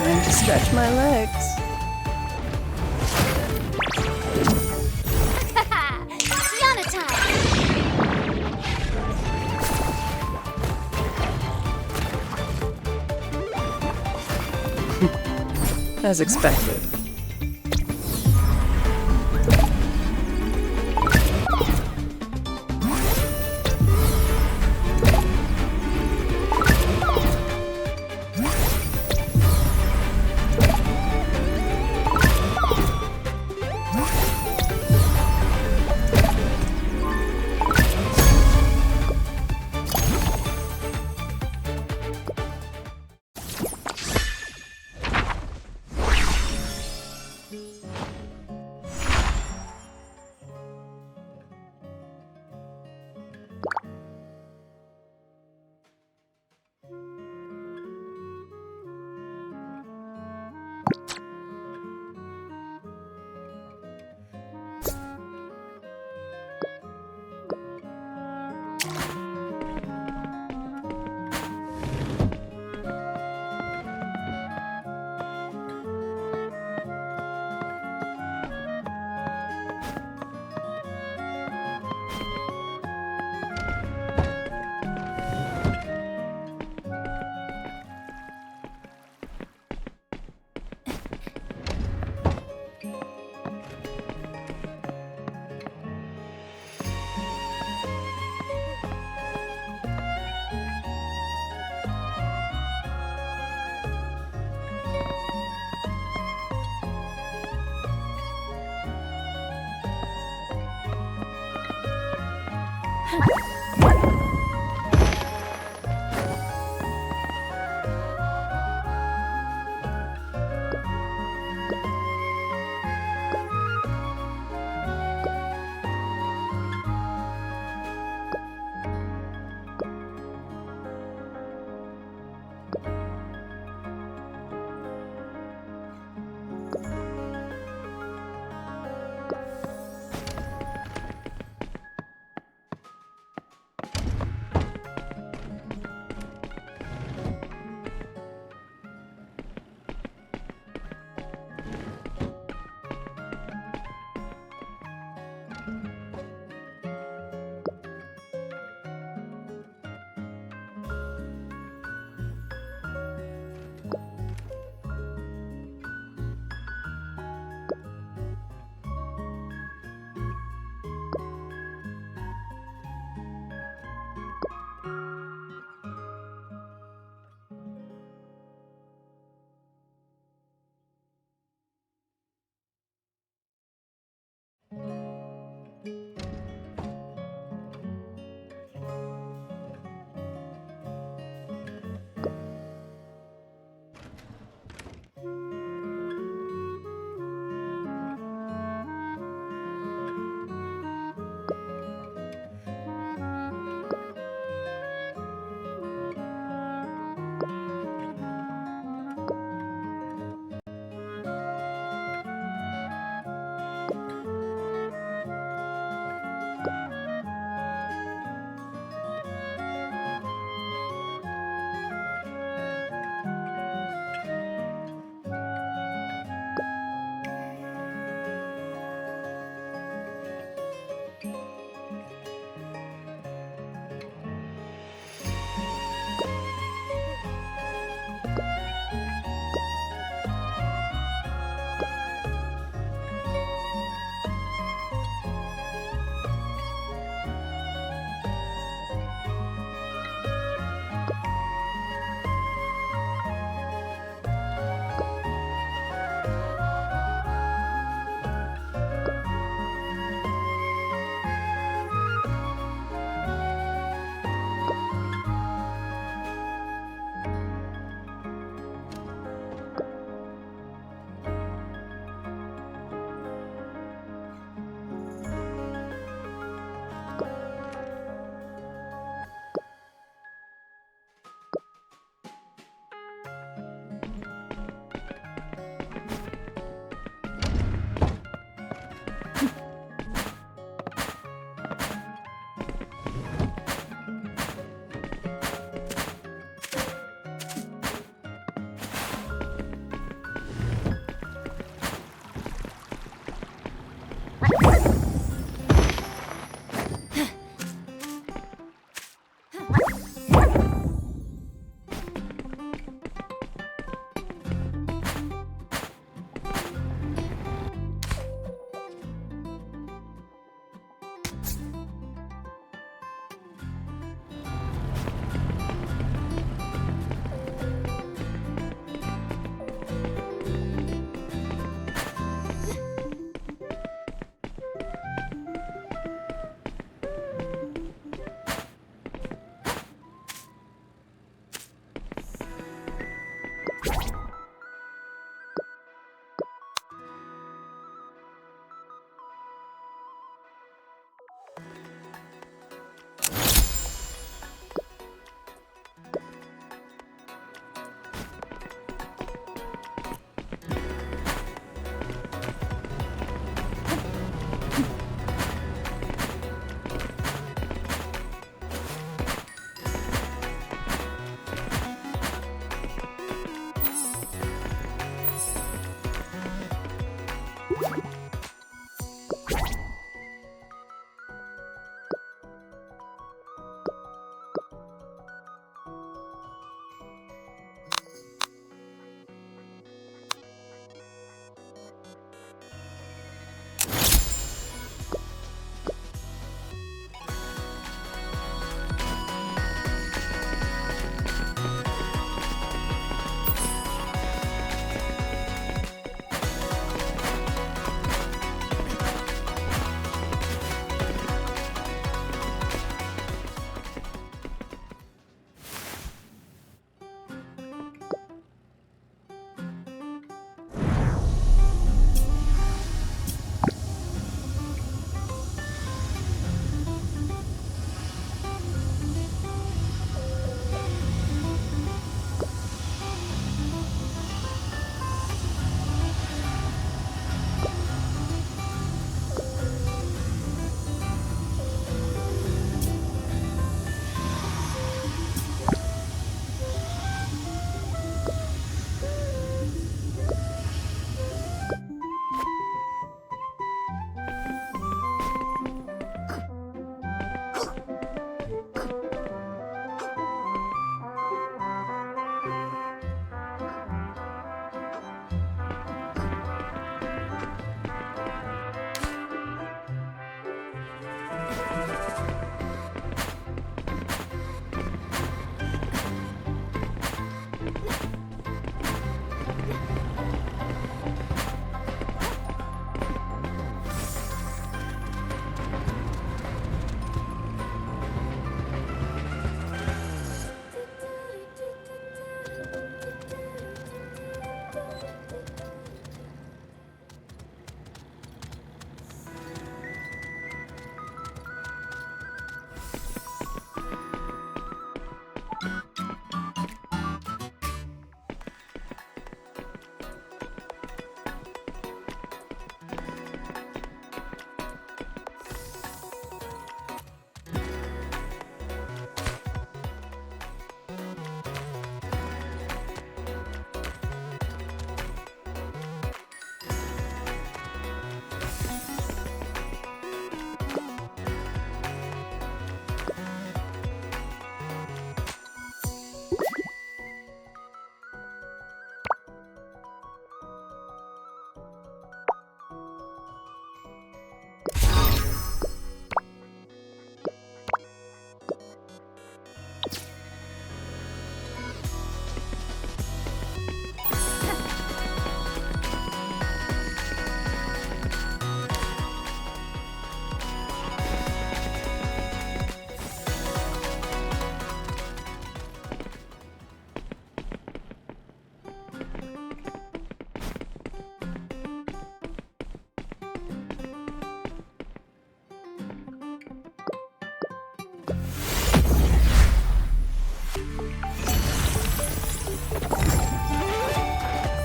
Time to stretch my legs. Yana time! As expected.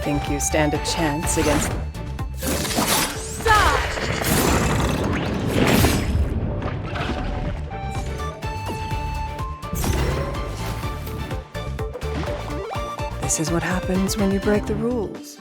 think you stand a chance against... This is what happens when you break the rules.